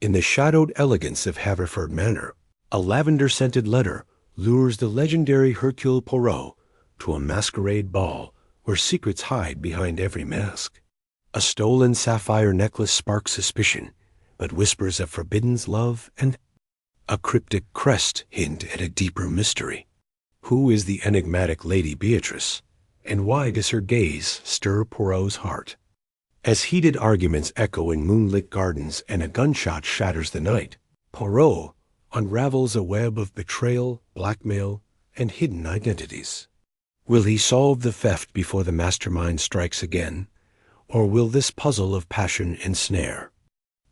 In the shadowed elegance of Haverford Manor, a lavender-scented letter lures the legendary Hercule Poirot to a masquerade ball where secrets hide behind every mask. A stolen sapphire necklace sparks suspicion, but whispers of forbidden love, and a cryptic crest hint at a deeper mystery. Who is the enigmatic Lady Beatrice, and why does her gaze stir Poirot's heart? As heated arguments echo in moonlit gardens and a gunshot shatters the night, Poirot unravels a web of betrayal, blackmail, and hidden identities. Will he solve the theft before the mastermind strikes again, or will this puzzle of passion ensnare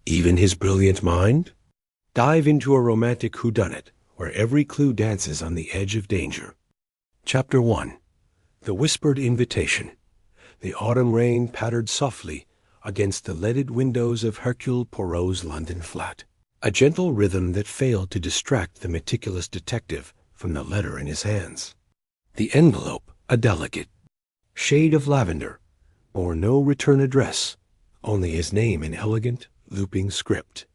even his brilliant mind? Dive into a romantic whodunit where every clue dances on the edge of danger. Chapter 1. The Whispered Invitation. The autumn rain pattered softly against the leaded windows of Hercule Poirot's London flat, a gentle rhythm that failed to distract the meticulous detective from the letter in his hands. The envelope, a delicate shade of lavender, bore no return address, only his name in elegant, looping script.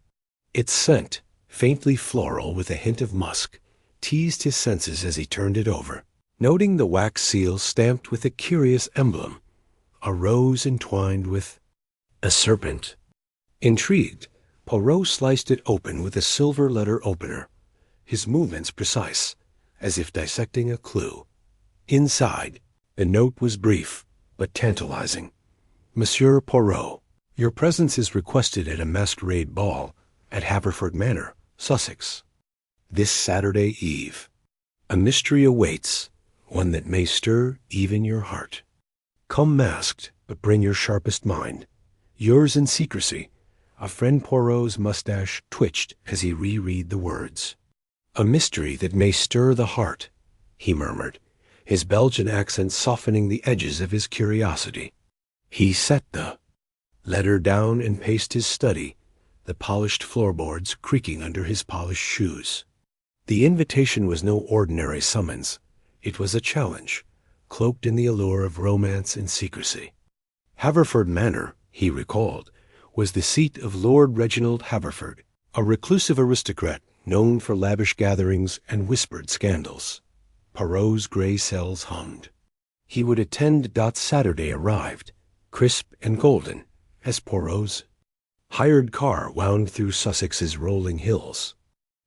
Its scent, faintly floral with a hint of musk, teased his senses as he turned it over, noting the wax seal stamped with a curious emblem, a rose entwined with a serpent. Intrigued, Poirot sliced it open with a silver letter opener, his movements precise, as if dissecting a clue. Inside, the note was brief, but tantalizing. Monsieur Poirot, your presence is requested at a masquerade ball at Haverford Manor, Sussex, this Saturday eve. A mystery awaits, one that may stir even your heart. Come masked, but bring your sharpest mind. Yours in secrecy. A friend. Poirot's mustache twitched as he reread the words. A mystery that may stir the heart, he murmured, his Belgian accent softening the edges of his curiosity. He set the letter down and paced his study, the polished floorboards creaking under his polished shoes. The invitation was no ordinary summons. It was a challenge, cloaked in the allure of romance and secrecy. Haverford Manor, he recalled, was the seat of Lord Reginald Haverford, a reclusive aristocrat known for lavish gatherings and whispered scandals. Poirot's gray cells hummed. He would attend. Saturday arrived, crisp and golden, as Poirot's hired car wound through Sussex's rolling hills.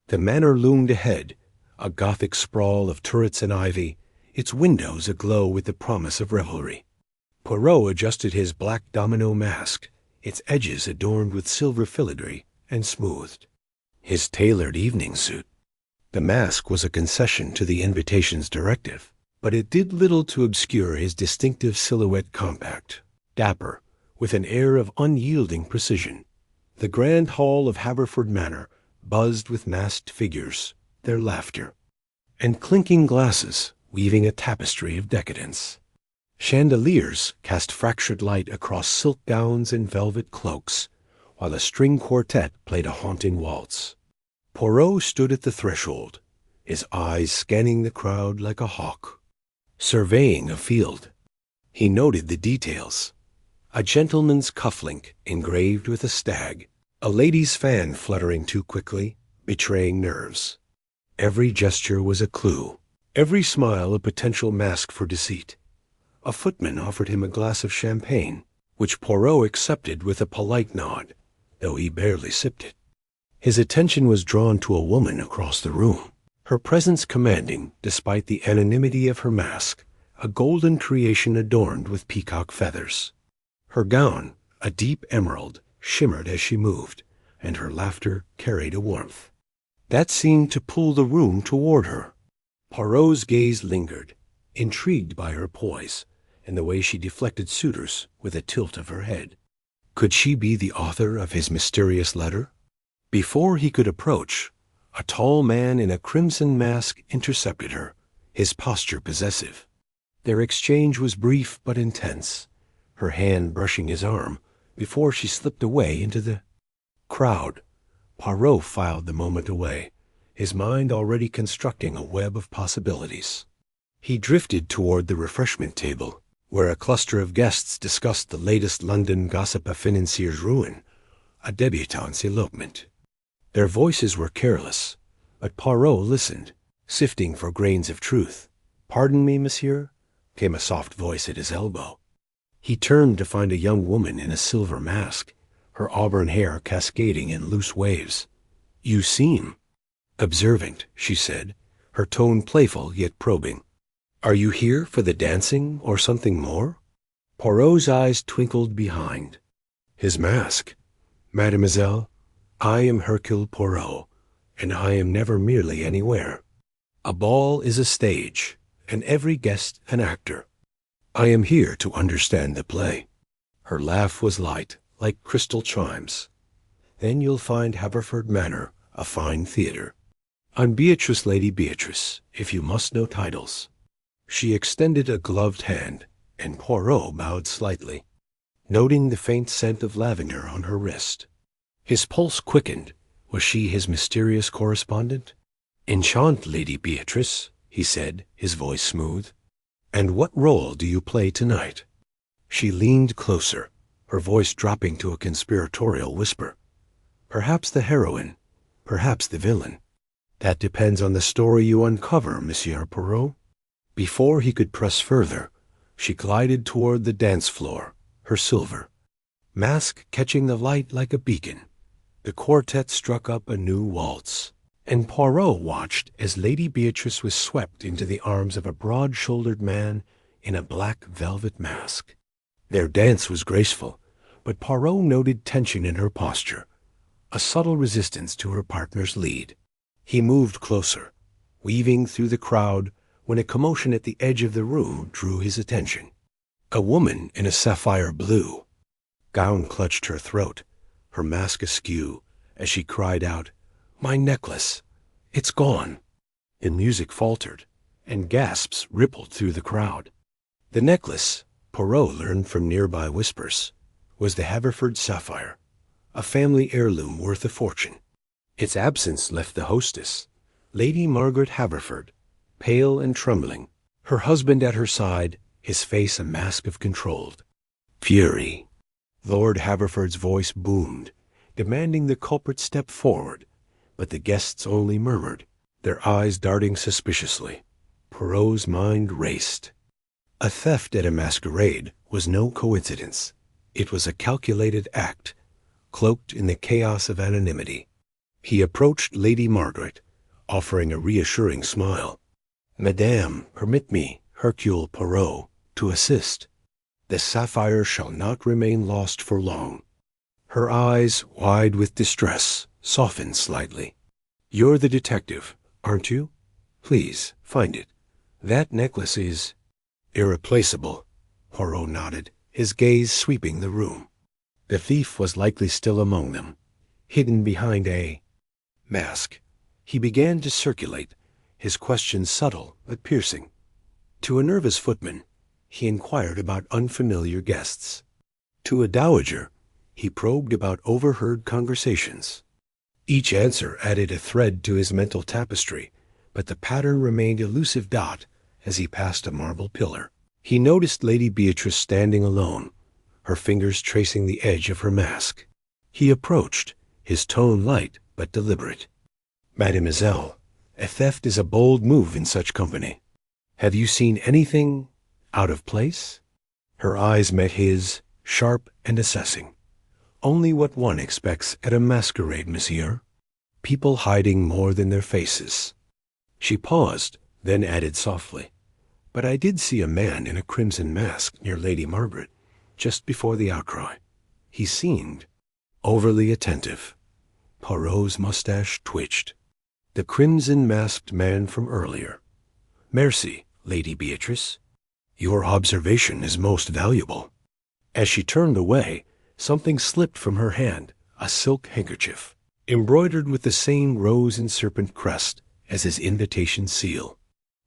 The manor loomed ahead, a Gothic sprawl of turrets and ivy, its windows aglow with the promise of revelry. Poirot adjusted his black domino mask, its edges adorned with silver filigree, and smoothed his tailored evening suit. The mask was a concession to the invitation's directive, but it did little to obscure his distinctive silhouette, compact, dapper, with an air of unyielding precision. The grand hall of Haverford Manor buzzed with masked figures, their laughter, and clinking glasses weaving a tapestry of decadence. Chandeliers cast fractured light across silk gowns and velvet cloaks, while a string quartet played a haunting waltz. Poirot stood at the threshold, his eyes scanning the crowd like a hawk, surveying a field. He noted the details: a gentleman's cufflink engraved with a stag, a lady's fan fluttering too quickly, betraying nerves. Every gesture was a clue, every smile a potential mask for deceit. A footman offered him a glass of champagne, which Poirot accepted with a polite nod, though he barely sipped it. His attention was drawn to a woman across the room, her presence commanding despite the anonymity of her mask, a golden creation adorned with peacock feathers. Her gown, a deep emerald, shimmered as she moved, and her laughter carried a warmth that seemed to pull the room toward her. Poirot's gaze lingered, intrigued by her poise and the way she deflected suitors with a tilt of her head. Could she be the author of his mysterious letter? Before he could approach, a tall man in a crimson mask intercepted her, his posture possessive. Their exchange was brief but intense, her hand brushing his arm before she slipped away into the crowd. Poirot filed the moment away, his mind already constructing a web of possibilities. He drifted toward the refreshment table, where a cluster of guests discussed the latest London gossip: a financier's ruin, a debutante's elopement. Their voices were careless, but Poirot listened, sifting for grains of truth. "Pardon me, monsieur," came a soft voice at his elbow. He turned to find a young woman in a silver mask, her auburn hair cascading in loose waves. "You seem observant," she said, her tone playful yet probing. "Are you here for the dancing or something more?" Poirot's eyes twinkled behind his mask. "Mademoiselle, I am Hercule Poirot, and I am never merely anywhere. A ball is a stage, and every guest an actor. I am here to understand the play." Her laugh was light, like crystal chimes. "Then you'll find Haverford Manor a fine theater. I'm Beatrice, Lady Beatrice, if you must know titles." She extended a gloved hand, and Poirot bowed slightly, noting the faint scent of lavender on her wrist. His pulse quickened. Was she his mysterious correspondent? "Enchant, Lady Beatrice," he said, his voice smooth. "And what role do you play tonight?" She leaned closer, her voice dropping to a conspiratorial whisper. "Perhaps the heroine, perhaps the villain. That depends on the story you uncover, Monsieur Poirot." Before he could press further, she glided toward the dance floor, her silver mask catching the light like a beacon. The quartet struck up a new waltz, and Poirot watched as Lady Beatrice was swept into the arms of a broad-shouldered man in a black velvet mask. Their dance was graceful, but Poirot noted tension in her posture, a subtle resistance to her partner's lead. He moved closer, weaving through the crowd, when a commotion at the edge of the room drew his attention. A woman in a sapphire blue gown clutched her throat, her mask askew, as she cried out, "My necklace! It's gone!" The music faltered, and gasps rippled through the crowd. The necklace, Poirot learned from nearby whispers, was the Haverford sapphire, a family heirloom worth a fortune. Its absence left the hostess, Lady Margaret Haverford, pale and trembling, her husband at her side, his face a mask of controlled fury. Lord Haverford's voice boomed, demanding the culprit step forward, but the guests only murmured, their eyes darting suspiciously. Poirot's mind raced. A theft at a masquerade was no coincidence. It was a calculated act, cloaked in the chaos of anonymity. He approached Lady Margaret, offering a reassuring smile. "Madame, permit me, Hercule Poirot, to assist. The sapphire shall not remain lost for long." Her eyes, wide with distress, softened slightly. "You're the detective, aren't you? Please, find it. That necklace is irreplaceable." Poirot nodded, his gaze sweeping the room. The thief was likely still among them, hidden behind a mask. He began to circulate, his questions subtle but piercing. To a nervous footman, he inquired about unfamiliar guests. To a dowager, he probed about overheard conversations. Each answer added a thread to his mental tapestry, but the pattern remained elusive dot as he passed a marble pillar. He noticed Lady Beatrice standing alone, her fingers tracing the edge of her mask. He approached, his tone light but deliberate. "Mademoiselle, a theft is a bold move in such company. Have you seen anything out of place?" Her eyes met his, sharp and assessing. "Only what one expects at a masquerade, monsieur. People hiding more than their faces." She paused, then added softly, "But I did see a man in a crimson mask near Lady Margaret, just before the outcry. He seemed overly attentive." Poirot's mustache twitched. "The crimson-masked man from earlier. Merci, Lady Beatrice. Your observation is most valuable." As she turned away, something slipped from her hand, a silk handkerchief, embroidered with the same rose and serpent crest as his invitation seal.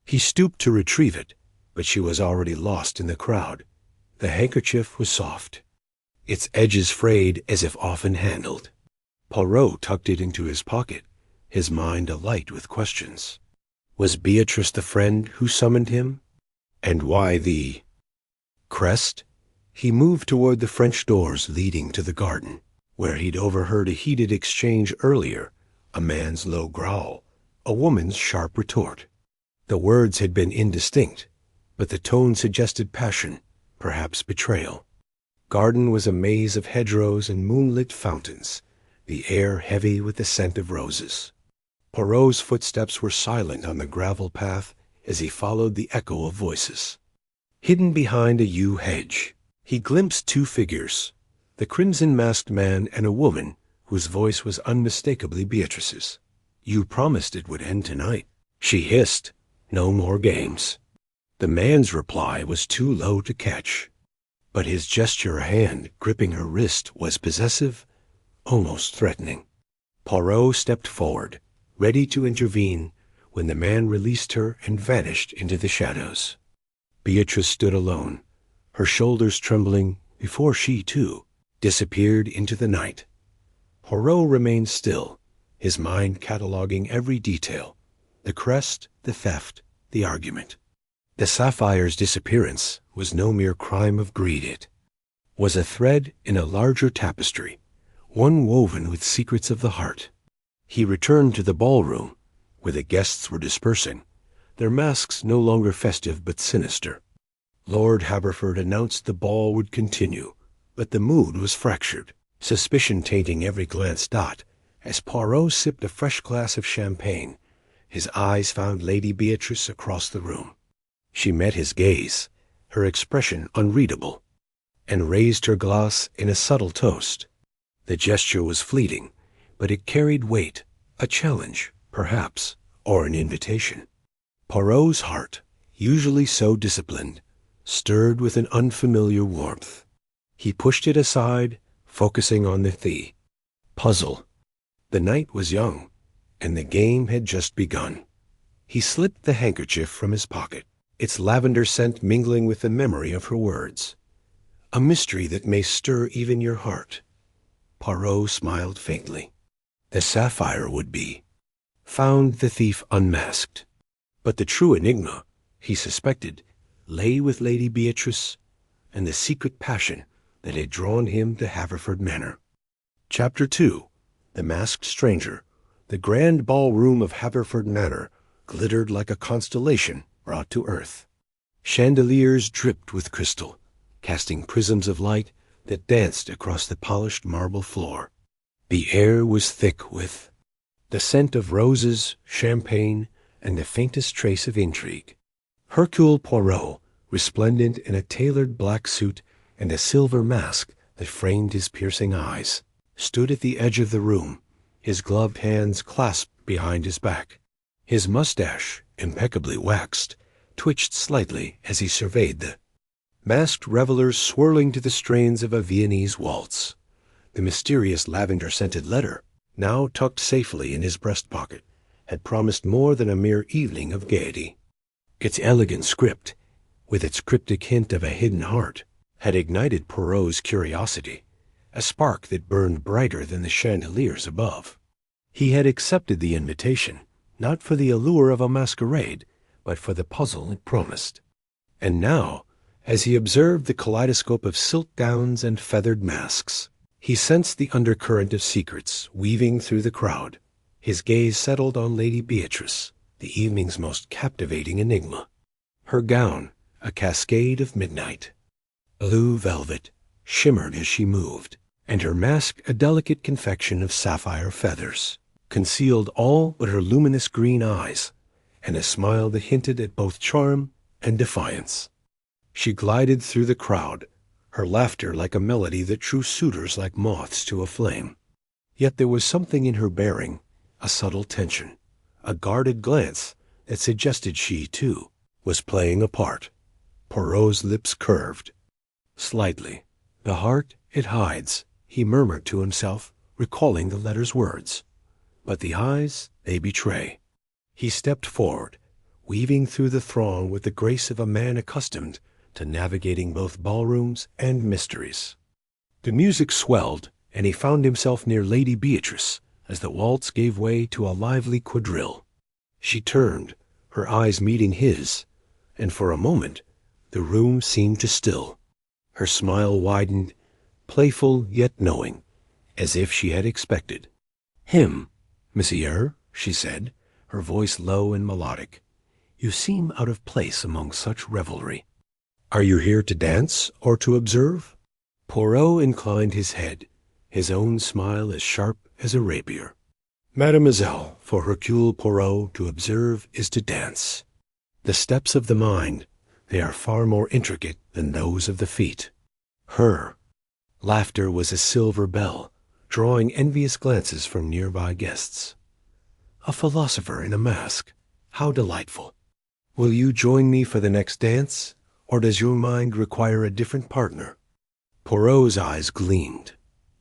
He stooped to retrieve it, but she was already lost in the crowd. The handkerchief was soft, its edges frayed as if often handled. Poirot tucked it into his pocket, his mind alight with questions. Was Beatrice the friend who summoned him? And why the crest? He moved toward the French doors leading to the garden, where he'd overheard a heated exchange earlier a man's low growl, a woman's sharp retort. The words had been indistinct, but the tone suggested passion, perhaps betrayal. Garden was a maze of hedgerows and moonlit fountains, the air heavy with the scent of roses. Poirot's footsteps were silent on the gravel path as he followed the echo of voices. Hidden behind a yew hedge, he glimpsed two figures, the crimson-masked man and a woman whose voice was unmistakably Beatrice's. "You promised it would end tonight," she hissed. "No more games." The man's reply was too low to catch, but his gesture of hand gripping her wrist was possessive, almost threatening. Poirot stepped forward, ready to intervene, when the man released her and vanished into the shadows. Beatrice stood alone, her shoulders trembling, before she, too, disappeared into the night. Poirot remained still, his mind cataloguing every detail, the crest, the theft, the argument. The sapphire's disappearance was no mere crime of greed. It was a thread in a larger tapestry, one woven with secrets of the heart. He returned to the ballroom, where the guests were dispersing, their masks no longer festive but sinister. Lord Haverford announced the ball would continue, but the mood was fractured, suspicion tainting every glance dot. As Poirot sipped a fresh glass of champagne, his eyes found Lady Beatrice across the room. She met his gaze, her expression unreadable, and raised her glass in a subtle toast. The gesture was fleeting, but it carried weight, a challenge, perhaps, or an invitation. Poirot's heart, usually so disciplined, stirred with an unfamiliar warmth. He pushed it aside, focusing on the puzzle. The night was young, and the game had just begun. He slipped the handkerchief from his pocket, its lavender scent mingling with the memory of her words. "A mystery that may stir even your heart." Poirot smiled faintly. The sapphire would be found, the thief unmasked. But the true enigma, he suspected, lay with Lady Beatrice and the secret passion that had drawn him to Haverford Manor. Chapter 2. The Masked Stranger. The grand ballroom of Haverford Manor glittered like a constellation brought to earth. Chandeliers dripped with crystal, casting prisms of light that danced across the polished marble floor. The air was thick with the scent of roses, champagne, and the faintest trace of intrigue. Hercule Poirot, resplendent in a tailored black suit and a silver mask that framed his piercing eyes, stood at the edge of the room, his gloved hands clasped behind his back. His mustache, impeccably waxed, twitched slightly as he surveyed the masked revelers swirling to the strains of a Viennese waltz. The mysterious lavender-scented letter, now tucked safely in his breast pocket, had promised more than a mere evening of gaiety. Its elegant script, with its cryptic hint of a hidden heart, had ignited Poirot's curiosity, a spark that burned brighter than the chandeliers above. He had accepted the invitation, not for the allure of a masquerade, but for the puzzle it promised. And now, as he observed the kaleidoscope of silk gowns and feathered masks, he sensed the undercurrent of secrets weaving through the crowd. His gaze settled on Lady Beatrice, the evening's most captivating enigma. Her gown, a cascade of midnight, blue velvet, shimmered as she moved, and her mask, a delicate confection of sapphire feathers, concealed all but her luminous green eyes and a smile that hinted at both charm and defiance. She glided through the crowd, her laughter like a melody that drew suitors like moths to a flame. Yet there was something in her bearing, a subtle tension, a guarded glance that suggested she, too, was playing a part. Poirot's lips curved slightly. "The heart it hides," he murmured to himself, recalling the letter's words. "But the eyes, they betray." He stepped forward, weaving through the throng with the grace of a man accustomed to navigating both ballrooms and mysteries. The music swelled, and he found himself near Lady Beatrice as the waltz gave way to a lively quadrille. She turned, her eyes meeting his, and for a moment the room seemed to still. Her smile widened, playful yet knowing, as if she had expected him. "Monsieur," she said, her voice low and melodic, "you seem out of place among such revelry. Are you here to dance or to observe?" Poirot inclined his head, his own smile as sharp as a rapier. "Mademoiselle, for Hercule Poirot, to observe is to dance. The steps of the mind, they are far more intricate than those of the feet." Her laughter was a silver bell, drawing envious glances from nearby guests. "A philosopher in a mask. How delightful! Will you join me for the next dance, or does your mind require a different partner?" Poirot's eyes gleamed.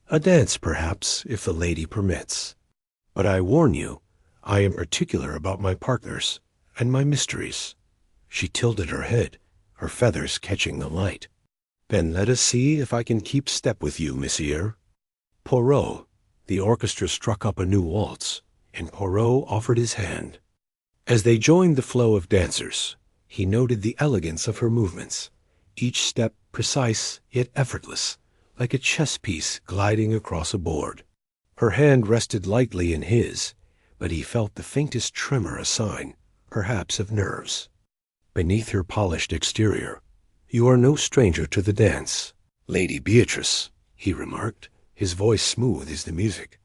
"A dance, perhaps, if the lady permits. But I warn you, I am particular about my partners and my mysteries." She tilted her head, her feathers catching the light. "Then let us see if I can keep step with you, monsieur." Poirot, the orchestra struck up a new waltz, and Poirot offered his hand. As they joined the flow of dancers, he noted the elegance of her movements, each step precise yet effortless, like a chess piece gliding across a board. Her hand rested lightly in his, but he felt the faintest tremor, a sign, perhaps, of nerves. Beneath her polished exterior, "You are no stranger to the dance, Lady Beatrice," he remarked, his voice smooth as the music.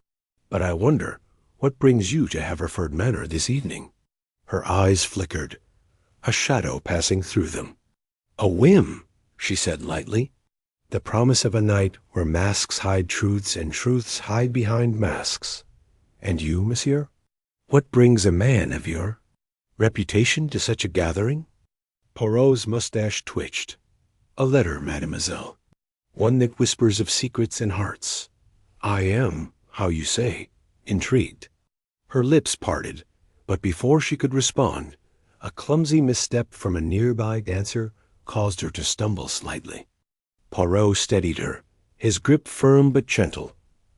"But I wonder what brings you to Haverford Manor this evening?" Her eyes flickered, a shadow passing through them. "A whim," she said lightly. "The promise of a night where masks hide truths and truths hide behind masks. And you, monsieur? What brings a man of your reputation to such a gathering?" Poirot's mustache twitched. "A letter, mademoiselle. One that whispers of secrets and hearts. I am, how you say, intrigued." Her lips parted, but before she could respond, a clumsy misstep from a nearby dancer caused her to stumble slightly. Poirot steadied her, his grip firm but gentle,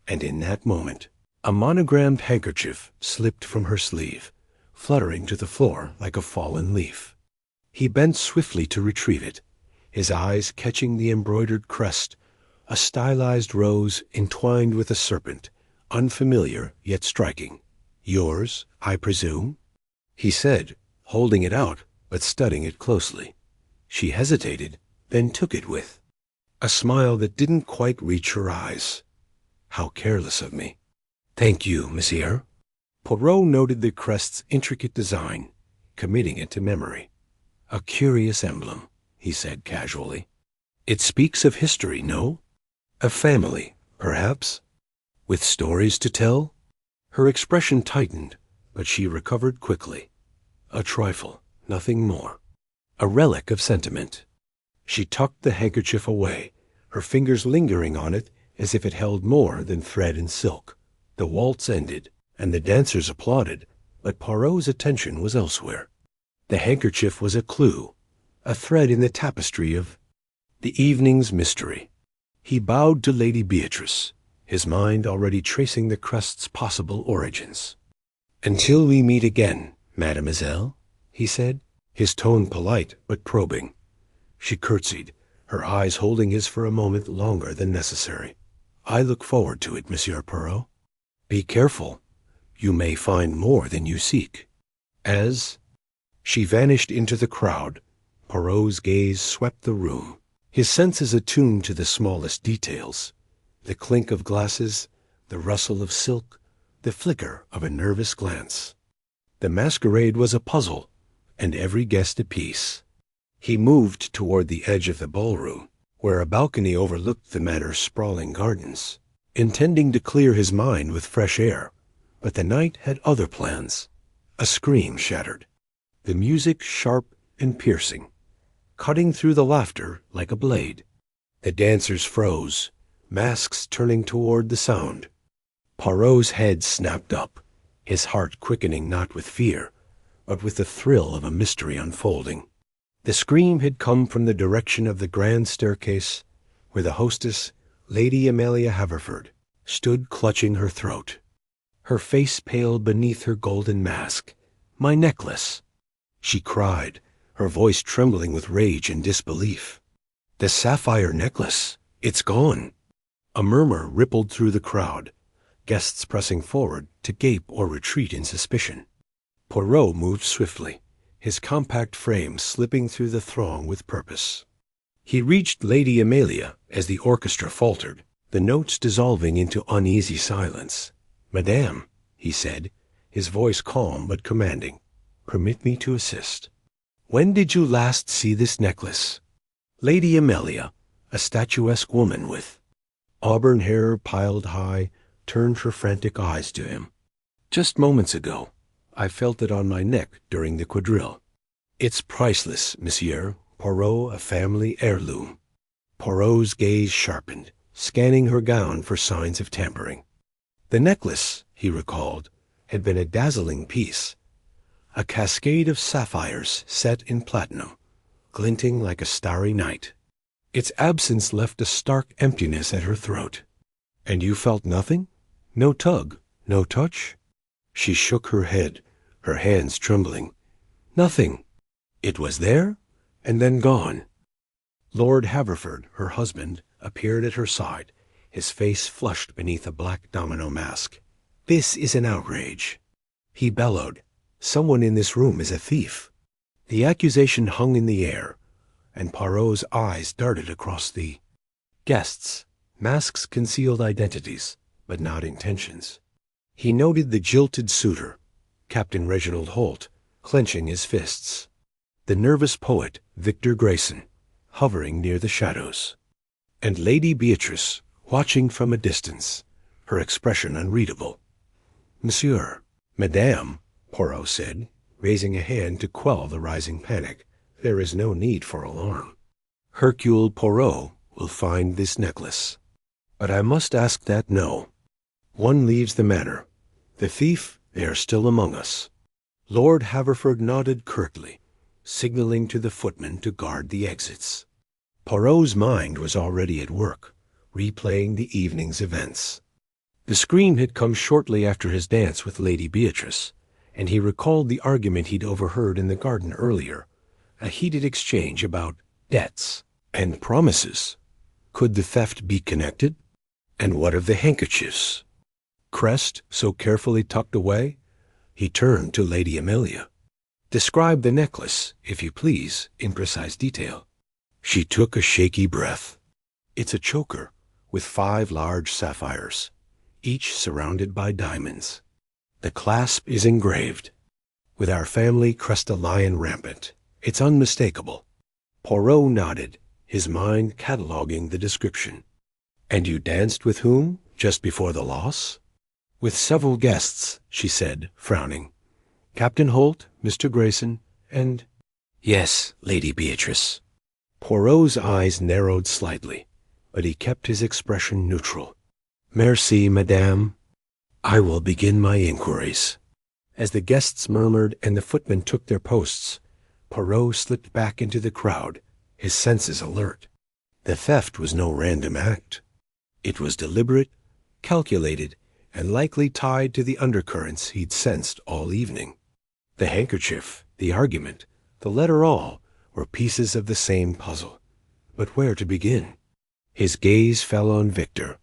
and in that moment a monogrammed handkerchief slipped from her sleeve, fluttering to the floor like a fallen leaf. He bent swiftly to retrieve it, his eyes catching the embroidered crest, a stylized rose entwined with a serpent, unfamiliar yet striking. "Yours, I presume?" he said, holding it out but studying it closely. She hesitated, then took it with a smile that didn't quite reach her eyes. "How careless of me." "Thank you, monsieur." Poirot noted the crest's intricate design, committing it to memory. "A curious emblem," he said casually. "It speaks of history, no? A family, perhaps, with stories to tell?" Her expression tightened, but she recovered quickly. "A trifle, nothing more. A relic of sentiment." She tucked the handkerchief away, her fingers lingering on it as if it held more than thread and silk. The waltz ended, and the dancers applauded, but Poirot's attention was elsewhere. The handkerchief was a clue, a thread in the tapestry of the evening's mystery. He bowed to Lady Beatrice, his mind already tracing the crest's possible origins. "Until we meet again, mademoiselle," he said, his tone polite but probing. She curtsied, her eyes holding his for a moment longer than necessary. "I look forward to it, Monsieur Poirot. Be careful. You may find more than you seek." As she vanished into the crowd, Poirot's gaze swept the room, his senses attuned to the smallest details, the clink of glasses, the rustle of silk, the flicker of a nervous glance. The masquerade was a puzzle, and every guest a piece. He moved toward the edge of the ballroom, where a balcony overlooked the manor's sprawling gardens, intending to clear his mind with fresh air, but the night had other plans. A scream shattered, the music sharp and piercing, cutting through the laughter like a blade. The dancers froze, masks turning toward the sound. Poirot's head snapped up, his heart quickening not with fear, but with the thrill of a mystery unfolding. The scream had come from the direction of the grand staircase, where the hostess, Lady Amelia Haverford, stood clutching her throat. Her face paled beneath her golden mask. "My necklace!" she cried, her voice trembling with rage and disbelief. "The sapphire necklace! It's gone!" A murmur rippled through the crowd. guests pressing forward to gape or retreat in suspicion. Poirot moved swiftly, his compact frame slipping through the throng with purpose. He reached Lady Amelia as the orchestra faltered, the notes dissolving into uneasy silence. "Madame," he said, his voice calm but commanding, "permit me to assist. When did you last see this necklace?" Lady Amelia, a statuesque woman with auburn hair piled high, turned her frantic eyes to him. "Just moments ago. I felt it on my neck during the quadrille." "It's priceless, monsieur. Poirot, a family heirloom." Poirot's gaze sharpened, scanning her gown for signs of tampering. The necklace, he recalled, had been a dazzling piece, a cascade of sapphires set in platinum, glinting like a starry night. Its absence left a stark emptiness at her throat. "And you felt nothing? No tug, no touch?" She shook her head, her hands trembling. "Nothing. It was there, and then gone." Lord Haverford, her husband, appeared at her side, his face flushed beneath a black domino mask. "This is an outrage," he bellowed. "Someone in this room is a thief." The accusation hung in the air, and Poirot's eyes darted across the guests. Masks concealed identities, but not intentions. He noted the jilted suitor, Captain Reginald Holt, clenching his fists, the nervous poet, Victor Grayson, hovering near the shadows, and Lady Beatrice, watching from a distance, her expression unreadable. "Monsieur, Madame," Poirot said, raising a hand to quell the rising panic, "there is no need for alarm. Hercule Poirot will find this necklace. But I must ask that no one leaves the manor. The thief, they are still among us." Lord Haverford nodded curtly, signaling to the footman to guard the exits. Poirot's mind was already at work, replaying the evening's events. The scream had come shortly after his dance with Lady Beatrice, and he recalled the argument he'd overheard in the garden earlier, a heated exchange about debts and promises. Could the theft be connected? And what of the handkerchiefs? Crest so carefully tucked away? He turned to Lady Amelia. "Describe the necklace, if you please, in precise detail." She took a shaky breath. "It's a choker with 5 large sapphires, each surrounded by diamonds. The clasp is engraved with our family crest a lion rampant. It's unmistakable." Poirot nodded, his mind cataloguing the description. "And you danced with whom, just before the loss?" "With several guests," she said, frowning. "Captain Holt, Mr. Grayson, and—" "Yes, Lady Beatrice." Poirot's eyes narrowed slightly, but he kept his expression neutral. "Merci, madame. I will begin my inquiries." As the guests murmured and the footmen took their posts, Poirot slipped back into the crowd, his senses alert. The theft was no random act. It was deliberate, calculated, and likely tied to the undercurrents he'd sensed all evening. The handkerchief, the argument, the letter all were pieces of the same puzzle. But where to begin? His gaze fell on Victor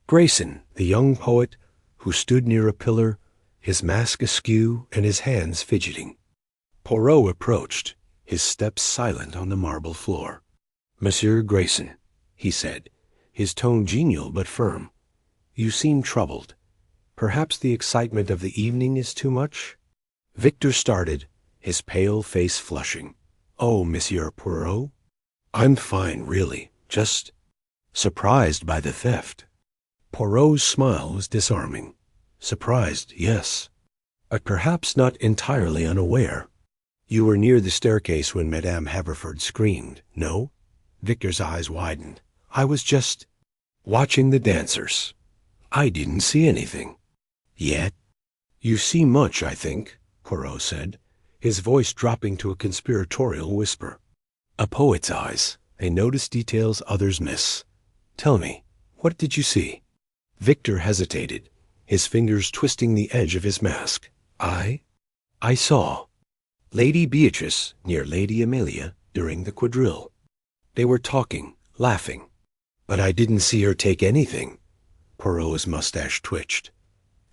Grayson, the young poet, who stood near a pillar, his mask askew and his hands fidgeting. Poirot approached, his steps silent on the marble floor. "Monsieur Grayson," he said, his tone genial but firm, "you seem troubled. Perhaps the excitement of the evening is too much?" Victor started, his pale face flushing. "Oh, Monsieur Poirot, I'm fine, really, just surprised by the theft." Poirot's smile was disarming. "Surprised, yes, but perhaps not entirely unaware. You were near the staircase when Madame Haverford screamed, no?" Victor's eyes widened. "I was just watching the dancers. I didn't see anything. Yet?" "You see much, I think," Poirot said, his voice dropping to a conspiratorial whisper. "A poet's eyes. They notice details others miss. Tell me, what did you see?" Victor hesitated, his fingers twisting the edge of his mask. I saw Lady Beatrice near Lady Amelia during the quadrille. They were talking, laughing. But I didn't see her take anything." Poirot's mustache twitched.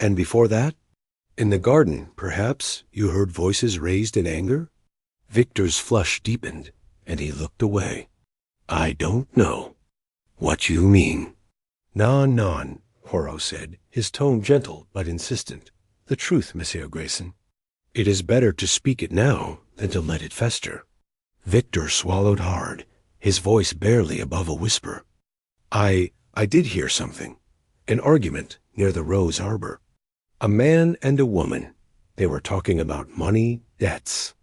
And before that? In the garden, perhaps, you heard voices raised in anger? Victor's flush deepened, and he looked away. I don't know. What you mean? Non, non, Poirot said, his tone gentle but insistent. The truth, Monsieur Grayson. It is better to speak it now than to let it fester. Victor swallowed hard, his voice barely above a whisper. I did hear something. An argument near the Rose Arbor. A man and a woman. They were talking about money, debts.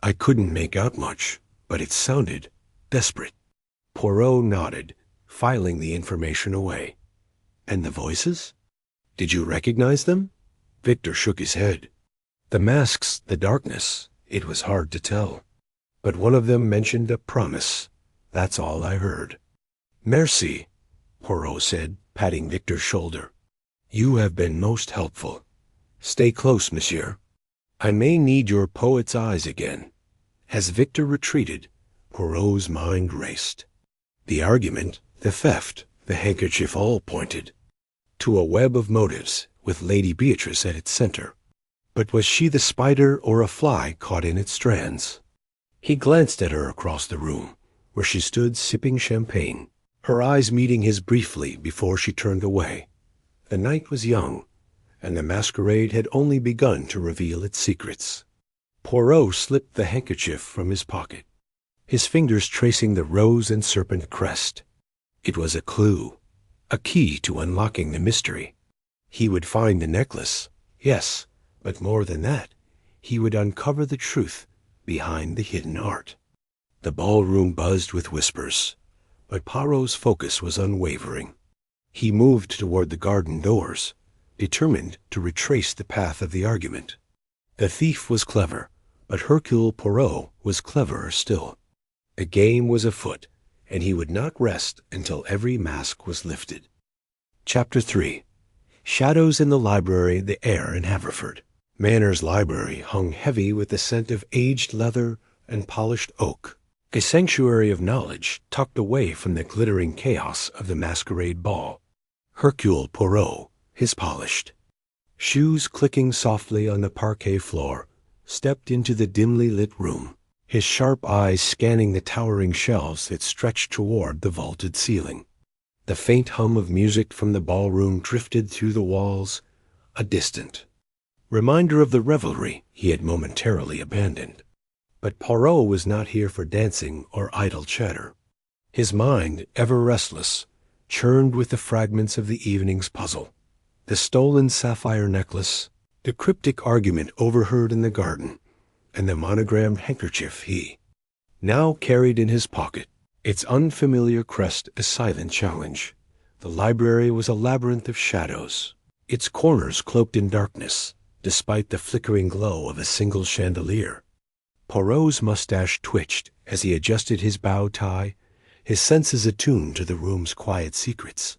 I couldn't make out much, but it sounded desperate. Poirot nodded, filing the information away. And the voices? Did you recognize them? Victor shook his head. The masks, the darkness, it was hard to tell. But one of them mentioned a promise. That's all I heard. Merci, Poirot said, patting Victor's shoulder. You have been most helpful. Stay close, monsieur. I may need your poet's eyes again. As Victor retreated, Poirot's mind raced. The argument, the theft, the handkerchief all pointed to a web of motives with Lady Beatrice at its center. But was she the spider or a fly caught in its strands? He glanced at her across the room, where she stood sipping champagne, her eyes meeting his briefly before she turned away. The night was young, and the masquerade had only begun to reveal its secrets. Poirot slipped the handkerchief from his pocket, his fingers tracing the rose and serpent crest. It was a clue, a key to unlocking the mystery. He would find the necklace, yes, but more than that, he would uncover the truth behind the hidden art. The ballroom buzzed with whispers, but Poirot's focus was unwavering. He moved toward the garden doors, determined to retrace the path of the argument. The thief was clever, but Hercule Poirot was cleverer still. The game was afoot, and he would not rest until every mask was lifted. Chapter 3. Shadows in the library, the air in Haverford. Manor's library hung heavy with the scent of aged leather and polished oak, a sanctuary of knowledge tucked away from the glittering chaos of the masquerade ball. Hercule Poirot, his polished shoes clicking softly on the parquet floor, stepped into the dimly lit room, his sharp eyes scanning the towering shelves that stretched toward the vaulted ceiling. The faint hum of music from the ballroom drifted through the walls, a distant reminder of the revelry he had momentarily abandoned. But Poirot was not here for dancing or idle chatter. His mind, ever restless, churned with the fragments of the evening's puzzle. The stolen sapphire necklace, the cryptic argument overheard in the garden, and the monogrammed handkerchief he now carried in his pocket, its unfamiliar crest a silent challenge. The library was a labyrinth of shadows, its corners cloaked in darkness, despite the flickering glow of a single chandelier. Poirot's mustache twitched as he adjusted his bow tie, his senses attuned to the room's quiet secrets.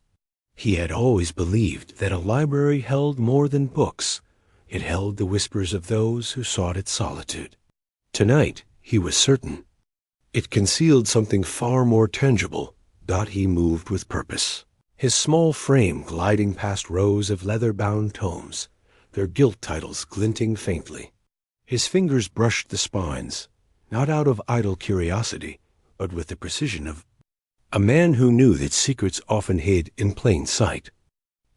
He had always believed that a library held more than books. It held the whispers of those who sought its solitude. Tonight, he was certain, it concealed something far more tangible. He moved with purpose, his small frame gliding past rows of leather-bound tomes, their gilt titles glinting faintly. His fingers brushed the spines, not out of idle curiosity, but with the precision of a man who knew that secrets often hid in plain sight.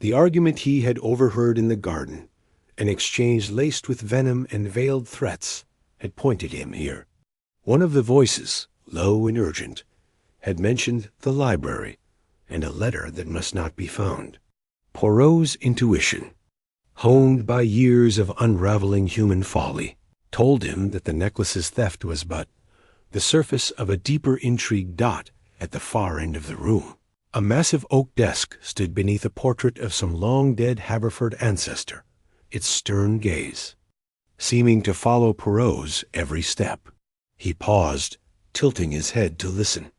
The argument he had overheard in the garden, an exchange laced with venom and veiled threats, had pointed him here. One of the voices, low and urgent, had mentioned the library and a letter that must not be found. Poirot's intuition, honed by years of unraveling human folly, told him that the necklace's theft was but the surface of a deeper intrigue. At the far end of the room, a massive oak desk stood beneath a portrait of some long-dead Haverford ancestor, its stern gaze seeming to follow Poirot's every step. He paused, tilting his head to listen.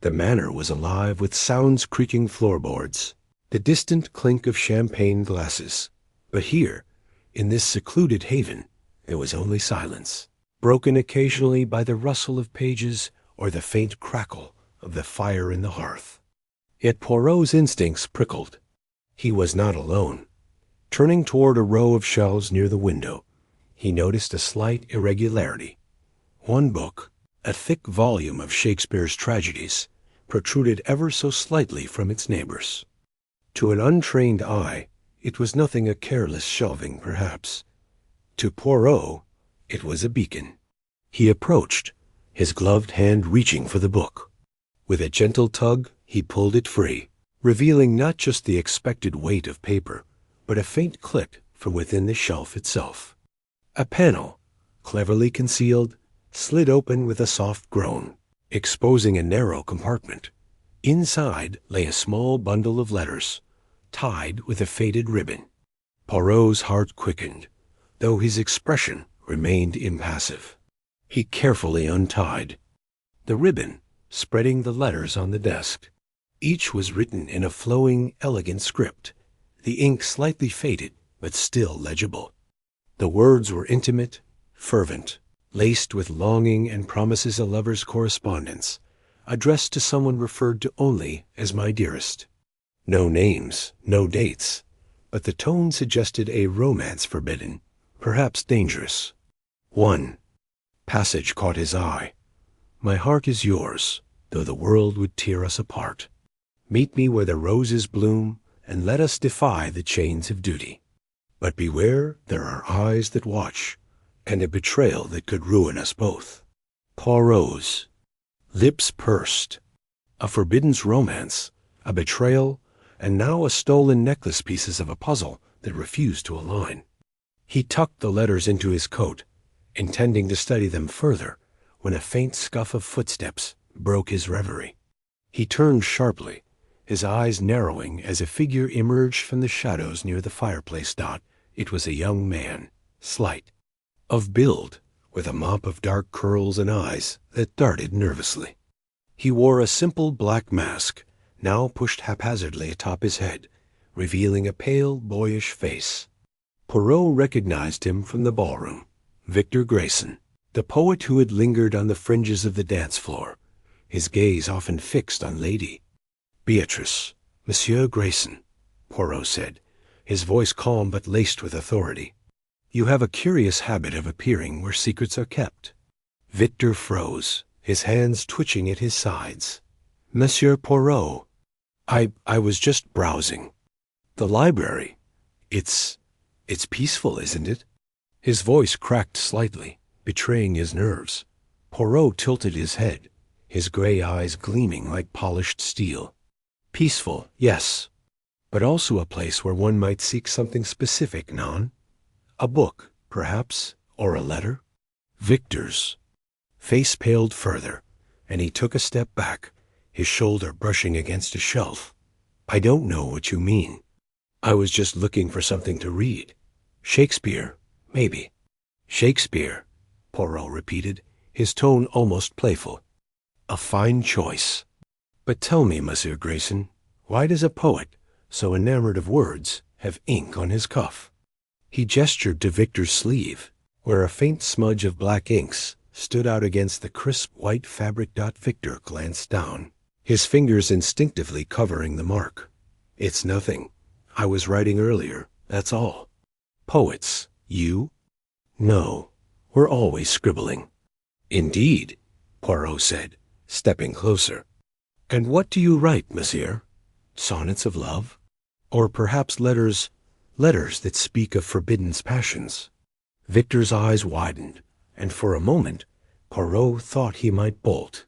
The manor was alive with sounds creaking floorboards, the distant clink of champagne glasses. But here, in this secluded haven, there was only silence, broken occasionally by the rustle of pages or the faint crackle of the fire in the hearth. Yet Poirot's instincts prickled. He was not alone. Turning toward a row of shelves near the window, he noticed a slight irregularity. One book, a thick volume of Shakespeare's tragedies, protruded ever so slightly from its neighbors. To an untrained eye, it was nothing, a careless shelving, perhaps. To Poirot, it was a beacon. He approached, his gloved hand reaching for the book. With a gentle tug, he pulled it free, revealing not just the expected weight of paper, but a faint click from within the shelf itself. A panel, cleverly concealed, slid open with a soft groan, exposing a narrow compartment. Inside lay a small bundle of letters, tied with a faded ribbon. Poirot's heart quickened, though his expression remained impassive. He carefully untied the ribbon, spreading the letters on the desk. Each was written in a flowing, elegant script, the ink slightly faded, but still legible. The words were intimate, fervent, laced with longing and promises a lover's correspondence, addressed to someone referred to only as my dearest. No names, no dates, but the tone suggested a romance forbidden, perhaps dangerous. One passage caught his eye. My heart is yours, though the world would tear us apart. Meet me where the roses bloom, and let us defy the chains of duty. But beware, there are eyes that watch, and a betrayal that could ruin us both. Poirot's lips pursed. A forbidden romance, a betrayal, and now a stolen necklace, pieces of a puzzle that refused to align. He tucked the letters into his coat, intending to study them further, when a faint scuff of footsteps broke his reverie. He turned sharply, his eyes narrowing as a figure emerged from the shadows near the fireplace. It was a young man, slight of build, with a mop of dark curls and eyes that darted nervously. He wore a simple black mask, now pushed haphazardly atop his head, revealing a pale, boyish face. Poirot recognized him from the ballroom. Victor Grayson, the poet who had lingered on the fringes of the dance floor, his gaze often fixed on Lady Beatrice. Monsieur Grayson, Poirot said, his voice calm but laced with authority. You have a curious habit of appearing where secrets are kept. Victor froze, his hands twitching at his sides. Monsieur Poirot, I was just browsing. The library. It's peaceful, isn't it? His voice cracked slightly, betraying his nerves. Poirot tilted his head, his gray eyes gleaming like polished steel. Peaceful, yes, but also a place where one might seek something specific, non? A book, perhaps, or a letter? Victor's face paled further, and he took a step back, his shoulder brushing against a shelf. I don't know what you mean. I was just looking for something to read. Shakespeare, maybe. Shakespeare, Poirot repeated, his tone almost playful. A fine choice. But tell me, Monsieur Grayson, why does a poet, so enamored of words, have ink on his cuff? He gestured to Victor's sleeve, where a faint smudge of black inks stood out against the crisp white fabric. Victor glanced down, his fingers instinctively covering the mark. It's nothing. I was writing earlier, that's all. Poets, you? No, we're always scribbling. Indeed, Poirot said, stepping closer. And what do you write, monsieur? Sonnets of love? Or perhaps letters that speak of forbidden passions? Victor's eyes widened, and for a moment, Poirot thought he might bolt.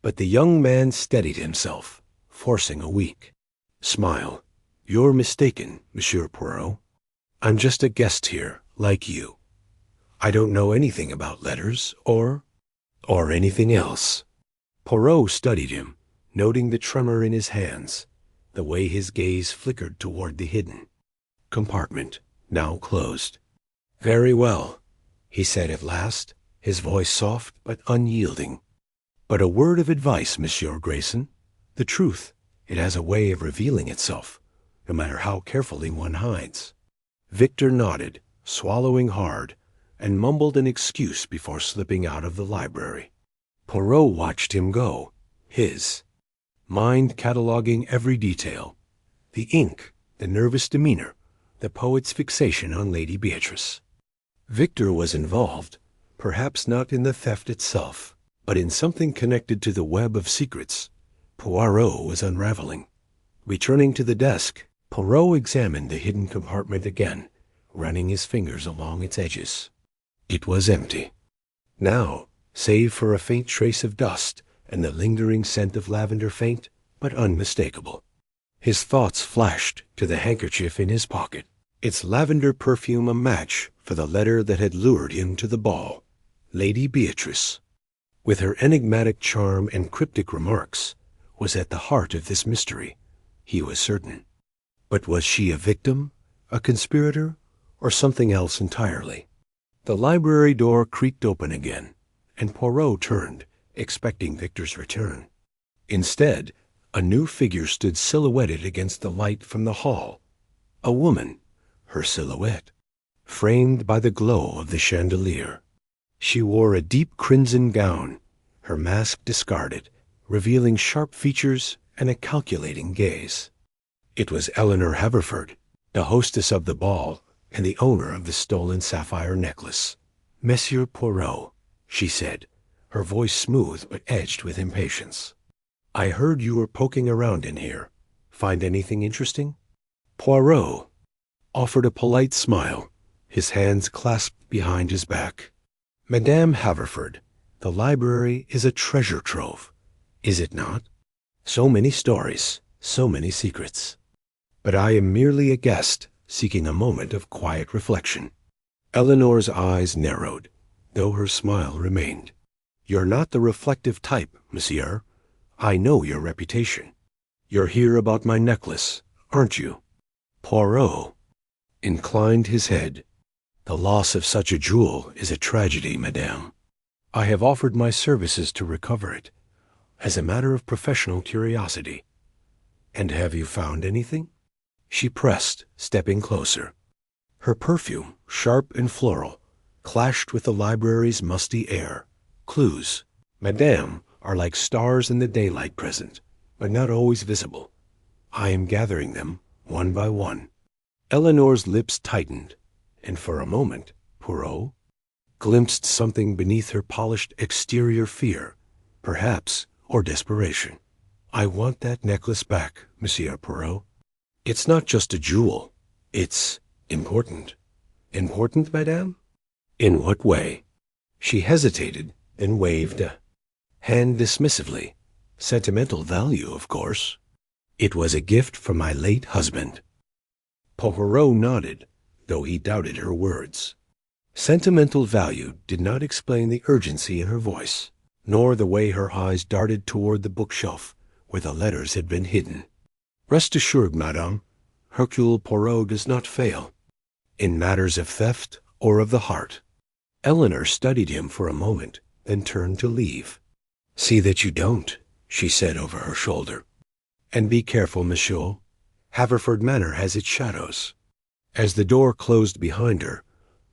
But the young man steadied himself, forcing a weak smile. You're mistaken, Monsieur Poirot. I'm just a guest here, like you. I don't know anything about letters or anything else. Poirot studied him, noting the tremor in his hands, the way his gaze flickered toward the hidden compartment, now closed. Very well, he said at last, his voice soft but unyielding. But a word of advice, Monsieur Grayson. The truth, it has a way of revealing itself, no matter how carefully one hides. Victor nodded, swallowing hard, and mumbled an excuse before slipping out of the library. Poirot watched him go, his mind cataloging every detail. The ink, the nervous demeanor, the poet's fixation on Lady Beatrice. Victor was involved, perhaps not in the theft itself, but in something connected to the web of secrets Poirot was unraveling. Returning to the desk, Poirot examined the hidden compartment again, running his fingers along its edges. It was empty. Now, save for a faint trace of dust and the lingering scent of lavender, faint but unmistakable. His thoughts flashed to the handkerchief in his pocket, its lavender perfume a match for the letter that had lured him to the ball. Lady Beatrice, with her enigmatic charm and cryptic remarks, was at the heart of this mystery, he was certain. But was she a victim, a conspirator, or something else entirely? The library door creaked open again, and Poirot turned, expecting Victor's return. Instead, a new figure stood silhouetted against the light from the hall. A woman, her silhouette, framed by the glow of the chandelier. She wore a deep crimson gown, her mask discarded, revealing sharp features and a calculating gaze. It was Eleanor Haverford, the hostess of the ball and the owner of the stolen sapphire necklace. "Monsieur Poirot," she said, her voice smooth but edged with impatience. "I heard you were poking around in here. Find anything interesting?" Poirot offered a polite smile, his hands clasped behind his back. "Madame Haverford, the library is a treasure trove, is it not? So many stories, so many secrets. But I am merely a guest, seeking a moment of quiet reflection." Eleanor's eyes narrowed, though her smile remained. "You're not the reflective type, monsieur. I know your reputation. You're here about my necklace, aren't you?" Poirot inclined his head. "The loss of such a jewel is a tragedy, madame. I have offered my services to recover it, as a matter of professional curiosity." "And have you found anything?" She pressed, stepping closer. Her perfume, sharp and floral, clashed with the library's musty air. "Clues, madame, are like stars in the daylight present, but not always visible. I am gathering them one by one." Eleanor's lips tightened, and for a moment Poirot glimpsed something beneath her polished exterior, fear, perhaps, or desperation. "I want that necklace back, Monsieur Poirot. It's not just a jewel. It's important." "Important, madame? In what way?" She hesitated, then waved a hand dismissively. "Sentimental value, of course. It was a gift from my late husband." Poirot nodded, though he doubted her words. Sentimental value did not explain the urgency in her voice, nor the way her eyes darted toward the bookshelf where the letters had been hidden. "Rest assured, madame, Hercule Poirot does not fail in matters of theft or of the heart." Eleanor studied him for a moment, then turned to leave. "See that you don't," she said over her shoulder. "And be careful, monsieur. Haverford Manor has its shadows." As the door closed behind her,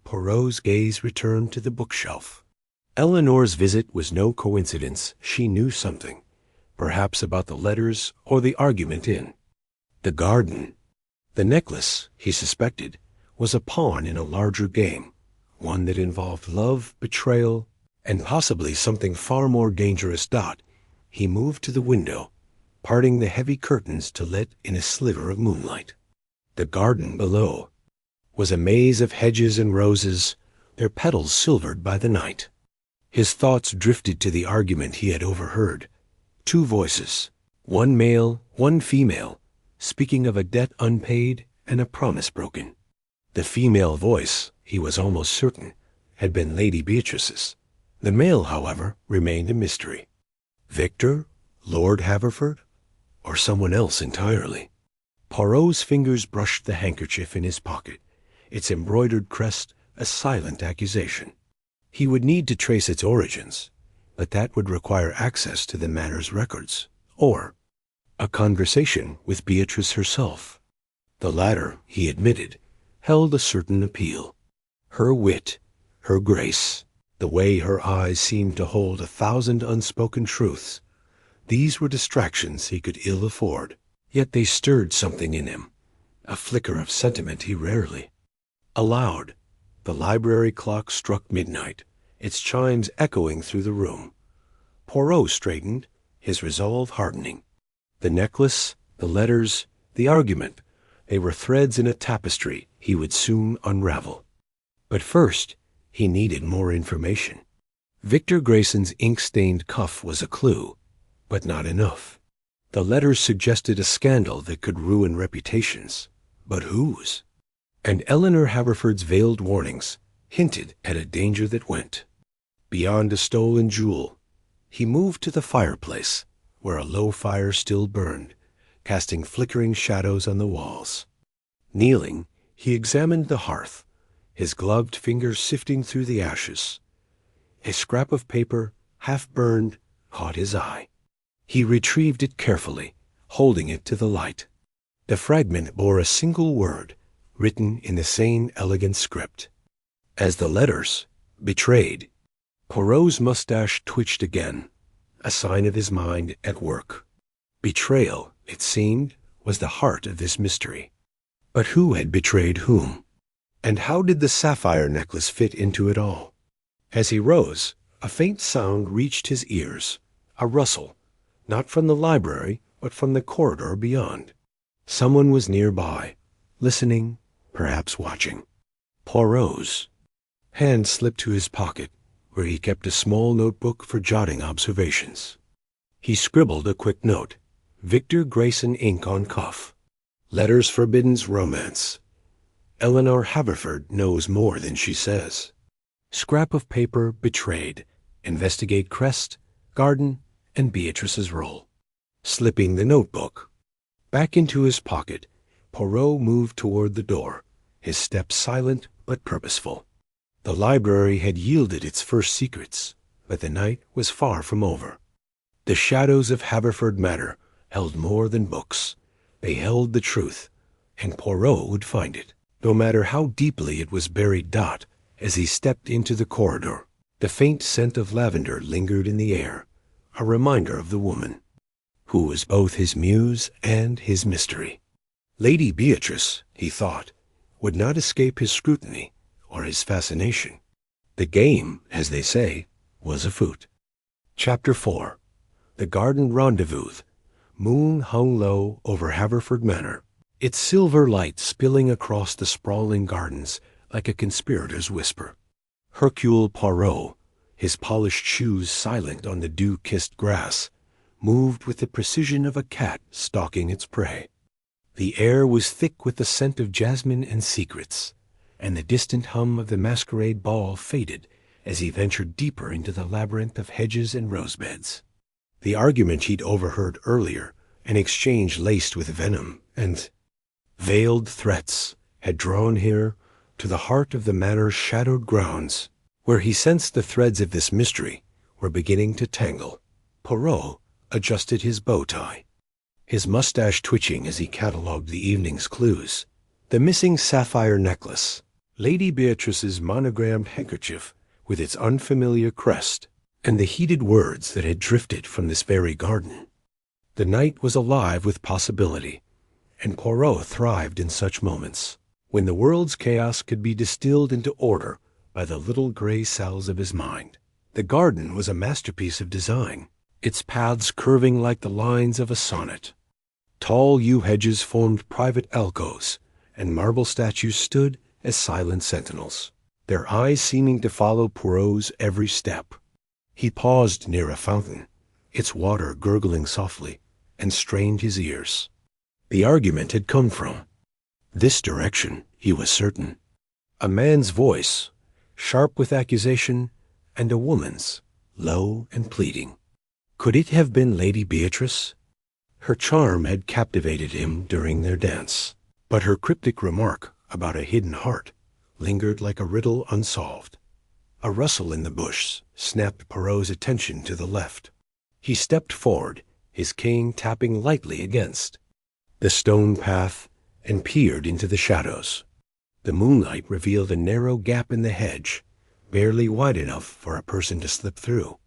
Poirot's gaze returned to the bookshelf. Eleanor's visit was no coincidence. She knew something, perhaps about the letters or the argument in the garden. The necklace, he suspected, was a pawn in a larger game, one that involved love, betrayal, and possibly something far more dangerous. He moved to the window, parting the heavy curtains to let in a sliver of moonlight. The garden below was a maze of hedges and roses, their petals silvered by the night. His thoughts drifted to the argument he had overheard. Two voices, one male, one female, speaking of a debt unpaid and a promise broken. The female voice, he was almost certain, had been Lady Beatrice's. The male, however, remained a mystery. Victor, Lord Haverford, or someone else entirely? Poirot's fingers brushed the handkerchief in his pocket, its embroidered crest a silent accusation. He would need to trace its origins, but that would require access to the manor's records, or a conversation with Beatrice herself. The latter, he admitted, held a certain appeal. Her wit, her grace, the way her eyes seemed to hold 1,000 unspoken truths, these were distractions he could ill afford. Yet they stirred something in him, a flicker of sentiment he rarely. Aloud, the library clock struck midnight, its chimes echoing through the room. Poirot straightened, his resolve hardening. The necklace, the letters, the argument, they were threads in a tapestry he would soon unravel. But first, he needed more information. Victor Grayson's ink-stained cuff was a clue, but not enough. The letters suggested a scandal that could ruin reputations, but whose? And Eleanor Haverford's veiled warnings hinted at a danger that went. Beyond a stolen jewel, he moved to the fireplace, where a low fire still burned, casting flickering shadows on the walls. Kneeling, he examined the hearth, his gloved fingers sifting through the ashes. A scrap of paper, half burned, caught his eye. He retrieved it carefully, holding it to the light. The fragment bore a single word, written in the same elegant script. As the letters, betrayed, Poirot's mustache twitched again, a sign of his mind at work. Betrayal, it seemed, was the heart of this mystery. But who had betrayed whom? And how did the sapphire necklace fit into it all? As he rose, a faint sound reached his ears, a rustle, not from the library, but from the corridor beyond. Someone was nearby, listening, perhaps watching. Poirot's hand slipped to his pocket, where he kept a small notebook for jotting observations. He scribbled a quick note, Victor Grayson ink on cuff. Letters Forbidden's romance. Eleanor Haverford knows more than she says. Scrap of paper betrayed. Investigate crest, garden, and Beatrice's role. Slipping the notebook back into his pocket, Poirot moved toward the door, his steps silent but purposeful. The library had yielded its first secrets, but the night was far from over. The shadows of Haverford Manor held more than books. They held the truth, and Poirot would find it, no matter how deeply it was buried. As he stepped into the corridor, the faint scent of lavender lingered in the air, a reminder of the woman, who was both his muse and his mystery. Lady Beatrice, he thought, would not escape his scrutiny or his fascination. The game, as they say, was afoot. Chapter 4. The Garden Rendezvous. Moon hung low over Haverford Manor, its silver light spilling across the sprawling gardens like a conspirator's whisper. Hercule Poirot, his polished shoes silent on the dew-kissed grass, moved with the precision of a cat stalking its prey. The air was thick with the scent of jasmine and secrets, and the distant hum of the masquerade ball faded as he ventured deeper into the labyrinth of hedges and rosebeds. The argument he'd overheard earlier, an exchange laced with venom and veiled threats, had drawn here to the heart of the manor's shadowed grounds, where he sensed the threads of this mystery were beginning to tangle. Poirot adjusted his bow tie, his mustache twitching as he catalogued the evening's clues. The missing sapphire necklace, Lady Beatrice's monogrammed handkerchief with its unfamiliar crest, and the heated words that had drifted from this very garden. The night was alive with possibility, and Poirot thrived in such moments, when the world's chaos could be distilled into order by the little gray cells of his mind. The garden was a masterpiece of design, its paths curving like the lines of a sonnet. Tall yew hedges formed private alcoves, and marble statues stood as silent sentinels, their eyes seeming to follow Poirot's every step. He paused near a fountain, its water gurgling softly, and strained his ears. The argument had come from this direction, he was certain. A man's voice, sharp with accusation, and a woman's, low and pleading. Could it have been Lady Beatrice? Her charm had captivated him during their dance, but her cryptic remark about a hidden heart lingered like a riddle unsolved. A rustle in the bush snapped Poirot's attention to the left. He stepped forward, his cane tapping lightly against the stone path, and peered into the shadows. The moonlight revealed a narrow gap in the hedge, barely wide enough for a person to slip through.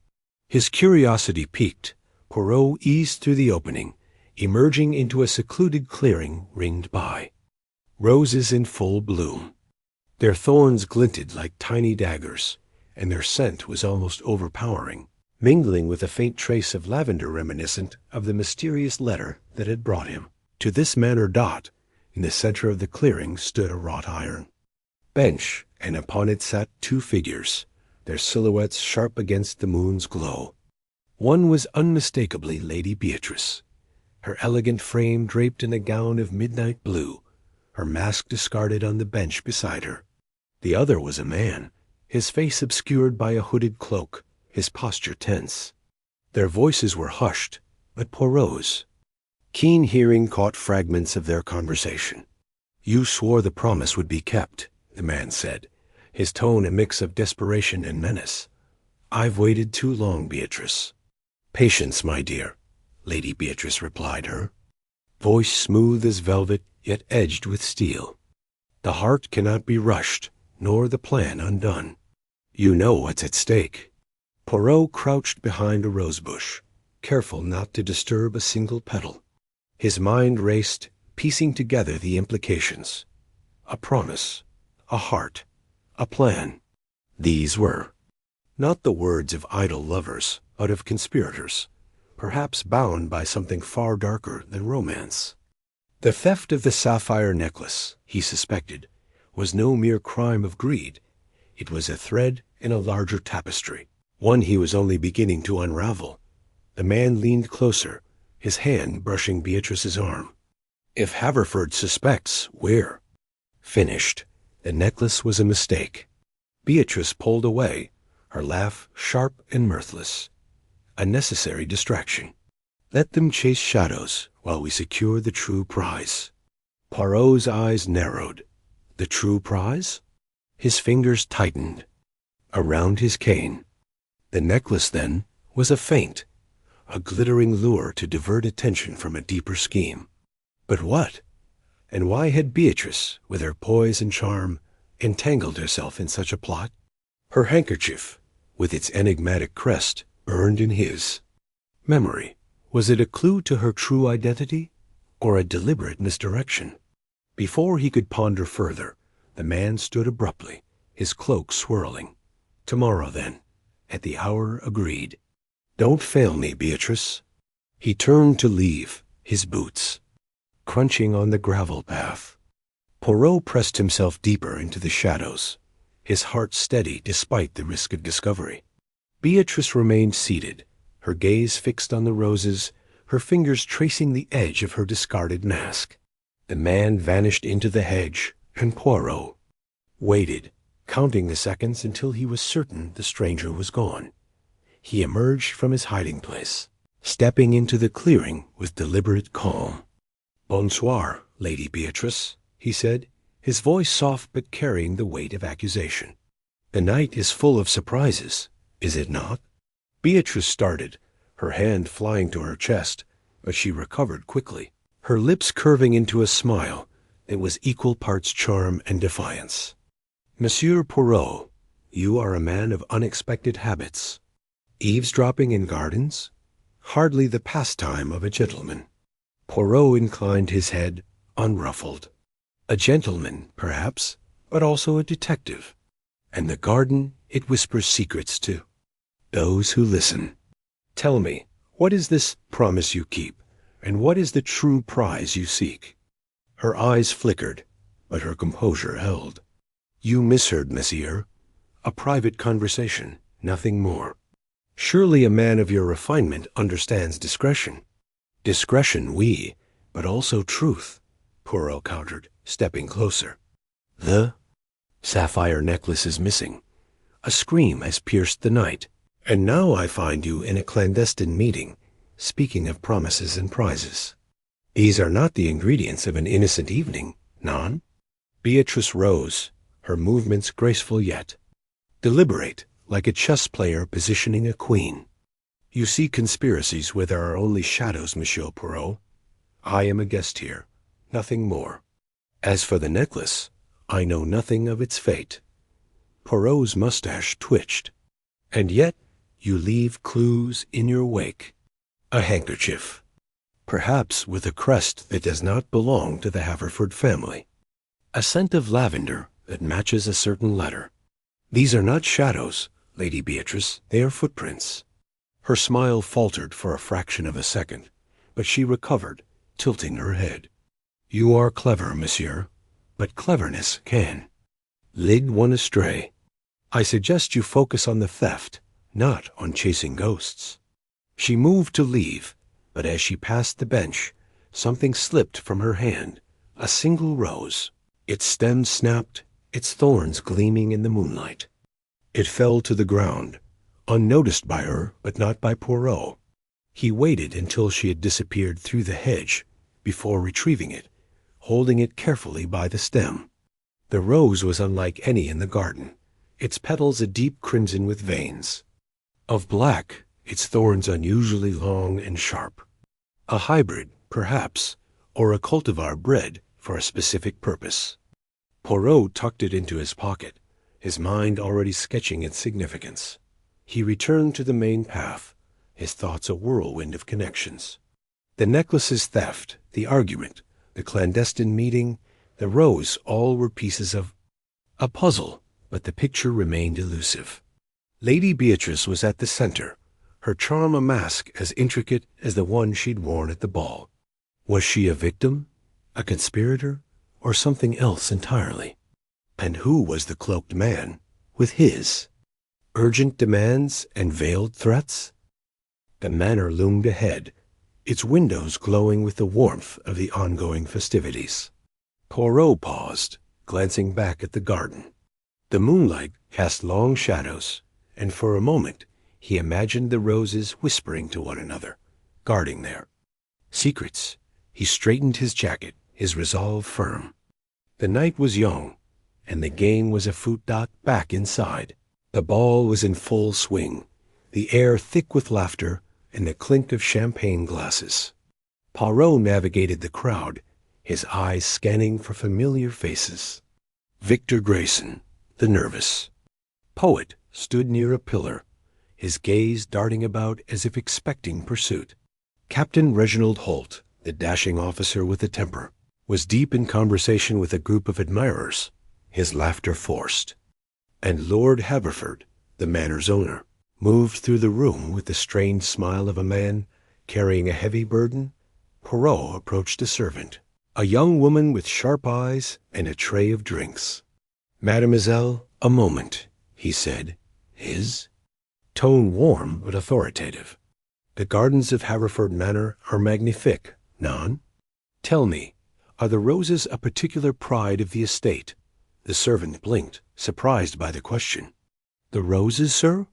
His curiosity piqued, Poirot eased through the opening, emerging into a secluded clearing ringed by roses in full bloom. Their thorns glinted like tiny daggers, and their scent was almost overpowering, mingling with a faint trace of lavender reminiscent of the mysterious letter that had brought him. To this manor dot, in the center of the clearing, stood a wrought iron bench, and upon it sat two figures, their silhouettes sharp against the moon's glow. One was unmistakably Lady Beatrice, her elegant frame draped in a gown of midnight blue, her mask discarded on the bench beside her. The other was a man, his face obscured by a hooded cloak, his posture tense. Their voices were hushed, but Poirot's keen hearing caught fragments of their conversation. "You swore the promise would be kept," the man said, his tone a mix of desperation and menace. "I've waited too long, Beatrice." "Patience, my dear," Lady Beatrice replied her, voice smooth as velvet, yet edged with steel. "The heart cannot be rushed, nor the plan undone. You know what's at stake." Poirot crouched behind a rosebush, careful not to disturb a single petal. His mind raced, piecing together the implications. A promise, a heart, a plan. These were not the words of idle lovers, but of conspirators, perhaps bound by something far darker than romance. The theft of the sapphire necklace, he suspected, was no mere crime of greed. It was a thread in a larger tapestry, one he was only beginning to unravel. The man leaned closer, his hand brushing Beatrice's arm. "If Haverford suspects, we're finished. The necklace was a mistake." Beatrice pulled away, her laugh sharp and mirthless. "A necessary distraction. Let them chase shadows while we secure the true prize." Poirot's eyes narrowed. The true prize? His fingers tightened around his cane. The necklace, then, was a feint, a glittering lure to divert attention from a deeper scheme. But what? And why had Beatrice, with her poise and charm, entangled herself in such a plot? Her handkerchief, with its enigmatic crest, burned in his memory. Was it a clue to her true identity, or a deliberate misdirection? Before he could ponder further, the man stood abruptly, his cloak swirling. "Tomorrow, then, at the hour agreed. Don't fail me, Beatrice." He turned to leave, his boots crunching on the gravel path. Poirot pressed himself deeper into the shadows, his heart steady despite the risk of discovery. Beatrice remained seated, her gaze fixed on the roses, her fingers tracing the edge of her discarded mask. The man vanished into the hedge, and Poirot waited, counting the seconds until he was certain the stranger was gone. He emerged from his hiding place, stepping into the clearing with deliberate calm. "Bonsoir, Lady Beatrice," he said, his voice soft but carrying the weight of accusation. "The night is full of surprises, is it not?" Beatrice started, her hand flying to her chest, but she recovered quickly, her lips curving into a smile that was equal parts charm and defiance. "Monsieur Poirot, you are a man of unexpected habits. Eavesdropping in gardens? Hardly the pastime of a gentleman." Poirot inclined his head, unruffled. "A gentleman, perhaps, but also a detective. And the garden, it whispers secrets to those who listen. Tell me, what is this promise you keep, and what is the true prize you seek?" Her eyes flickered, but her composure held. "You misheard, monsieur. A private conversation, nothing more." "Surely a man of your refinement understands discretion." "Discretion, oui, but also truth," Poirot countered, stepping closer. "The sapphire necklace is missing. A scream has pierced the night, and now I find you in a clandestine meeting, speaking of promises and prizes. These are not the ingredients of an innocent evening, non?" Beatrice rose, her movements graceful yet deliberate, like a chess player positioning a queen. "You see conspiracies where there are only shadows, Monsieur Poirot. I am a guest here, nothing more. As for the necklace, I know nothing of its fate." Poirot's mustache twitched. "And yet you leave clues in your wake. A handkerchief, perhaps with a crest that does not belong to the Haverford family." a scent of lavender that matches a certain letter. These are not shadows, Lady Beatrice, they are footprints. Her smile faltered for a fraction of a second, but she recovered, tilting her head. You are clever, monsieur, but cleverness can lead one astray. I suggest you focus on the theft, not on chasing ghosts. She moved to leave, but as she passed the bench, something slipped from her hand, a single rose. Its stem snapped, its thorns gleaming in the moonlight. It fell to the ground, unnoticed by her, but not by Poirot. He waited until she had disappeared through the hedge before retrieving it, holding it carefully by the stem. The rose was unlike any in the garden, its petals a deep crimson with veins. Of black, its thorns unusually long and sharp. A hybrid, perhaps, or a cultivar bred for a specific purpose. Poirot tucked it into his pocket, his mind already sketching its significance. He returned to the main path, his thoughts a whirlwind of connections. The necklace's theft, the argument, the clandestine meeting, the rose, all were pieces of a puzzle, but the picture remained elusive. Lady Beatrice was at the center, her charm a mask as intricate as the one she'd worn at the ball. Was she a victim, a conspirator, or something else entirely? And who was the cloaked man, with his urgent demands and veiled threats? The manor loomed ahead, its windows glowing with the warmth of the ongoing festivities. Poirot paused, glancing back at the garden. The moonlight cast long shadows, and for a moment he imagined the roses whispering to one another, guarding their secrets. He straightened his jacket, his resolve firm. The night was young, and the game was afoot. Back inside, the ball was in full swing, the air thick with laughter and the clink of champagne glasses. Poirot navigated the crowd, his eyes scanning for familiar faces. Victor Grayson, the nervous poet, stood near a pillar, his gaze darting about as if expecting pursuit. Captain Reginald Holt, the dashing officer with a temper, was deep in conversation with a group of admirers, his laughter forced. And Lord Haverford, the manor's owner, moved through the room with the strained smile of a man carrying a heavy burden. Poirot approached a servant, a young woman with sharp eyes and a tray of drinks. Mademoiselle, a moment, he said, his tone warm but authoritative. The gardens of Haverford Manor are magnifique, non? Tell me, are the roses a particular pride of the estate? The servant blinked, surprised by the question. The roses, sir?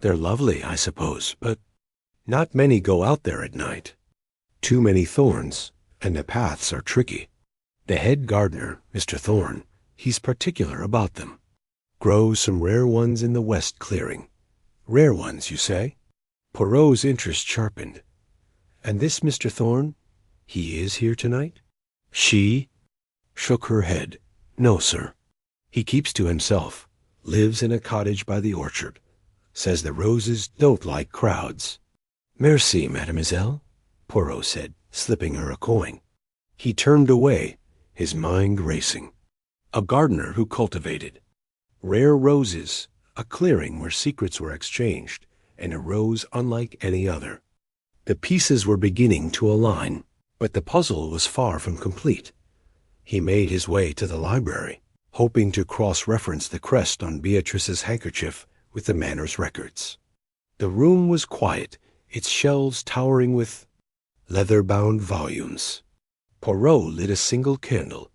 They're lovely, I suppose, but not many go out there at night. Too many thorns, and the paths are tricky. The head gardener, Mr. Thorne, he's particular about them. Grows some rare ones in the west clearing. Rare ones, you say? Poirot's interest sharpened. And this Mr. Thorne, he is here tonight? She shook her head. No, sir. He keeps to himself, lives in a cottage by the orchard, says the roses don't like crowds. Merci, mademoiselle, Poirot said, slipping her a coin. He turned away, his mind racing. A gardener who cultivated rare roses, a clearing where secrets were exchanged, and a rose unlike any other. The pieces were beginning to align, but the puzzle was far from complete. He made his way to the library, hoping to cross-reference the crest on Beatrice's handkerchief with the manor's records. The room was quiet, its shelves towering with leather-bound volumes. Poirot lit a single candle,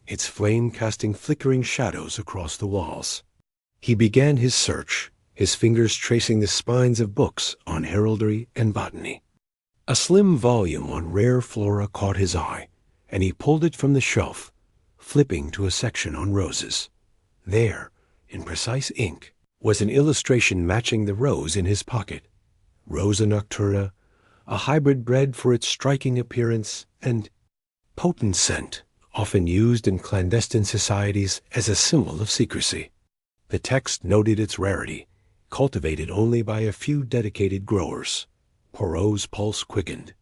its flame casting flickering shadows across the walls. He began his search, his fingers tracing the spines of books on heraldry and botany. A slim volume on rare flora caught his eye, and he pulled it from the shelf, flipping to a section on roses. There, in precise ink, was an illustration matching the rose in his pocket. Rosa nocturna, a hybrid bred for its striking appearance and potent scent, often used in clandestine societies as a symbol of secrecy. The text noted its rarity, cultivated only by a few dedicated growers. Poirot's pulse quickened.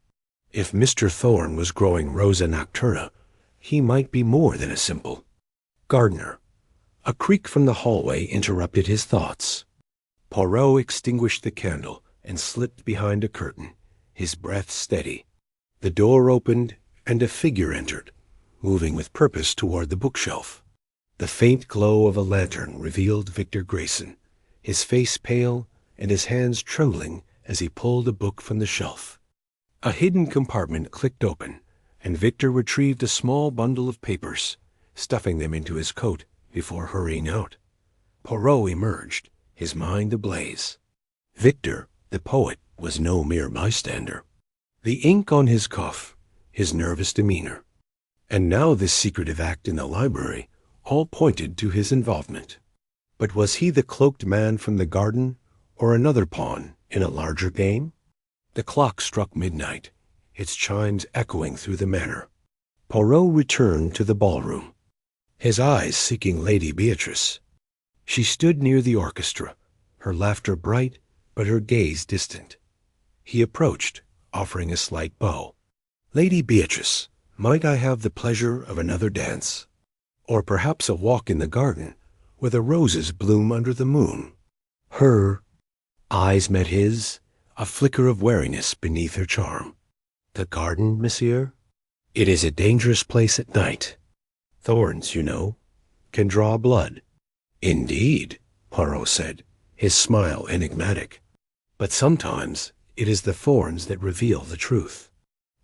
If Mr. Thorne was growing Rosa nocturna, he might be more than a simple Gardener. A creak from the hallway interrupted his thoughts. Poirot extinguished the candle and slipped behind a curtain, his breath steady. The door opened, and a figure entered, moving with purpose toward the bookshelf. The faint glow of a lantern revealed Victor Grayson, his face pale and his hands trembling as he pulled a book from the shelf. A hidden compartment clicked open, and Victor retrieved a small bundle of papers, stuffing them into his coat before hurrying out. Poirot emerged, his mind ablaze. Victor, the poet, was no mere bystander. The ink on his cuff, his nervous demeanor, and now this secretive act in the library, all pointed to his involvement. But was he the cloaked man from the garden, or another pawn in a larger game? The clock struck midnight, its chimes echoing through the manor. Poirot returned to the ballroom, his eyes seeking Lady Beatrice. She stood near the orchestra, her laughter bright, but her gaze distant. He approached, offering a slight bow. "Lady Beatrice, might I have the pleasure of another dance? Or perhaps a walk in the garden, where the roses bloom under the moon?" Her eyes met his, a flicker of wariness beneath her charm. "The garden, monsieur? It is a dangerous place at night. Thorns, you know, can draw blood." "Indeed," Poirot said, his smile enigmatic. "But sometimes it is the thorns that reveal the truth."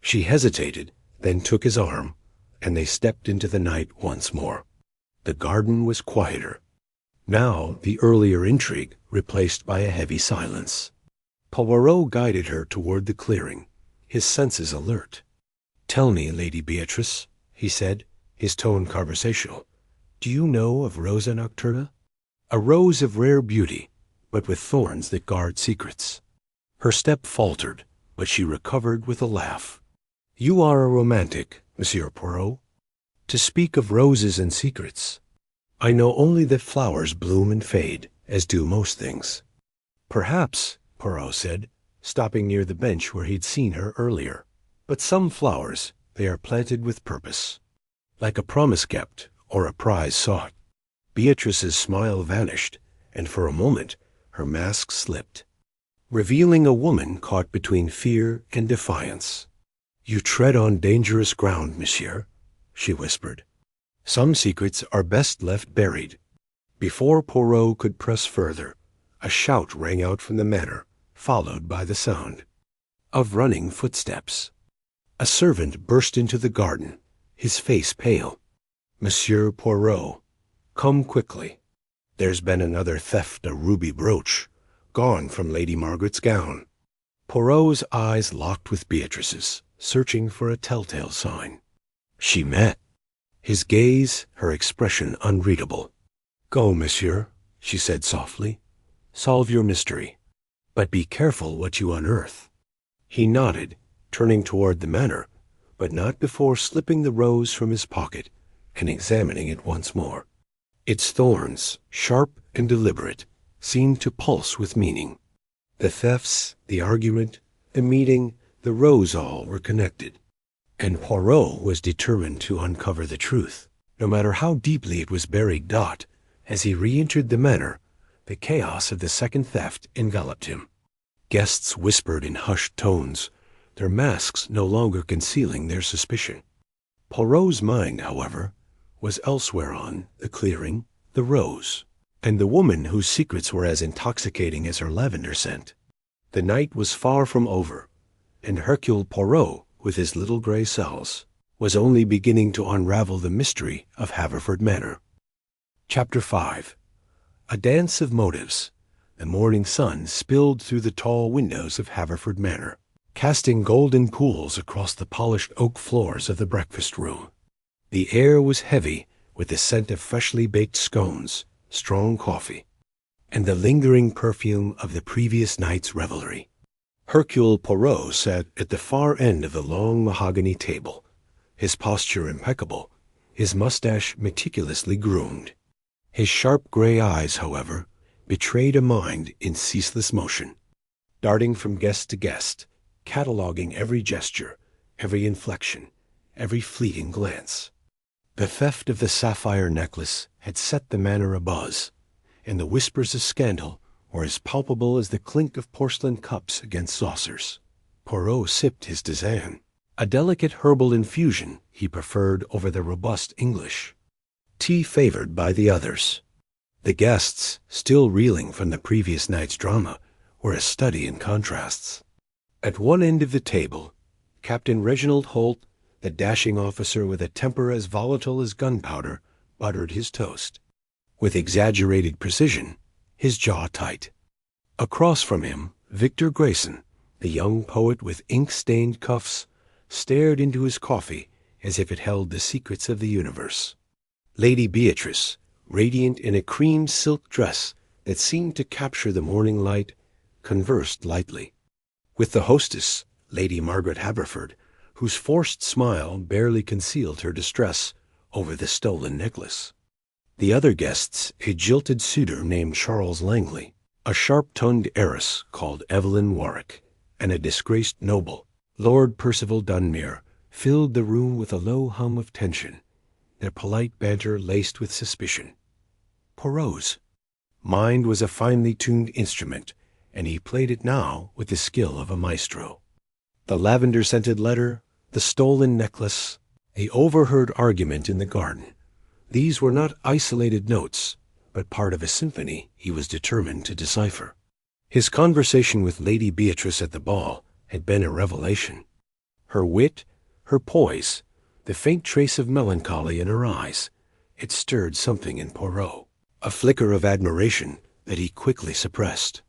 She hesitated, then took his arm, and they stepped into the night once more. The garden was quieter. Now the earlier intrigue replaced by a heavy silence. Poirot guided her toward the clearing, his senses alert. "Tell me, Lady Beatrice," he said, his tone conversational, "do you know of Rosa nocturna? A rose of rare beauty, but with thorns that guard secrets." Her step faltered, but she recovered with a laugh. "You are a romantic, Monsieur Poirot. To speak of roses and secrets, I know only that flowers bloom and fade, as do most things." "Perhaps," Poirot said, stopping near the bench where he'd seen her earlier. "But some flowers, they are planted with purpose, like a promise kept or a prize sought." Beatrice's smile vanished, and for a moment her mask slipped, revealing a woman caught between fear and defiance. "You tread on dangerous ground, monsieur," she whispered. "Some secrets are best left buried." Before Poirot could press further, a shout rang out from the manor, followed by the sound of running footsteps. A servant burst into the garden, his face pale. "Monsieur Poirot, come quickly. There's been another theft, a ruby brooch, gone from Lady Margaret's gown." Poirot's eyes locked with Beatrice's, searching for a telltale sign. She met. His gaze, her expression unreadable. "Go, monsieur," she said softly. "Solve your mystery. But be careful what you unearth." He nodded, turning toward the manor, but not before slipping the rose from his pocket and examining it once more. Its thorns, sharp and deliberate, seemed to pulse with meaning. The thefts, the argument, the meeting, the rose, all were connected. And Poirot was determined to uncover the truth, no matter how deeply it was buried. As he re-entered the manor, the chaos of the second theft enveloped him. Guests whispered in hushed tones, their masks no longer concealing their suspicion. Poirot's mind, however, was elsewhere on the clearing, the rose, and the woman whose secrets were as intoxicating as her lavender scent. The night was far from over, and Hercule Poirot, with his little gray cells, was only beginning to unravel the mystery of Haverford Manor. Chapter 5. A dance of motives. The morning sun spilled through the tall windows of Haverford Manor, casting golden pools across the polished oak floors of the breakfast room. The air was heavy with the scent of freshly baked scones, strong coffee, and the lingering perfume of the previous night's revelry. Hercule Poirot sat at the far end of the long mahogany table, his posture impeccable, his mustache meticulously groomed. His sharp gray eyes, however, betrayed a mind in ceaseless motion, darting from guest to guest, cataloging every gesture, every inflection, every fleeting glance. The theft of the sapphire necklace had set the manor abuzz, and the whispers of scandal were as palpable as the clink of porcelain cups against saucers. Poirot sipped his tisane, a delicate herbal infusion he preferred over the robust English. Tea favored by the others. The guests, still reeling from the previous night's drama, were a study in contrasts. At one end of the table, Captain Reginald Holt, the dashing officer with a temper as volatile as gunpowder, buttered his toast. With exaggerated precision, his jaw tight. Across from him, Victor Grayson, the young poet with ink-stained cuffs, stared into his coffee as if it held the secrets of the universe. Lady Beatrice, radiant in a cream silk dress that seemed to capture the morning light, conversed lightly. With the hostess, Lady Margaret Haverford, whose forced smile barely concealed her distress over the stolen necklace. The other guests, a jilted suitor named Charles Langley, a sharp-tongued heiress called Evelyn Warwick, and a disgraced noble, Lord Percival Dunmere, filled the room with a low hum of tension, their polite banter laced with suspicion. Poirot's mind was a finely tuned instrument, and he played it now with the skill of a maestro. The lavender-scented letter, the stolen necklace, a overheard argument in the garden. These were not isolated notes, but part of a symphony he was determined to decipher. His conversation with Lady Beatrice at the ball had been a revelation. Her wit, her poise, the faint trace of melancholy in her eyes, it stirred something in Poirot, a flicker of admiration that he quickly suppressed.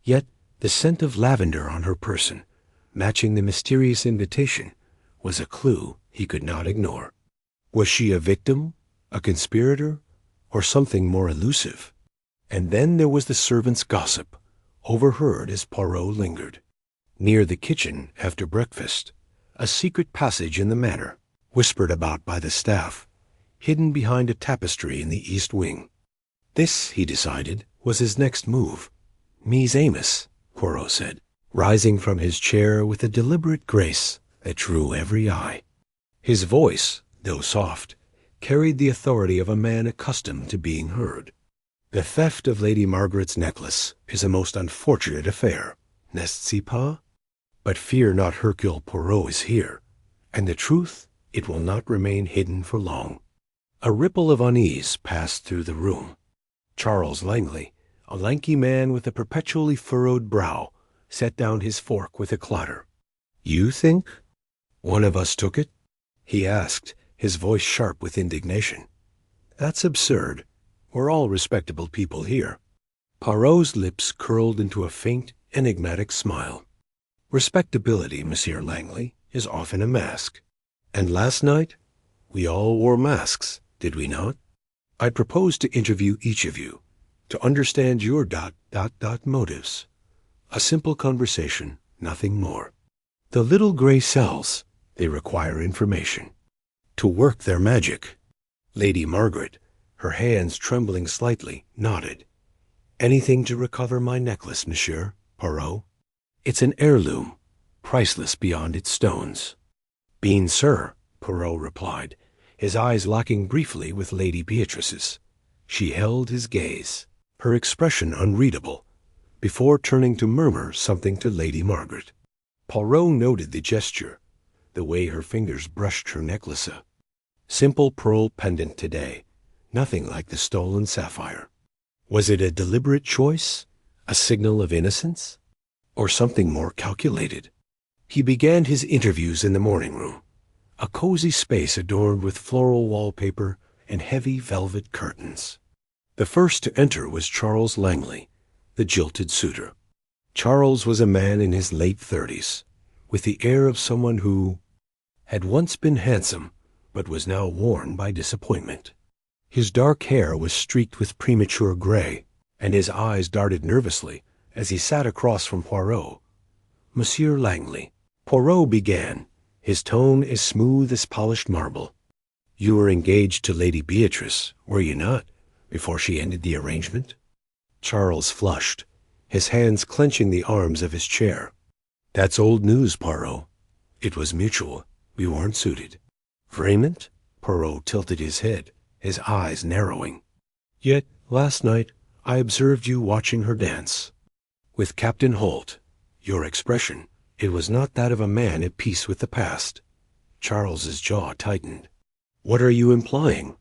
Yet the scent of lavender on her person, matching the mysterious invitation, was a clue he could not ignore. Was she a victim, a conspirator, or something more elusive? And then there was the servants' gossip, overheard as Poirot lingered. Near the kitchen, after breakfast, a secret passage in the manor, whispered about by the staff, hidden behind a tapestry in the east wing. This, he decided, was his next move. Mise Amos, Poirot said, rising from his chair with a deliberate grace that drew every eye. His voice, though soft, carried the authority of a man accustomed to being heard. The theft of Lady Margaret's necklace is a most unfortunate affair, n'est-ce pas? But fear not, Hercule Poirot is here, and the truth, it will not remain hidden for long. A ripple of unease passed through the room. Charles Langley, a lanky man with a perpetually furrowed brow, set down his fork with a clatter. "You think one of us took it?" he asked, his voice sharp with indignation. "That's absurd. We're all respectable people here." Poirot's lips curled into a faint, enigmatic smile. "Respectability, Monsieur Langley, is often a mask. And last night, we all wore masks, did we not? I propose to interview each of you, to understand your motives. A simple conversation, nothing more. The little gray cells, they require information. To work their magic." Lady Margaret, her hands trembling slightly, nodded. "Anything to recover my necklace, Monsieur Poirot. It's an heirloom, priceless beyond its stones." "Bien, sir," Poirot replied, his eyes locking briefly with Lady Beatrice's. She held his gaze, her expression unreadable, before turning to murmur something to Lady Margaret. Poirot noted the gesture, the way her fingers brushed her necklace. Simple pearl pendant today, nothing like the stolen sapphire. Was it a deliberate choice, a signal of innocence, or something more calculated? He began his interviews in the morning room, a cozy space adorned with floral wallpaper and heavy velvet curtains. The first to enter was Charles Langley, the jilted suitor. Charles was a man in his late 30s, with the air of someone who had once been handsome, but was now worn by disappointment. His dark hair was streaked with premature gray, and his eyes darted nervously as he sat across from Poirot. "Monsieur Langley," Poirot began, his tone as smooth as polished marble. "You were engaged to Lady Beatrice, were you not, before she ended the arrangement?" Charles flushed, his hands clenching the arms of his chair. "That's old news, Poirot. It was mutual. We weren't suited." "Vraiment?" Poirot tilted his head, his eyes narrowing. "Yet, last night, I observed you watching her dance. With Captain Holt. Your expression, it was not that of a man at peace with the past." Charles's jaw tightened. "What are you implying?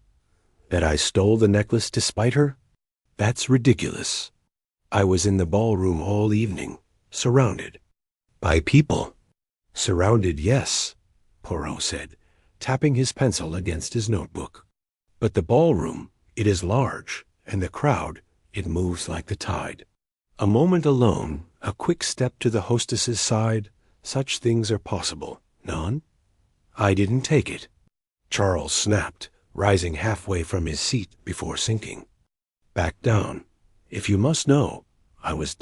That I stole the necklace to spite her? That's ridiculous. I was in the ballroom all evening, surrounded. By people." "Surrounded, yes," Poirot said, tapping his pencil against his notebook. "But the ballroom, it is large, and the crowd, it moves like the tide. A moment alone, a quick step to the hostess's side, such things are possible. None? I didn't take it." Charles snapped, rising halfway from his seat before sinking. "Back down. If you must know, I was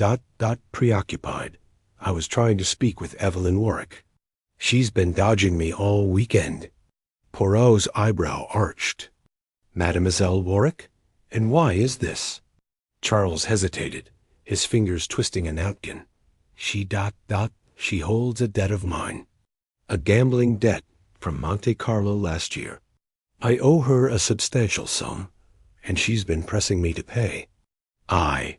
preoccupied. I was trying to speak with Evelyn Warwick. She's been dodging me all weekend." Poirot's eyebrow arched. "Mademoiselle Warwick? And why is this?" Charles hesitated, his fingers twisting a napkin. She holds a debt of mine. A gambling debt from Monte Carlo last year. I owe her a substantial sum, and she's been pressing me to pay. I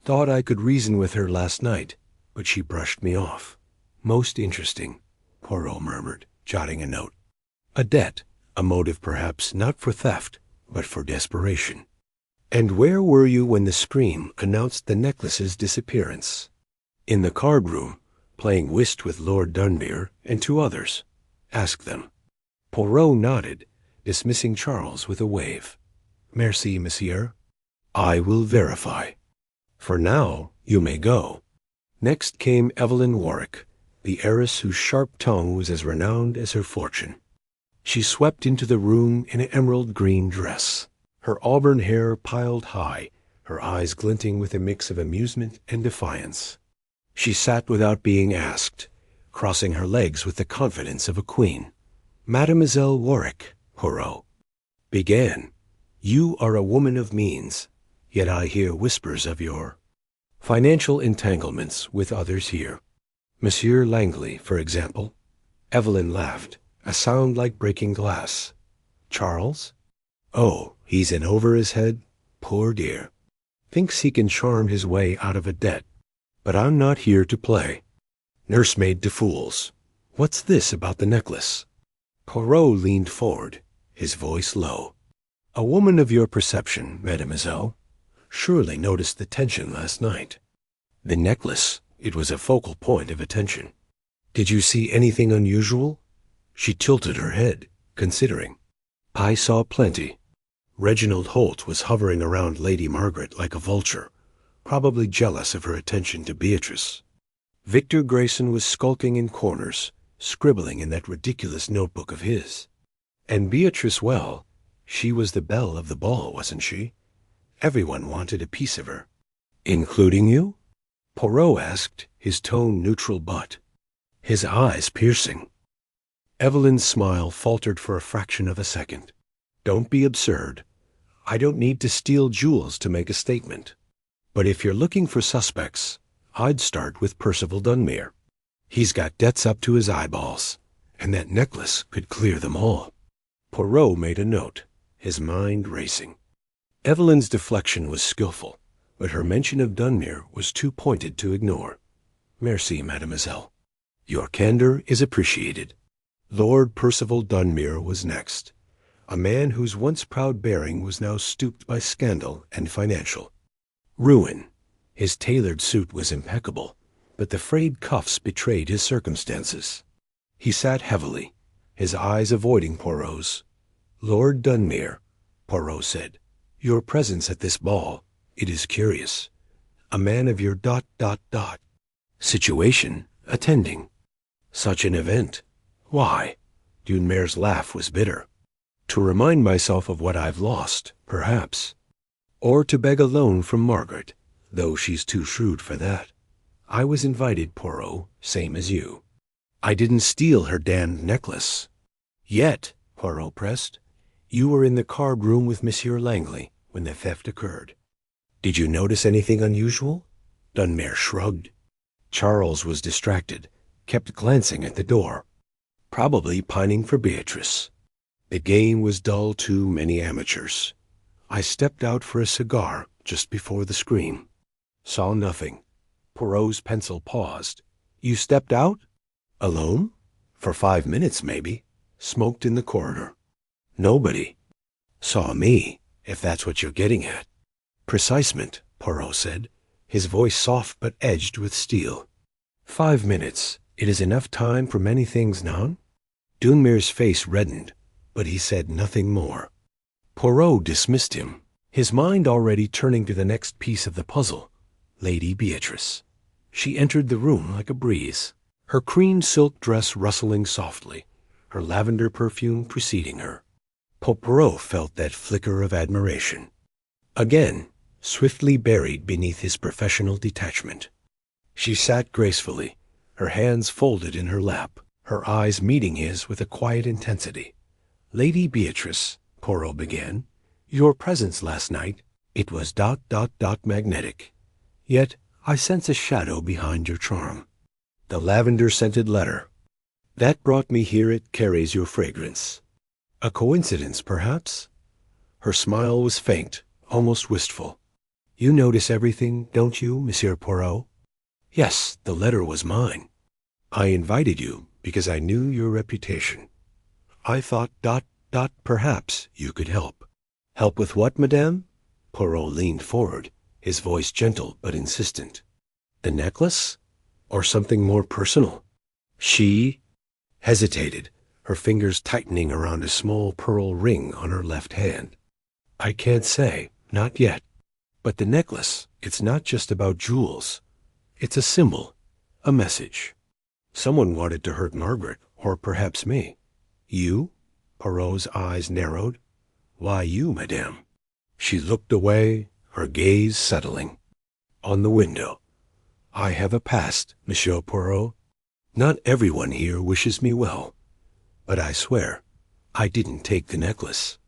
thought I could reason with her last night, but she brushed me off. Most interesting," Poirot murmured, jotting a note. "A debt, a motive perhaps not for theft, but for desperation. And where were you when the scream announced the necklace's disappearance?" "In the card room, playing whist with Lord Dunmere and 2 others. Ask them." Poirot nodded, dismissing Charles with a wave. "Merci, monsieur. I will verify. For now, you may go." Next came Evelyn Warwick, the heiress whose sharp tongue was as renowned as her fortune. She swept into the room in an emerald green dress, her auburn hair piled high, her eyes glinting with a mix of amusement and defiance. She sat without being asked, crossing her legs with the confidence of a queen. "Mademoiselle Warwick," Poirot began, "you are a woman of means, yet I hear whispers of your financial entanglements with others here. Monsieur Langley, for example." Evelyn laughed, a sound like breaking glass. "Charles? Oh, he's in over his head, poor dear. Thinks he can charm his way out of a debt. But I'm not here to play. Nursemaid to fools. What's this about the necklace?" Poirot leaned forward, his voice low. "A woman of your perception, mademoiselle, surely noticed the tension last night. The necklace, it was a focal point of attention. Did you see anything unusual?" She tilted her head, considering. "I saw plenty. Reginald Holt was hovering around Lady Margaret like a vulture, probably jealous of her attention to Beatrice. Victor Grayson was skulking in corners, scribbling in that ridiculous notebook of his. And Beatrice, well, she was the belle of the ball, wasn't she? Everyone wanted a piece of her." "Including you?" Poirot asked, his tone neutral but his eyes piercing. Evelyn's smile faltered for a fraction of a second. "Don't be absurd. I don't need to steal jewels to make a statement. But if you're looking for suspects, I'd start with Percival Dunmere. He's got debts up to his eyeballs, and that necklace could clear them all." Poirot made a note, his mind racing. Evelyn's deflection was skillful, but her mention of Dunmere was too pointed to ignore. "Merci, mademoiselle. Your candor is appreciated." Lord Percival Dunmere was next, a man whose once proud bearing was now stooped by scandal and financial ruin. His tailored suit was impeccable, but the frayed cuffs betrayed his circumstances. He sat heavily, his eyes avoiding Poirot's. "Lord Dunmere," Poirot said, "your presence at this ball, it is curious. A man of your situation attending such an event. Why?" Dunmere's laugh was bitter. "To remind myself of what I've lost, perhaps. Or to beg a loan from Margaret, though she's too shrewd for that. I was invited, Poirot, same as you. I didn't steal her damned necklace." "Yet," Poirot pressed, "you were in the card room with Monsieur Langley when the theft occurred. Did you notice anything unusual?" Dunmere shrugged. Charles was distracted, kept glancing at the door. Probably pining for Beatrice. The game was dull to many amateurs. I stepped out for a cigar just before the scream. Saw nothing. Poirot's pencil paused. You stepped out? Alone? For 5 minutes, maybe. Smoked in the corridor. Nobody. Saw me, if that's what you're getting at. Precisement, Poirot said, his voice soft but edged with steel. 5 minutes. It is enough time for many things, non? Dunmere's face reddened, but he said nothing more. Poirot dismissed him, his mind already turning to the next piece of the puzzle, Lady Beatrice. She entered the room like a breeze, her cream silk dress rustling softly, her lavender perfume preceding her. Poirot felt that flicker of admiration. Again, swiftly buried beneath his professional detachment. She sat gracefully, her hands folded in her lap, her eyes meeting his with a quiet intensity. Lady Beatrice, Poirot began, your presence last night, it was ... magnetic. Yet I sense a shadow behind your charm. The lavender-scented letter. That brought me here. It carries your fragrance. A coincidence, perhaps? Her smile was faint, almost wistful. You notice everything, don't you, Monsieur Poirot? Yes, the letter was mine. I invited you because I knew your reputation. I thought ... perhaps you could help. Help with what, madame? Poirot leaned forward, his voice gentle but insistent. The necklace? Or something more personal? She hesitated, her fingers tightening around a small pearl ring on her left hand. I can't say, not yet. But the necklace, it's not just about jewels. It's a symbol, a message. Someone wanted to hurt Margaret, or perhaps me. You? Poirot's eyes narrowed. Why you, madame? She looked away, her gaze settling. On the window. I have a past, Monsieur Poirot. Not everyone here wishes me well. But I swear, I didn't take the necklace.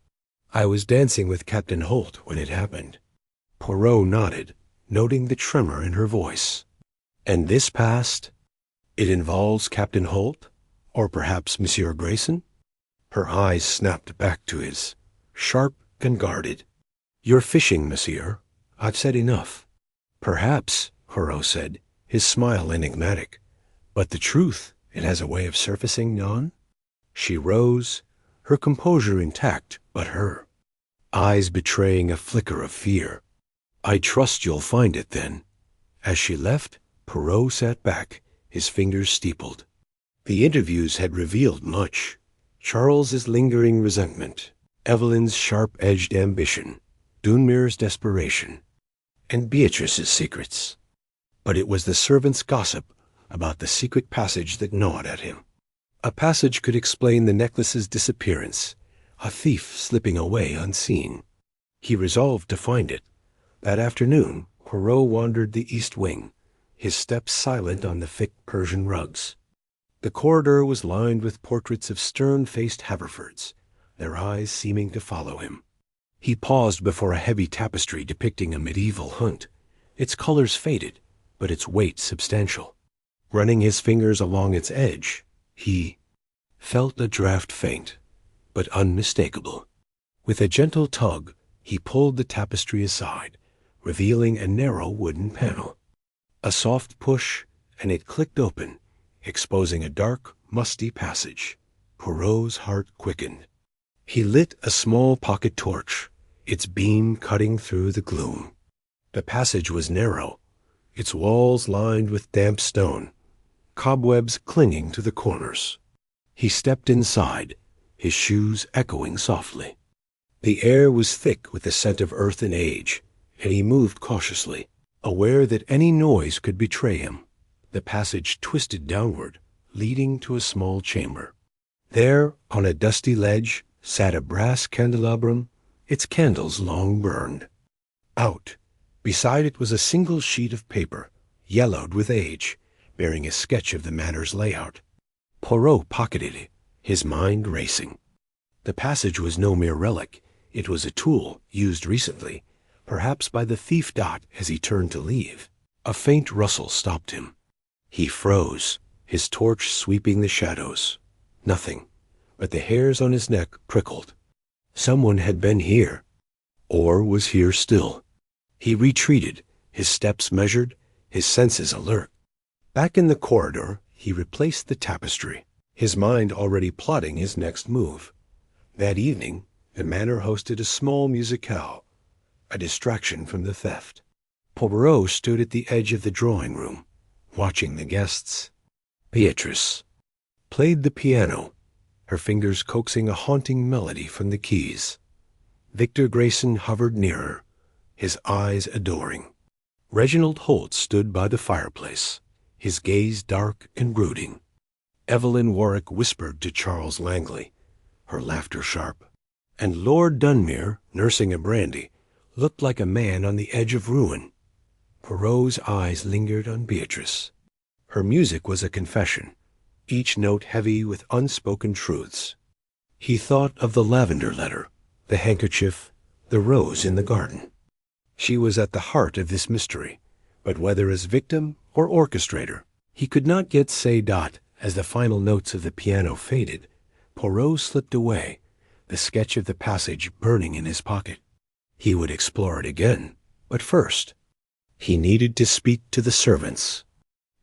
I was dancing with Captain Holt when it happened. Poirot nodded, noting the tremor in her voice. And this past? It involves Captain Holt? Or perhaps Monsieur Grayson? Her eyes snapped back to his, sharp and guarded. You're fishing, monsieur. I've said enough. Perhaps, Poirot said, his smile enigmatic. But the truth, it has a way of surfacing, non? She rose, her composure intact, but her eyes betraying a flicker of fear. I trust you'll find it, then. As she left, Poirot sat back, his fingers steepled. The interviews had revealed much. Charles's lingering resentment, Evelyn's sharp-edged ambition, Dunmere's desperation, and Beatrice's secrets. But it was the servant's gossip about the secret passage that gnawed at him. A passage could explain the necklace's disappearance, a thief slipping away unseen. He resolved to find it. That afternoon, Poirot wandered the east wing, his steps silent on the thick Persian rugs. The corridor was lined with portraits of stern-faced Haverfords, their eyes seeming to follow him. He paused before a heavy tapestry depicting a medieval hunt, its colors faded, but its weight substantial. Running his fingers along its edge, he felt a draft faint, but unmistakable. With a gentle tug, he pulled the tapestry aside, revealing a narrow wooden panel. A soft push, and it clicked open, exposing a dark, musty passage. Poirot's heart quickened. He lit a small pocket torch, its beam cutting through the gloom. The passage was narrow, its walls lined with damp stone, cobwebs clinging to the corners. He stepped inside, his shoes echoing softly. The air was thick with the scent of earth and age, and he moved cautiously, aware that any noise could betray him. The passage twisted downward, leading to a small chamber. There, on a dusty ledge, sat a brass candelabrum, its candles long burned. Out, beside it was a single sheet of paper, yellowed with age, bearing a sketch of the manor's layout. Poirot pocketed it, his mind racing. The passage was no mere relic. It was a tool used recently, perhaps by the thief Dot as he turned to leave. A faint rustle stopped him. He froze, his torch sweeping the shadows. Nothing. but the hairs on his neck prickled. Someone had been here, or was here still. He retreated, his steps measured, his senses alert. Back in the corridor, he replaced the tapestry, his mind already plotting his next move. That evening, the manor hosted a small musicale, a distraction from the theft. Poirot stood at the edge of the drawing room, watching the guests. Beatrice played the piano, her fingers coaxing a haunting melody from the keys. Victor Grayson hovered near her, his eyes adoring. Reginald Holt stood by the fireplace, his gaze dark and brooding. Evelyn Warwick whispered to Charles Langley, her laughter sharp. And Lord Dunmere, nursing a brandy, looked like a man on the edge of ruin. Poirot's eyes lingered on Beatrice. Her music was a confession, each note heavy with unspoken truths. He thought of the lavender letter, the handkerchief, the rose in the garden. She was at the heart of this mystery, but whether as victim or orchestrator, he could not yet say. As the final notes of the piano faded, Poirot slipped away, the sketch of the passage burning in his pocket. He would explore it again, but first, he needed to speak to the servants.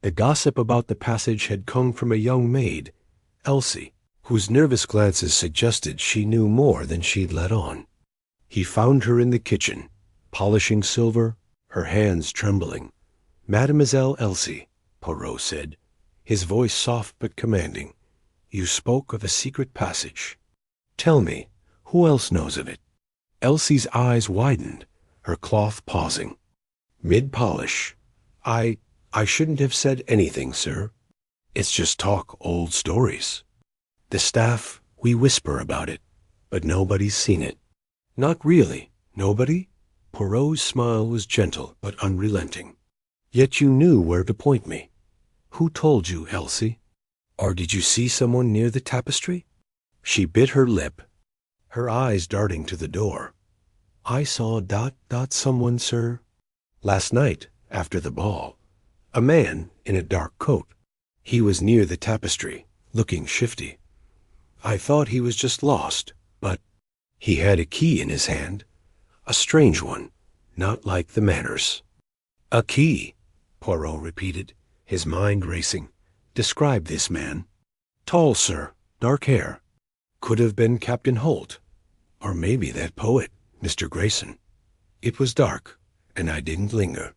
The gossip about the passage had come from a young maid, Elsie, whose nervous glances suggested she knew more than she'd let on. He found her in the kitchen, polishing silver, her hands trembling. "Mademoiselle Elsie," Poirot said, his voice soft but commanding, "you spoke of a secret passage. Tell me, who else knows of it?" Elsie's eyes widened, her cloth pausing. Mid-polish, I shouldn't have said anything, sir. It's just talk, old stories. The staff, we whisper about it, but nobody's seen it. Not really, nobody? Poirot's smile was gentle but unrelenting. Yet you knew where to point me. Who told you, Elsie? Or did you see someone near the tapestry? She bit her lip, her eyes darting to the door. I saw someone, sir. Last night, after the ball. A man in a dark coat. He was near the tapestry, looking shifty. I thought he was just lost, but he had a key in his hand. A strange one, not like the manners. A key, Poirot repeated, his mind racing. Describe this man. Tall, sir, dark hair. Could have been Captain Holt, or maybe that poet, Mr. Grayson. It was dark, and I didn't linger.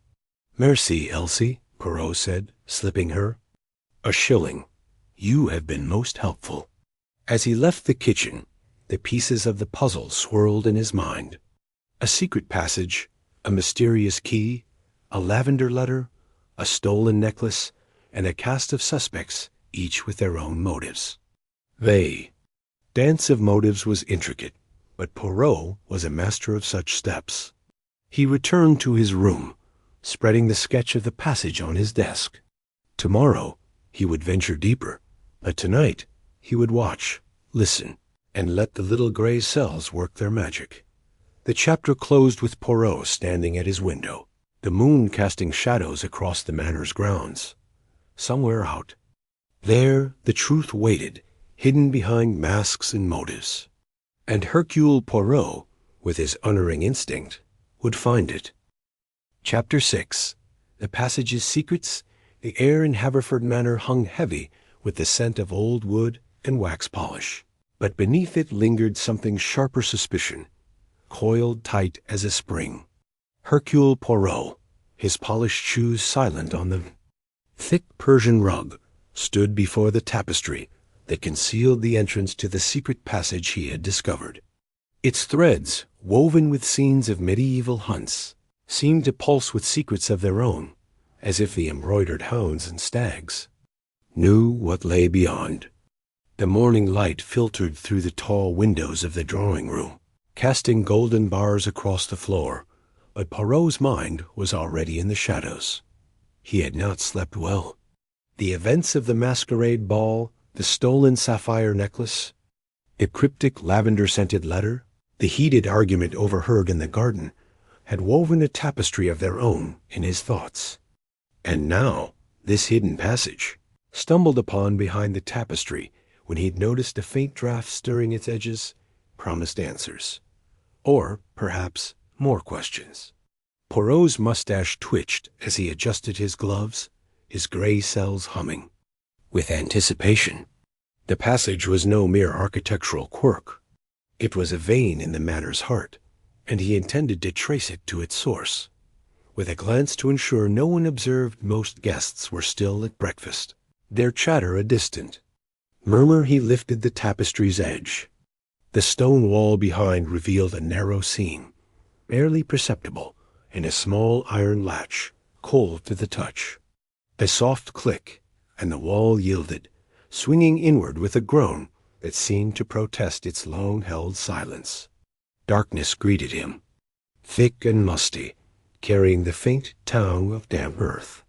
Merci, Elsie, Poirot said, slipping her a shilling. You have been most helpful. As he left the kitchen, the pieces of the puzzle swirled in his mind. A secret passage, a mysterious key, a lavender letter, a stolen necklace, and a cast of suspects, each with their own motives. Dance of motives was intricate, but Poirot was a master of such steps. He returned to his room, spreading the sketch of the passage on his desk. Tomorrow he would venture deeper, but tonight he would watch, listen, and let the little gray cells work their magic. The chapter closed with Poirot standing at his window, the moon casting shadows across the manor's grounds. Somewhere out there the truth waited, hidden behind masks and motives. And Hercule Poirot, with his unerring instinct, would find it. Chapter 6. The passage's secrets. The air in Haverford Manor hung heavy with the scent of old wood and wax polish. But beneath it lingered something sharper suspicion, coiled tight as a spring. Hercule Poirot, his polished shoes silent on the thick Persian rug, stood before the tapestry that concealed the entrance to the secret passage he had discovered. Its threads, woven with scenes of medieval hunts, seemed to pulse with secrets of their own, as if the embroidered hounds and stags knew what lay beyond. The morning light filtered through the tall windows of the drawing room, casting golden bars across the floor, but Poirot's mind was already in the shadows. He had not slept well. The events of the masquerade ball, the stolen sapphire necklace, the cryptic lavender-scented letter, the heated argument overheard in the garden, had woven a tapestry of their own in his thoughts. And now, this hidden passage, stumbled upon behind the tapestry, when he'd noticed a faint draft stirring its edges, promised answers. Or, perhaps, more questions. Poirot's mustache twitched as he adjusted his gloves, his gray cells humming with anticipation. The passage was no mere architectural quirk. It was a vein in the manor's heart, and he intended to trace it to its source. With a glance to ensure no one observed, most guests were still at breakfast, their chatter a distant murmur. He lifted the tapestry's edge. The stone wall behind revealed a narrow seam, barely perceptible, and a small iron latch, cold to the touch. A soft click, and the wall yielded, swinging inward with a groan that seemed to protest its long-held silence. Darkness greeted him, thick and musty, carrying the faint tang of damp earth.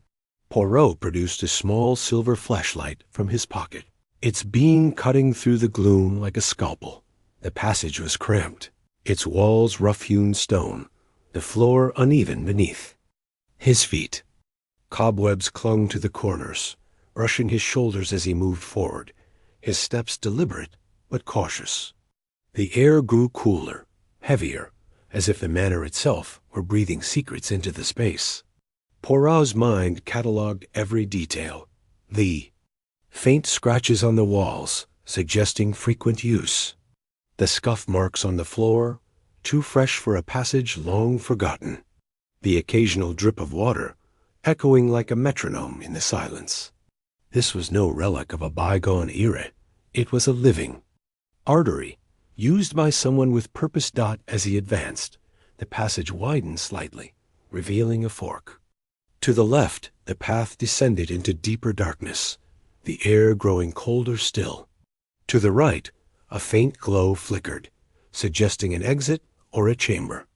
Poirot produced a small silver flashlight from his pocket, its beam cutting through the gloom like a scalpel. The passage was cramped, its walls rough-hewn stone, the floor uneven beneath. His feet. Cobwebs clung to the corners, brushing his shoulders as he moved forward, his steps deliberate but cautious. The air grew cooler, heavier, as if the manor itself were breathing secrets into the space. Poirot's mind catalogued every detail. The faint scratches on the walls, suggesting frequent use. The scuff marks on the floor, too fresh for a passage long forgotten. The occasional drip of water, echoing like a metronome in the silence. This was no relic of a bygone era. It was a living artery, used by someone with purpose. As he advanced, the passage widened slightly, revealing a fork. To the left, the path descended into deeper darkness, the air growing colder still. To the right, a faint glow flickered, suggesting an exit or a chamber.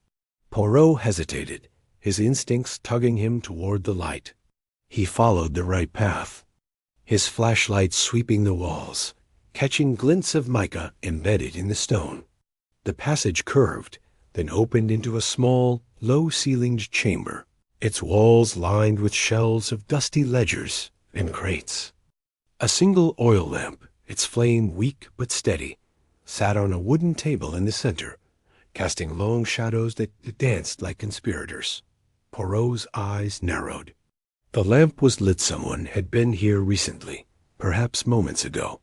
Poirot hesitated, his instincts tugging him toward the light. He followed the right path, his flashlight sweeping the walls, catching glints of mica embedded in the stone. The passage curved, then opened into a small, low-ceilinged chamber, its walls lined with shelves of dusty ledgers and crates. A single oil lamp, its flame weak but steady, sat on a wooden table in the center, casting long shadows that danced like conspirators. Poirot's eyes narrowed. The lamp was lit. Someone had been here recently, perhaps moments ago.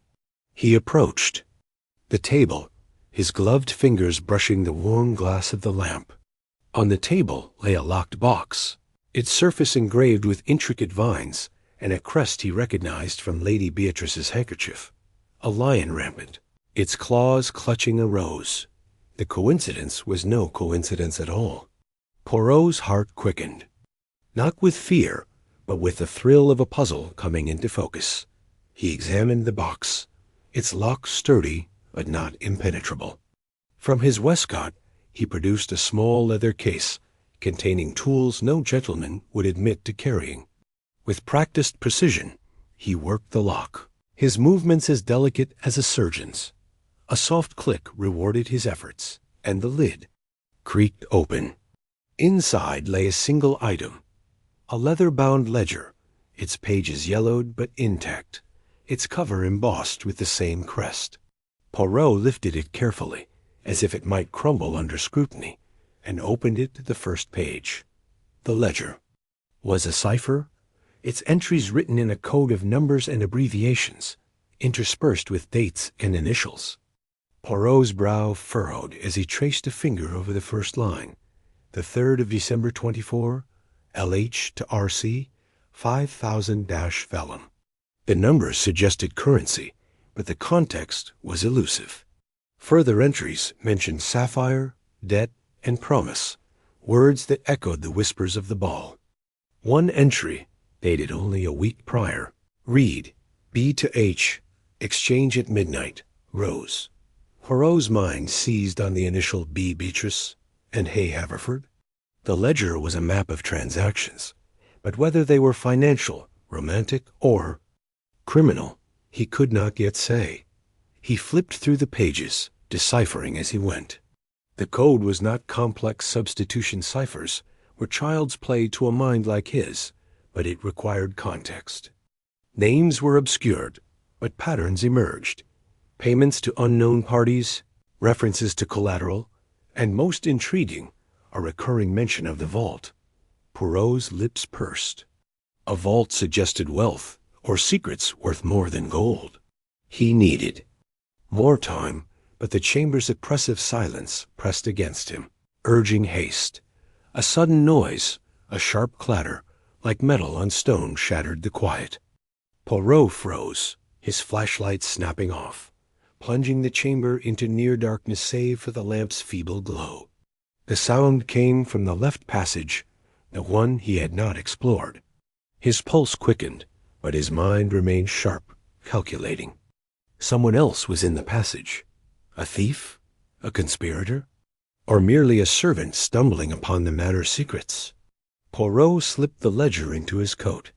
He approached the table, his gloved fingers brushing the warm glass of the lamp. On the table lay a locked box, its surface engraved with intricate vines and a crest he recognized from Lady Beatrice's handkerchief. A lion rampant, its claws clutching a rose. The coincidence was no coincidence at all. Poirot's heart quickened, not with fear, but with the thrill of a puzzle coming into focus. He examined the box, its lock sturdy but not impenetrable. From his waistcoat he produced a small leather case containing tools no gentleman would admit to carrying. With practiced precision, he worked the lock, his movements as delicate as a surgeon's. A soft click rewarded his efforts, and the lid creaked open. Inside lay a single item, a leather-bound ledger, its pages yellowed but intact, its cover embossed with the same crest. Poirot lifted it carefully, as if it might crumble under scrutiny, and opened it to the first page. The ledger was a cipher, its entries written in a code of numbers and abbreviations, interspersed with dates and initials. Poirot's brow furrowed as he traced a finger over the first line. The 3rd of December 24, LH to RC, 5000-vellum. The numbers suggested currency, but the context was elusive. Further entries mentioned sapphire, debt, and promise, words that echoed the whispers of the ball. One entry, dated only a week prior, read, B to H, exchange at midnight, Rose. Poirot's mind seized on the initial B. Beatrice and Hay Haverford. The ledger was a map of transactions, but whether they were financial, romantic, or criminal, he could not yet say. He flipped through the pages, deciphering as he went. The code was not complex substitution ciphers, where child's play to a mind like his, but it required context. Names were obscured, but patterns emerged. Payments to unknown parties, references to collateral, and most intriguing, a recurring mention of the vault. Poirot's lips pursed. A vault suggested wealth or secrets worth more than gold. He needed more time, but the chamber's oppressive silence pressed against him, urging haste. A sudden noise, a sharp clatter, like metal on stone, shattered the quiet. Poirot froze, his flashlight snapping off, plunging the chamber into near darkness save for the lamp's feeble glow. The sound came from the left passage, the one he had not explored. His pulse quickened, but his mind remained sharp, calculating. Someone else was in the passage. A thief? A conspirator? Or merely a servant stumbling upon the manor's secrets? Poirot slipped the ledger into his coat,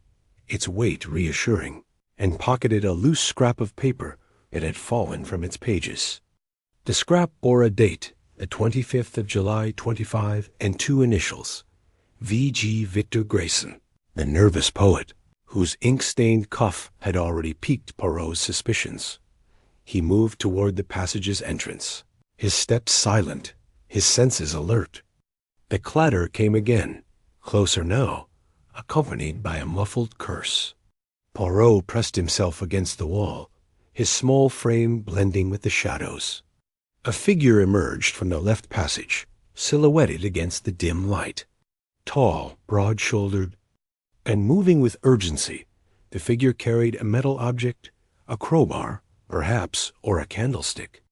its weight reassuring, and pocketed a loose scrap of paper that had fallen from its pages. The scrap bore a date, the 25th of July, 25, and two initials, V.G. Victor Grayson, the nervous poet, whose ink-stained cuff had already piqued Poirot's suspicions. He moved toward the passage's entrance, his steps silent, his senses alert. The clatter came again, closer now, accompanied by a muffled curse. Poirot pressed himself against the wall, his small frame blending with the shadows. A figure emerged from the left passage, silhouetted against the dim light. Tall, broad-shouldered, and moving with urgency, the figure carried a metal object, a crowbar, perhaps, or a candlestick.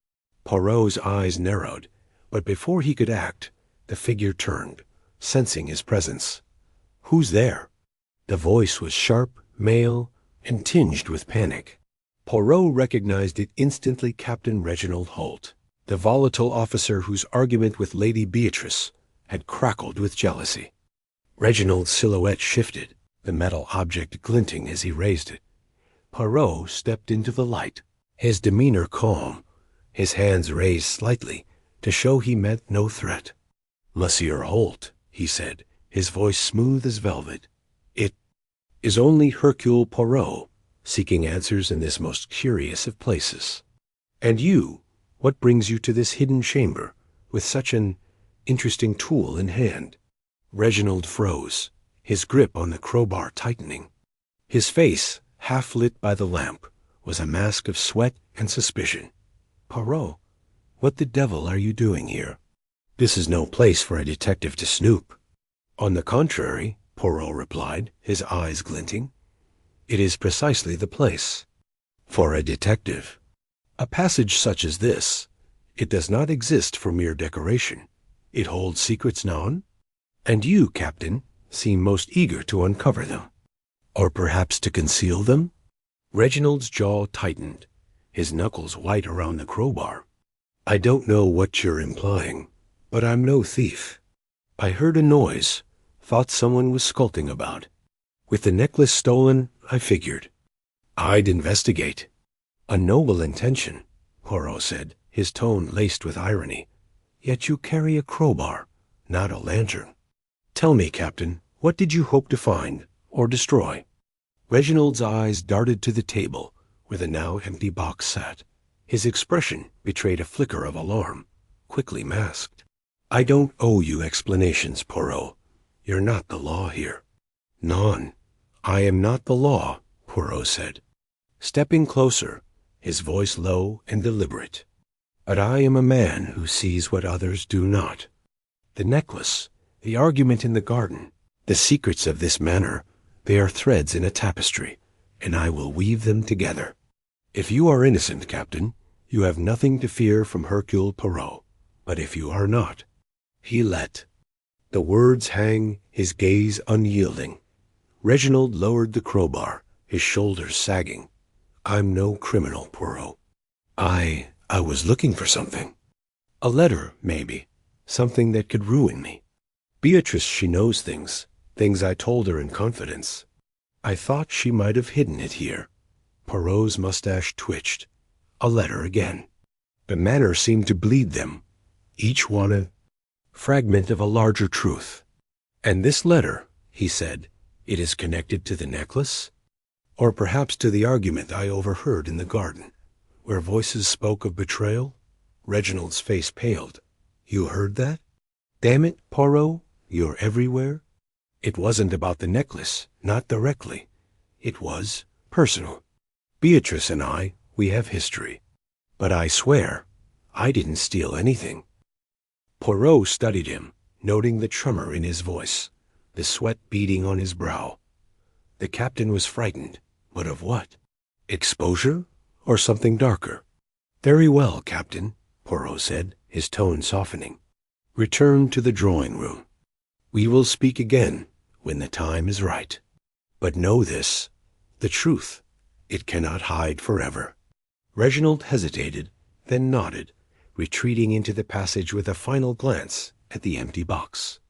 Poirot's eyes narrowed, but before he could act, the figure turned, sensing his presence. "Who's there?" The voice was sharp, male, and tinged with panic. Poirot recognized it instantly. Captain Reginald Holt, the volatile officer whose argument with Lady Beatrice had crackled with jealousy. Reginald's silhouette shifted, the metal object glinting as he raised it. Poirot stepped into the light, his demeanor calm, his hands raised slightly to show he meant no threat. "Monsieur Holt," he said, his voice smooth as velvet. "It is only Hercule Poirot, seeking answers in this most curious of places. And you, what brings you to this hidden chamber, with such an interesting tool in hand?" Reginald froze, his grip on the crowbar tightening. His face, half lit by the lamp, was a mask of sweat and suspicion. "Poirot, what the devil are you doing here? This is no place for a detective to snoop." "On the contrary," Poirot replied, his eyes glinting, "it is precisely the place for a detective. A passage such as this, it does not exist for mere decoration. It holds secrets known, and you, Captain, seem most eager to uncover them. Or perhaps to conceal them?" Reginald's jaw tightened, his knuckles white around the crowbar. "I don't know what you're implying, but I'm no thief. I heard a noise, thought someone was skulking about. With the necklace stolen, I figured I'd investigate." "A noble intention," Poirot said, his tone laced with irony. "Yet you carry a crowbar, not a lantern. Tell me, Captain, what did you hope to find or destroy?" Reginald's eyes darted to the table where the now empty box sat. His expression betrayed a flicker of alarm, quickly masked. "I don't owe you explanations, Poirot. You're not the law here." "None. I am not the law," Poirot said, stepping closer, his voice low and deliberate. "But I am a man who sees what others do not. The necklace, the argument in the garden, the secrets of this manor, they are threads in a tapestry, and I will weave them together. If you are innocent, Captain, you have nothing to fear from Hercule Poirot. But if you are not—" He let the words hang, his gaze unyielding. Reginald lowered the crowbar, his shoulders sagging. "I'm no criminal, Poirot. I was looking for something. A letter, maybe. Something that could ruin me. Beatrice, she knows things I told her in confidence. I thought she might have hidden it here." Poirot's mustache twitched. A letter again. The manner seemed to bleed them, each one a fragment of a larger truth. "And this letter," he said, "it is connected to the necklace? Or perhaps to the argument I overheard in the garden, where voices spoke of betrayal? Reginald's face paled. You heard that? Damn it, Poirot, you're everywhere. It wasn't about the necklace, not directly. It was personal. Beatrice and I, we have history. But I swear, I didn't steal anything. Poirot studied him, noting the tremor in his voice, the sweat beading on his brow. The captain was frightened, but of what? Exposure, or something darker? Very well, Captain, Poirot said, his tone softening. Return to the drawing-room. We will speak again when the time is right. But know this, the truth, it cannot hide forever. Reginald hesitated, then nodded, retreating into the passage with a final glance at the empty box.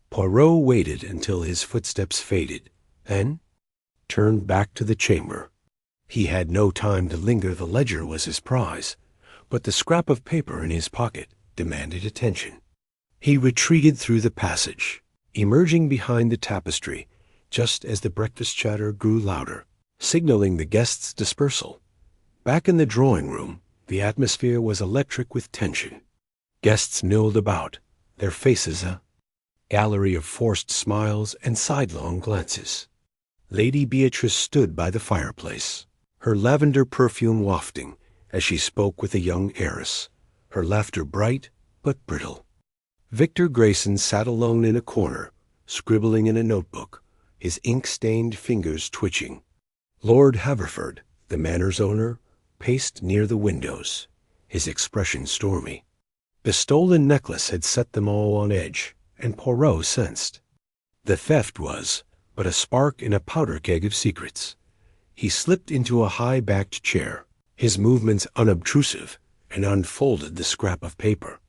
Poirot waited until his footsteps faded, then turned back to the chamber. He had no time to linger. The ledger was his prize, but the scrap of paper in his pocket demanded attention. He retreated through the passage, emerging behind the tapestry just as the breakfast chatter grew louder, signaling the guests' dispersal. Back in the drawing-room, the atmosphere was electric with tension. Guests milled about, their faces a gallery of forced smiles and sidelong glances. Lady Beatrice stood by the fireplace, her lavender perfume wafting as she spoke with a young heiress, her laughter bright but brittle. Victor Grayson sat alone in a corner, scribbling in a notebook, his ink-stained fingers twitching. Lord Haverford, the manor's owner, paced near the windows, his expression stormy. The stolen necklace had set them all on edge, and Poirot sensed. The theft was but a spark in a powder keg of secrets. He slipped into a high-backed chair, his movements unobtrusive, and unfolded the scrap of paper.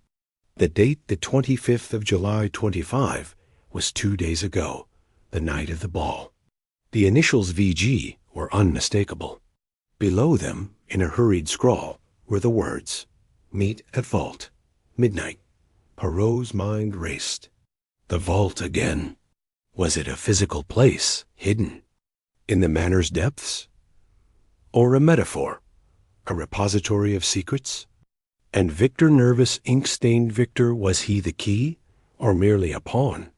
The date, the 25th of July 25, was 2 days ago, the night of the ball. The initials VG were unmistakable. Below them, in a hurried scrawl, were the words, "Meet at vault, midnight." Poirot's mind raced. The vault again. Was it a physical place, hidden in the manor's depths? Or a metaphor, a repository of secrets? And Victor, nervous, ink-stained Victor, was he the key, or merely a pawn?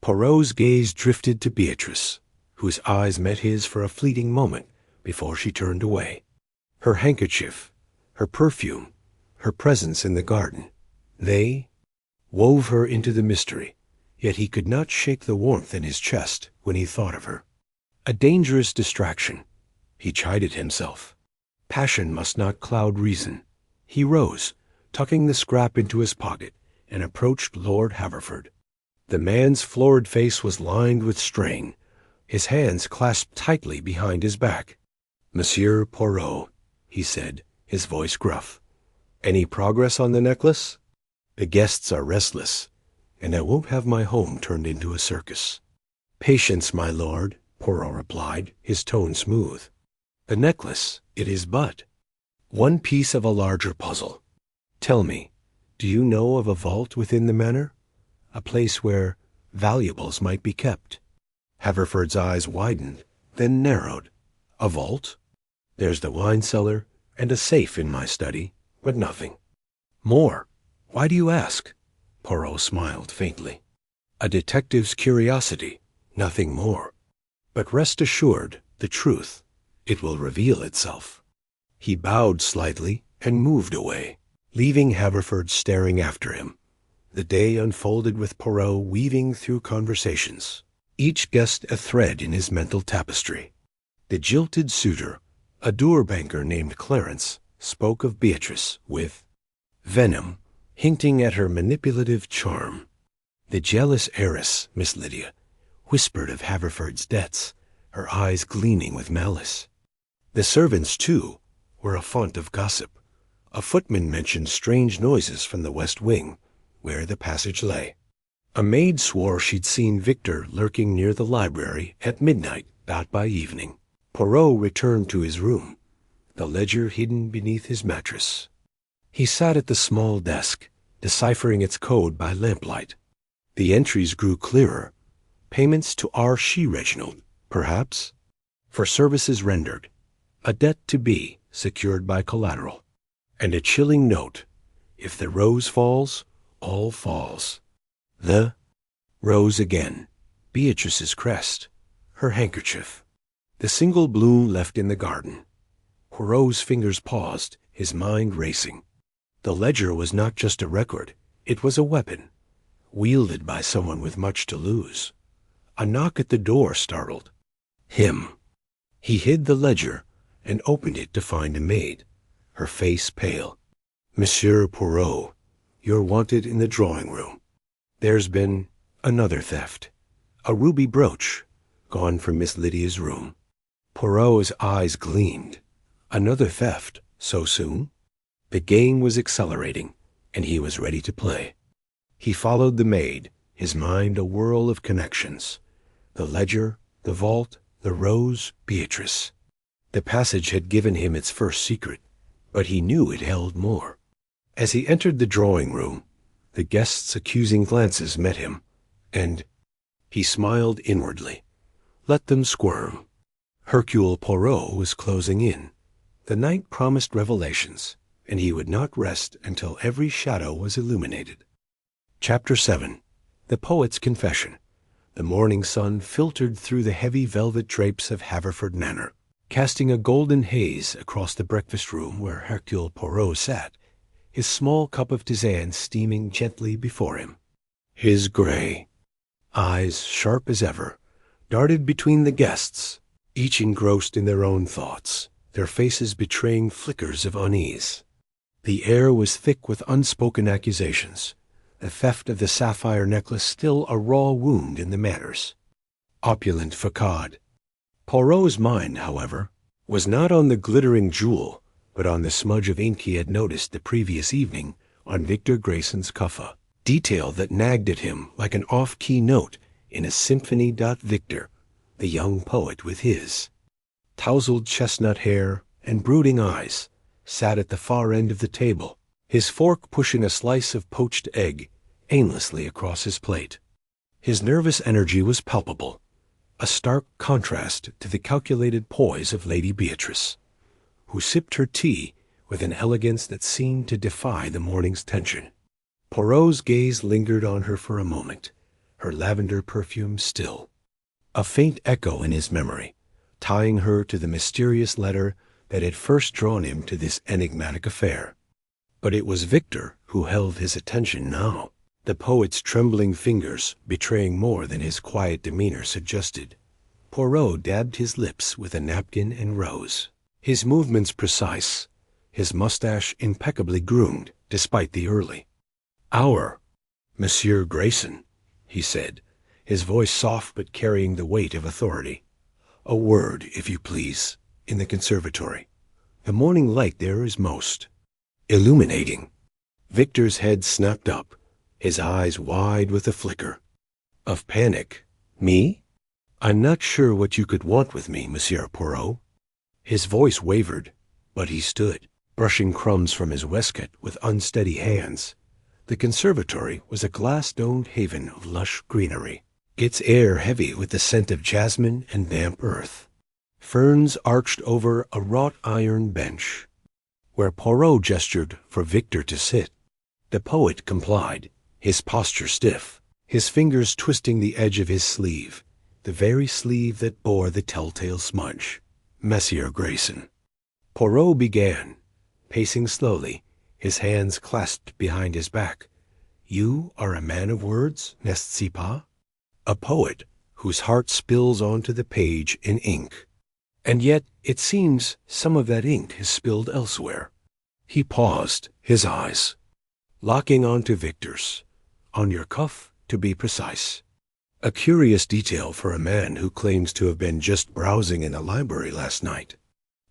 Poirot's gaze drifted to Beatrice, whose eyes met his for a fleeting moment before she turned away. Her handkerchief, her perfume, her presence in the garden, they wove her into the mystery, yet he could not shake the warmth in his chest when he thought of her. A dangerous distraction, he chided himself. Passion must not cloud reason. He rose, tucking the scrap into his pocket, and approached Lord Haverford. The man's florid face was lined with strain, his hands clasped tightly behind his back. "Monsieur Poirot," he said, his voice gruff. "Any progress on the necklace? The guests are restless, and I won't have my home turned into a circus." "Patience, my lord," Poirot replied, his tone smooth. "The necklace, it is but one piece of a larger puzzle. Tell me, do you know of a vault within the manor? A place where valuables might be kept?" Haverford's eyes widened, then narrowed. "A vault? There's the wine cellar and a safe in my study, but nothing more. Why do you ask?" Poirot smiled faintly. "A detective's curiosity, nothing more. But rest assured, the truth, it will reveal itself." He bowed slightly and moved away, leaving Haverford staring after him. The day unfolded with Poirot weaving through conversations, each guest a thread in his mental tapestry. The jilted suitor, a dour banker named Clarence, spoke of Beatrice with venom, hinting at her manipulative charm. The jealous heiress, Miss Lydia, whispered of Haverford's debts, her eyes gleaming with malice. The servants, too, were a font of gossip. A footman mentioned strange noises from the west wing, where the passage lay. A maid swore she'd seen Victor lurking near the library at midnight, not by evening. Poirot returned to his room, the ledger hidden beneath his mattress. He sat at the small desk, deciphering its code by lamplight. The entries grew clearer. Payments to R. She Reginald, perhaps, for services rendered. A debt to be, secured by collateral. and a chilling note. If the rose falls, all falls. The rose again. Beatrice's crest. Her handkerchief. The single bloom left in the garden. Poirot's fingers paused, his mind racing. The ledger was not just a record, it was a weapon, wielded by someone with much to lose. A knock at the door startled him. He hid the ledger and opened it to find a maid, her face pale. "Monsieur Poirot, you're wanted in the drawing-room. There's been another theft. A ruby brooch, gone from Miss Lydia's room." Poirot's eyes gleamed. Another theft, so soon? The game was accelerating, and he was ready to play. He followed the maid, his mind a whirl of connections. The ledger, the vault, the rose, Beatrice. The passage had given him its first secret, but he knew it held more. As he entered the drawing-room, the guests' accusing glances met him, and he smiled inwardly. Let them squirm. Hercule Poirot was closing in. The night promised revelations, and he would not rest until every shadow was illuminated. Chapter 7. The Poet's Confession. The morning sun filtered through the heavy velvet drapes of Haverford Manor, casting a golden haze across the breakfast-room where Hercule Poirot sat, his small cup of tisane steaming gently before him. His gray eyes, sharp as ever, darted between the guests, each engrossed in their own thoughts, their faces betraying flickers of unease. The air was thick with unspoken accusations, the theft of the sapphire necklace still a raw wound in the manners. Opulent facade. Poirot's mind, however, was not on the glittering jewel, but on the smudge of ink he had noticed the previous evening on Victor Grayson's cuffa, detail that nagged at him like an off-key note in a symphony. Victor, the young poet with his tousled chestnut hair and brooding eyes, sat at the far end of the table, his fork pushing a slice of poached egg aimlessly across his plate. His nervous energy was palpable, a stark contrast to the calculated poise of Lady Beatrice, who sipped her tea with an elegance that seemed to defy the morning's tension. Poirot's gaze lingered on her for a moment, her lavender perfume still, a faint echo in his memory, tying her to the mysterious letter that had first drawn him to this enigmatic affair. But it was Victor who held his attention now, the poet's trembling fingers betraying more than his quiet demeanor suggested. Poirot dabbed his lips with a napkin and rose, his movements precise, his mustache impeccably groomed despite the early hour. "Monsieur Grayson," he said, his voice soft but carrying the weight of authority. "A word, if you please, in the conservatory. The morning light there is most illuminating." Victor's head snapped up, his eyes wide with a flicker of panic. "Me? I'm not sure what you could want with me, Monsieur Poirot." His voice wavered, but he stood, brushing crumbs from his waistcoat with unsteady hands. The conservatory was a glass-domed haven of lush greenery, its air heavy with the scent of jasmine and damp earth. Ferns arched over a wrought-iron bench, where Poirot gestured for Victor to sit. The poet complied, his posture stiff, his fingers twisting the edge of his sleeve, the very sleeve that bore the telltale smudge. "Monsieur Grayson." Poirot began, pacing slowly, his hands clasped behind his back. "You are a man of words, n'est-ce pas? A poet whose heart spills onto the page in ink. And yet it seems some of that ink has spilled elsewhere." He paused, his eyes locking onto Victor's, on your cuff, to be precise. A curious detail for a man who claims to have been just browsing in a library last night.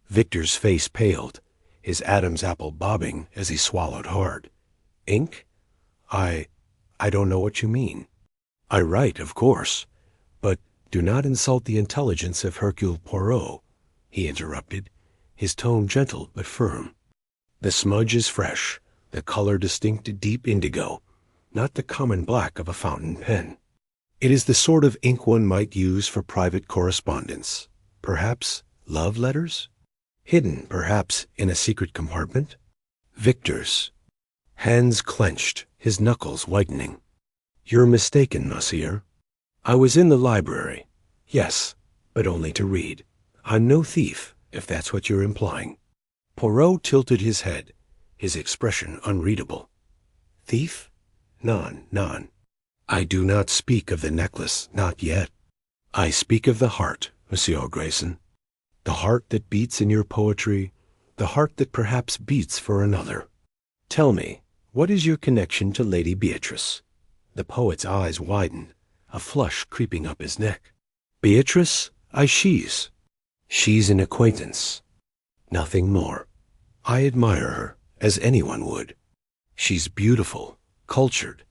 Victor's face paled, his Adam's apple bobbing as he swallowed hard. "Ink? I don't know what you mean." "I write, of course, but do not insult the intelligence of Hercule Poirot," he interrupted, his tone gentle but firm. "The smudge is fresh, the color distinct deep indigo, not the common black of a fountain pen. It is the sort of ink one might use for private correspondence, perhaps love letters, hidden perhaps in a secret compartment." Victor's. Hands clenched, his knuckles whitening. You're mistaken, monsieur. I was in the library. Yes, but only to read. I'm no thief, if that's what you're implying. Poirot tilted his head, his expression unreadable. Thief? Non, non. I do not speak of the necklace, not yet. I speak of the heart, Monsieur Grayson. The heart that beats in your poetry, the heart that perhaps beats for another. Tell me, what is your connection to Lady Beatrice? The poet's eyes widened, a flush creeping up his neck. Beatrice? She's an acquaintance. Nothing more. I admire her, as anyone would. She's beautiful, cultured.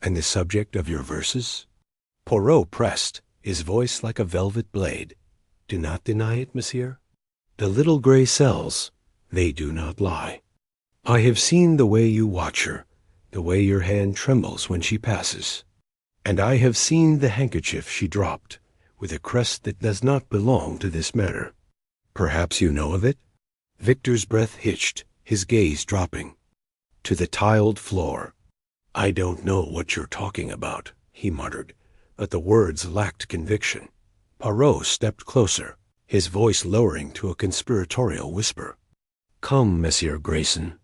And the subject of your verses? Poirot pressed, his voice like a velvet blade. Do not deny it, monsieur. The little gray cells, they do not lie. I have seen the way you watch her, the way your hand trembles when she passes. And I have seen the handkerchief she dropped, with a crest that does not belong to this matter. Perhaps you know of it? Victor's breath hitched, his gaze dropping. To the tiled floor. I don't know what you're talking about, he muttered, but the words lacked conviction. Poirot stepped closer, his voice lowering to a conspiratorial whisper. Come, Monsieur Grayson.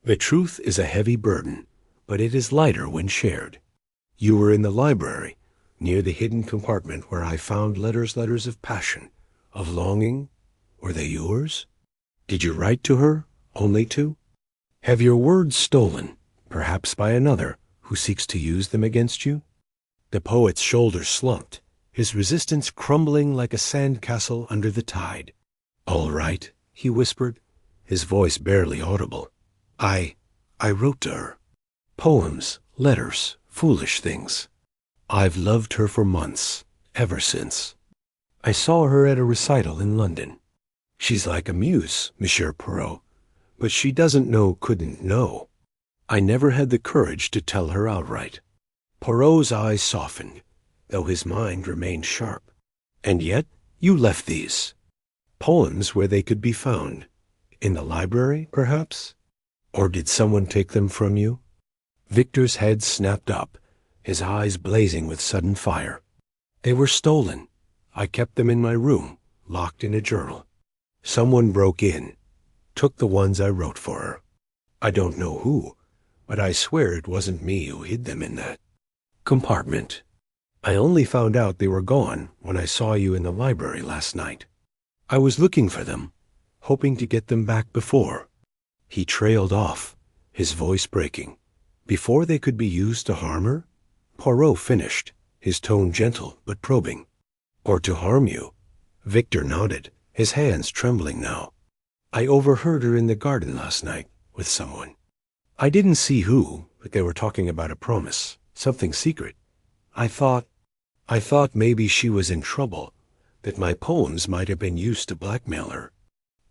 The truth is a heavy burden, but it is lighter when shared. You were in the library, near the hidden compartment where I found letters of passion, of longing. Were they yours? Did you write to her, only to? Have your words stolen, perhaps by another who seeks to use them against you? The poet's shoulders slumped, his resistance crumbling like a sand-castle under the tide. All right, he whispered, his voice barely audible. I wrote to her. Poems, letters, foolish things. I've loved her for months, ever since. I saw her at a recital in London. She's like a muse, Monsieur Poirot, but she couldn't know. I never had the courage to tell her outright. Poirot's eyes softened, though his mind remained sharp. And yet you left these. Poems where they could be found. In the library, perhaps? Or did someone take them from you? Victor's head snapped up, his eyes blazing with sudden fire. They were stolen. I kept them in my room, locked in a journal. Someone broke in, took the ones I wrote for her. I don't know who, but I swear it wasn't me who hid them in that compartment. I only found out they were gone when I saw you in the library last night. I was looking for them, hoping to get them back before. He trailed off, his voice breaking. Before they could be used to harm her? Poirot finished, his tone gentle but probing. Or to harm you? Victor nodded, his hands trembling now. I overheard her in the garden last night with someone. I didn't see who, but they were talking about a promise, something secret. I thought maybe she was in trouble, that my poems might have been used to blackmail her.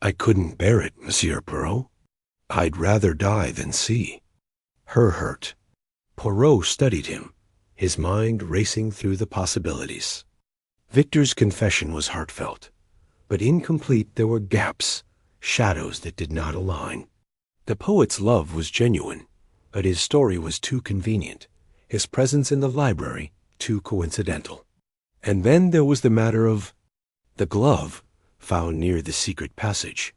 I couldn't bear it, Monsieur Poirot. I'd rather die than see her hurt. Poirot studied him, his mind racing through the possibilities. Victor's confession was heartfelt, but incomplete. There were gaps, shadows that did not align. The poet's love was genuine, but his story was too convenient, his presence in the library too coincidental. And then there was the matter of the glove found near the secret passage,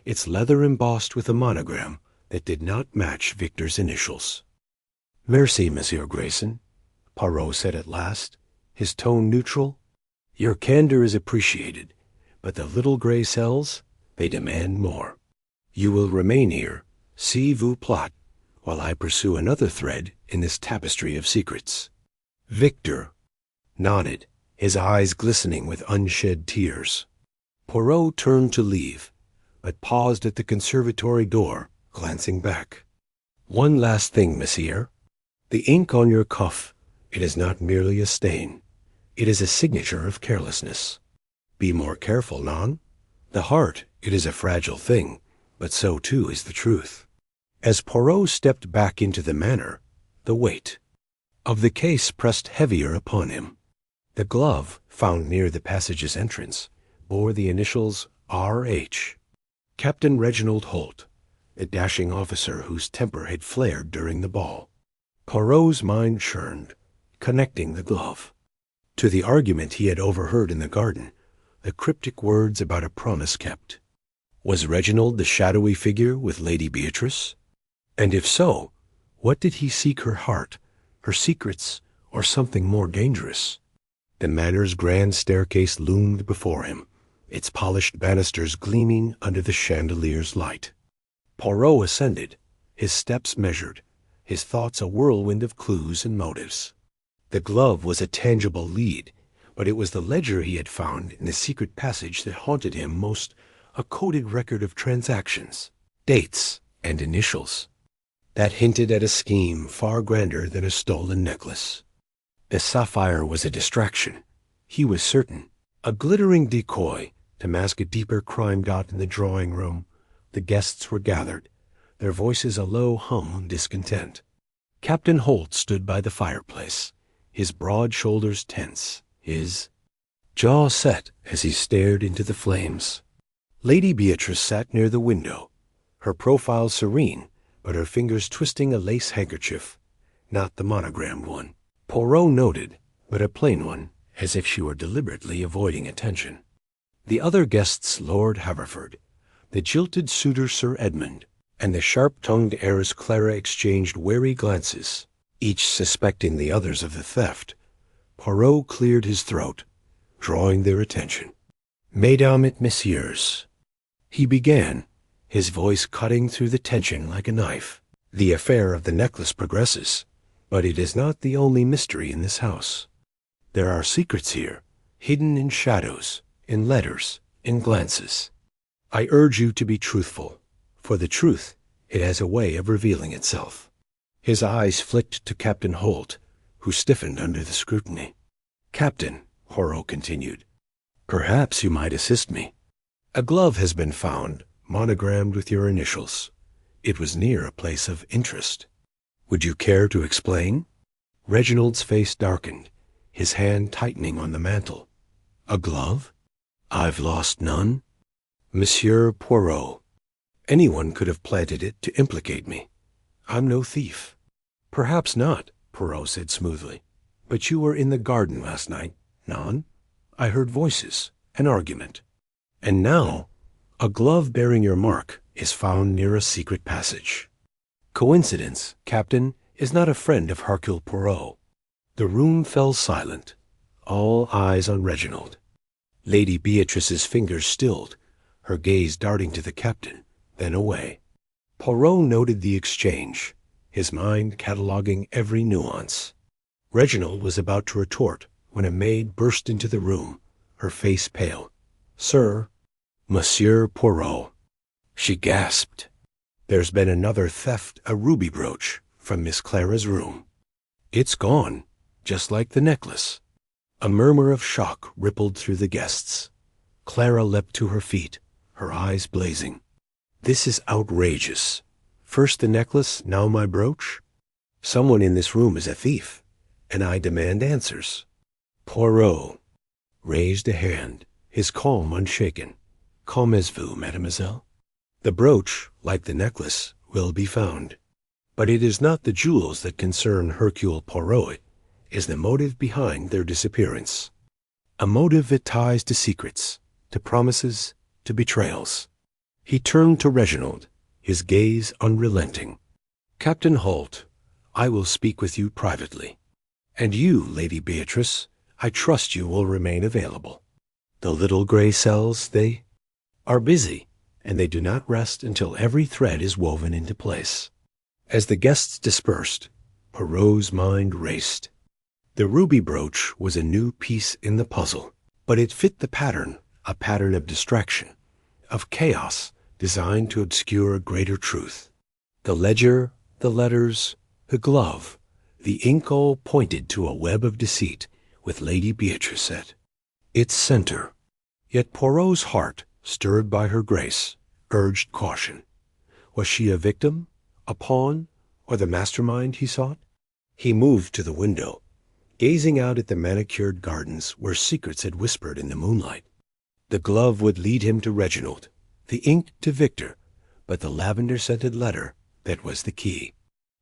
its leather embossed with a monogram that did not match Victor's initials. Merci, Monsieur Grayson, Poirot said at last, his tone neutral. Your candor is appreciated, but the little gray cells, they demand more. You will remain here, si vous plaît, while I pursue another thread in this tapestry of secrets. Victor nodded, his eyes glistening with unshed tears. Poirot turned to leave, but paused at the conservatory door, glancing back. One last thing, monsieur. The ink on your cuff, it is not merely a stain. It is a signature of carelessness. Be more careful, non? The heart, it is a fragile thing, but so too is the truth. As Poirot stepped back into the manor, the weight of the case pressed heavier upon him. The glove, found near the passage's entrance, bore the initials R.H. Captain Reginald Holt, a dashing officer whose temper had flared during the ball. Poirot's mind churned, connecting the glove to the argument he had overheard in the garden, the cryptic words about a promise kept. Was Reginald the shadowy figure with Lady Beatrice? And if so, what did he seek her heart, her secrets, or something more dangerous? The manor's grand staircase loomed before him, its polished banisters gleaming under the chandelier's light. Poirot ascended, his steps measured, his thoughts a whirlwind of clues and motives. The glove was a tangible lead, but it was the ledger he had found in the secret passage that haunted him most, a coded record of transactions, dates, and initials, that hinted at a scheme far grander than a stolen necklace. The sapphire was a distraction, he was certain, a glittering decoy to mask a deeper crime dot in the drawing-room. The guests were gathered, their voices a low hum of discontent. Captain Holt stood by the fireplace, his broad shoulders tense, his jaw set as he stared into the flames. Lady Beatrice sat near the window, her profile serene, but her fingers twisting a lace handkerchief, not the monogrammed one. Poirot noted, but a plain one, as if she were deliberately avoiding attention. The other guests, Lord Haverford, the jilted suitor Sir Edmund, and the sharp-tongued heiress Clara exchanged wary glances, each suspecting the others of the theft. Poirot cleared his throat, drawing their attention. Mesdames et messieurs, he began, his voice cutting through the tension like a knife. The affair of the necklace progresses, but it is not the only mystery in this house. There are secrets here, hidden in shadows, in letters, in glances. I urge you to be truthful, for the truth, it has a way of revealing itself. His eyes flicked to Captain Holt, who stiffened under the scrutiny. Captain, Poirot continued, perhaps you might assist me. A glove has been found, monogrammed with your initials. It was near a place of interest. Would you care to explain? Reginald's face darkened, his hand tightening on the mantel. A glove? I've lost none. Monsieur Poirot, anyone could have planted it to implicate me. I'm no thief. Perhaps not, Poirot said smoothly. But you were in the garden last night, non? I heard voices, an argument. And now, a glove bearing your mark is found near a secret passage. Coincidence, Captain, is not a friend of Hercule Poirot. The room fell silent, all eyes on Reginald. Lady Beatrice's fingers stilled, her gaze darting to the captain, then away. Poirot noted the exchange, his mind cataloguing every nuance. Reginald was about to retort when a maid burst into the room, her face pale. Sir, Monsieur Poirot. She gasped. There's been another theft, a ruby brooch, from Miss Clara's room. It's gone, just like the necklace. A murmur of shock rippled through the guests. Clara leapt to her feet, her eyes blazing. This is outrageous. First the necklace, now my brooch? Someone in this room is a thief, and I demand answers. Poirot raised a hand, his calm unshaken. Calmez-vous, mademoiselle? The brooch, like the necklace, will be found. But it is not the jewels that concern Hercule Poirot. It is the motive behind their disappearance. A motive that ties to secrets, to promises, to betrayals. He turned to Reginald, his gaze unrelenting. Captain Holt, I will speak with you privately. And you, Lady Beatrice, I trust you will remain available. The little gray cells, they are busy, and they do not rest until every thread is woven into place. As the guests dispersed, Poirot's mind raced. The ruby brooch was a new piece in the puzzle, but it fit the pattern, a pattern of distraction, of chaos designed to obscure a greater truth. The ledger, the letters, the glove, the ink all pointed to a web of deceit with Lady Beatrice at its center. Yet Poirot's heart, stirred by her grace, urged caution. Was she a victim, a pawn, or the mastermind he sought? He moved to the window, gazing out at the manicured gardens where secrets had whispered in the moonlight. The glove would lead him to Reginald, the ink to Victor, but the lavender-scented letter that was the key.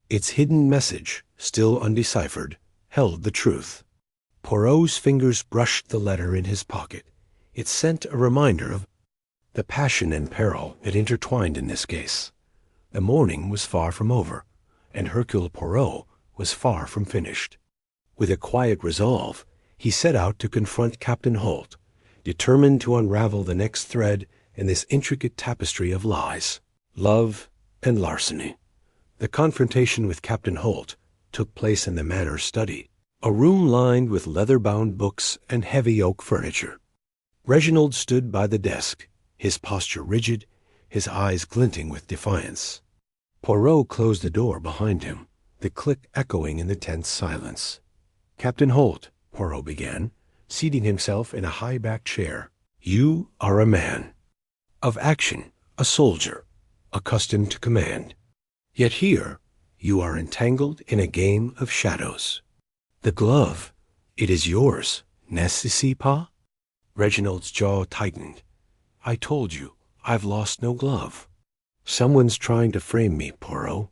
Its hidden message, still undeciphered, held the truth. Poirot's fingers brushed the letter in his pocket. It sent a reminder of the passion and peril that intertwined in this case. The morning was far from over, and Hercule Poirot was far from finished. With a quiet resolve, he set out to confront Captain Holt, determined to unravel the next thread in this intricate tapestry of lies, love, and larceny. The confrontation with Captain Holt took place in the Manor's study, a room lined with leather-bound books and heavy oak furniture. Reginald stood by the desk, his posture rigid, his eyes glinting with defiance. Poirot closed the door behind him, the click echoing in the tense silence. "Captain Holt," Poirot began, seating himself in a high-backed chair, "you are a man of action, a soldier, accustomed to command. Yet here you are entangled in a game of shadows. The glove, it is yours, n'est-ce pas?" Reginald's jaw tightened. "I told you, I've lost no glove." "Someone's trying to frame me, Poirot.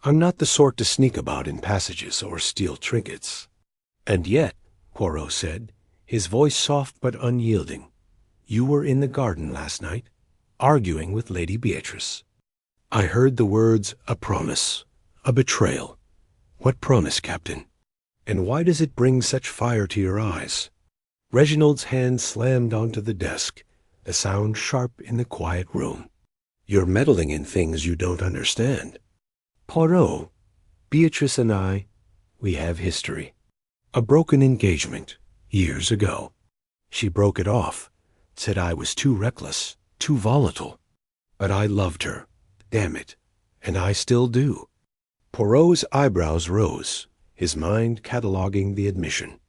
I'm not the sort to sneak about in passages or steal trinkets." "And yet," Poirot said, his voice soft but unyielding, "you were in the garden last night, arguing with Lady Beatrice." "I heard the words, a promise, a betrayal." "What promise, Captain? And why does it bring such fire to your eyes?" Reginald's hand slammed onto the desk, the sound sharp in the quiet room. "You're meddling in things you don't understand. Poirot, Beatrice and I, we have history. A broken engagement, years ago. She broke it off, said I was too reckless, too volatile. But I loved her, damn it, and I still do." Poirot's eyebrows rose, his mind cataloguing the admission.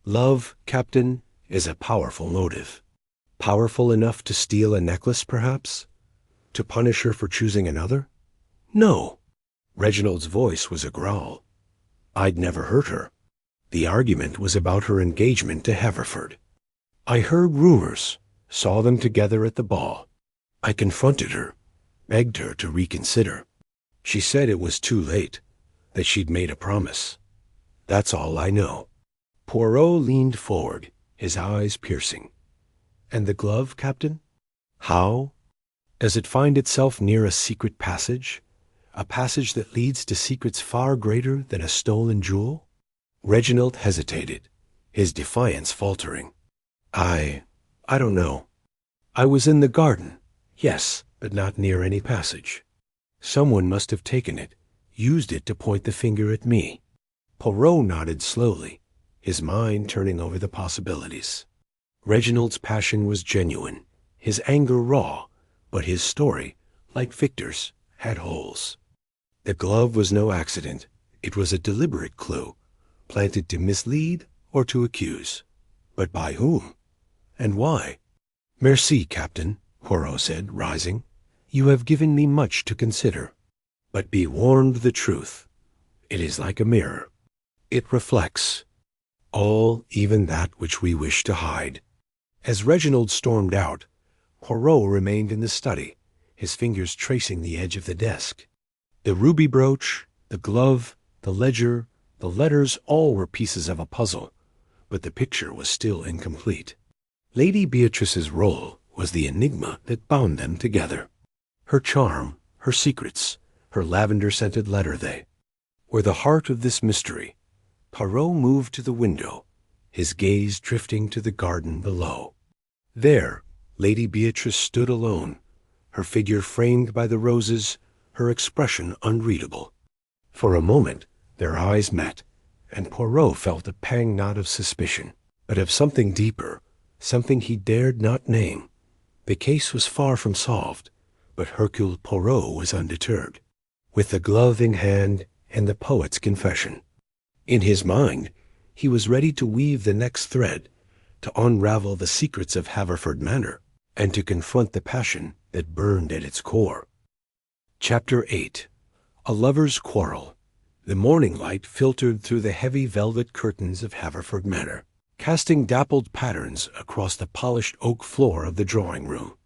"Love, Captain, is a powerful motive. Powerful enough to steal a necklace, perhaps? To punish her for choosing another? No." Reginald's voice was a growl. "I'd never hurt her. The argument was about her engagement to Haverford. I heard rumors, saw them together at the ball. I confronted her, begged her to reconsider. She said it was too late, that she'd made a promise. That's all I know." Poirot leaned forward, his eyes piercing. "And the glove, Captain? How? Does it find itself near a secret passage? A passage that leads to secrets far greater than a stolen jewel?" Reginald hesitated, his defiance faltering. I don't know. I was in the garden, yes, but not near any passage. Someone must have taken it, used it to point the finger at me." Poirot nodded slowly, his mind turning over the possibilities. Reginald's passion was genuine, his anger raw, but his story, like Victor's, had holes. The glove was no accident. It was a deliberate clue, planted to mislead or to accuse. But by whom? And why? "Merci, Captain," Poirot said, rising. "You have given me much to consider. But be warned the truth. It is like a mirror. It reflects all, even that which we wish to hide." As Reginald stormed out, Poirot remained in the study, his fingers tracing the edge of the desk. The ruby brooch, the glove, the ledger, the letters, all were pieces of a puzzle, but the picture was still incomplete. Lady Beatrice's role was the enigma that bound them together. Her charm, her secrets, her lavender-scented letter, they were the heart of this mystery. Poirot moved to the window, his gaze drifting to the garden below. There, Lady Beatrice stood alone, her figure framed by the roses, her expression unreadable. For a moment their eyes met, and Poirot felt a pang not of suspicion, but of something deeper, something he dared not name. The case was far from solved, but Hercule Poirot was undeterred, with the glove in hand and the poet's confession. In his mind, he was ready to weave the next thread, to unravel the secrets of Haverford Manor, and to confront the passion that burned at its core. Chapter 8. A Lover's Quarrel. The morning light filtered through the heavy velvet curtains of Haverford Manor, casting dappled patterns across the polished oak floor of the drawing-room.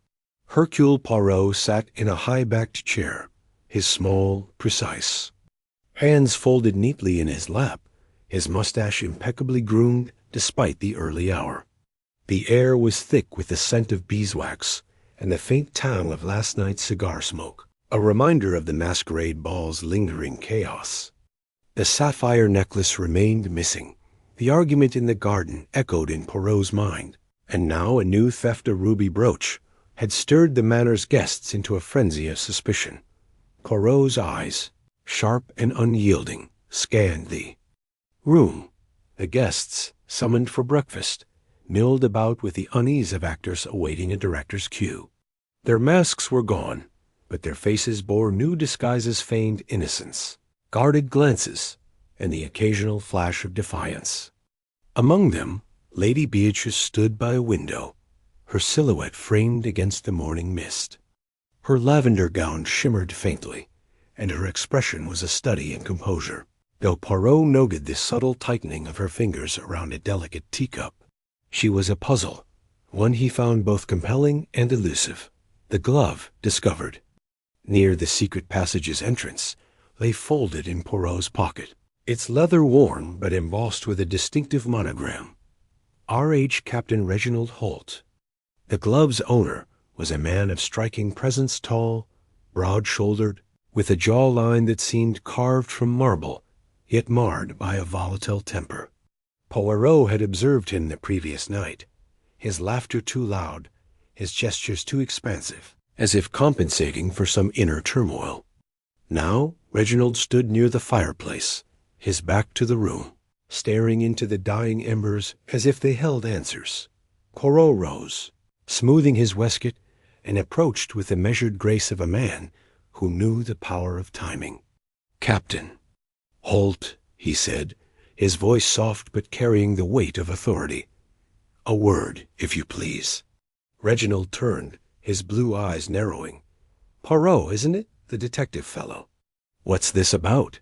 Hercule Poirot sat in a high-backed chair, his small, precise hands folded neatly in his lap, his mustache impeccably groomed despite the early hour. The air was thick with the scent of beeswax and the faint tang of last night's cigar smoke, a reminder of the masquerade ball's lingering chaos. The sapphire necklace remained missing. The argument in the garden echoed in Poirot's mind, and now a new theft of ruby brooch had stirred the manor's guests into a frenzy of suspicion. Poirot's eyes, sharp and unyielding, scanned the room. The guests, summoned for breakfast, milled about with the unease of actors awaiting a director's cue. Their masks were gone, but their faces bore new disguises, feigned innocence, guarded glances, and the occasional flash of defiance. Among them, Lady Beatrice stood by a window, her silhouette framed against the morning mist. Her lavender gown shimmered faintly, and her expression was a study in composure, though Poirot noted the subtle tightening of her fingers around a delicate teacup. She was a puzzle, one he found both compelling and elusive. The glove, discovered near the secret passage's entrance, lay folded in Poirot's pocket, its leather worn but embossed with a distinctive monogram, R.H. Captain Reginald Holt. The glove's owner was a man of striking presence, tall, broad-shouldered, with a jawline that seemed carved from marble, yet marred by a volatile temper. Poirot had observed him the previous night, his laughter too loud, his gestures too expansive, as if compensating for some inner turmoil. Now Reginald stood near the fireplace, his back to the room, staring into the dying embers as if they held answers. Poirot rose, smoothing his waistcoat, and approached with the measured grace of a man who knew the power of timing. "Captain Holt," he said, his voice soft but carrying the weight of authority. "A word, if you please." Reginald turned, his blue eyes narrowing. "Poirot, isn't it? The detective fellow. What's this about?"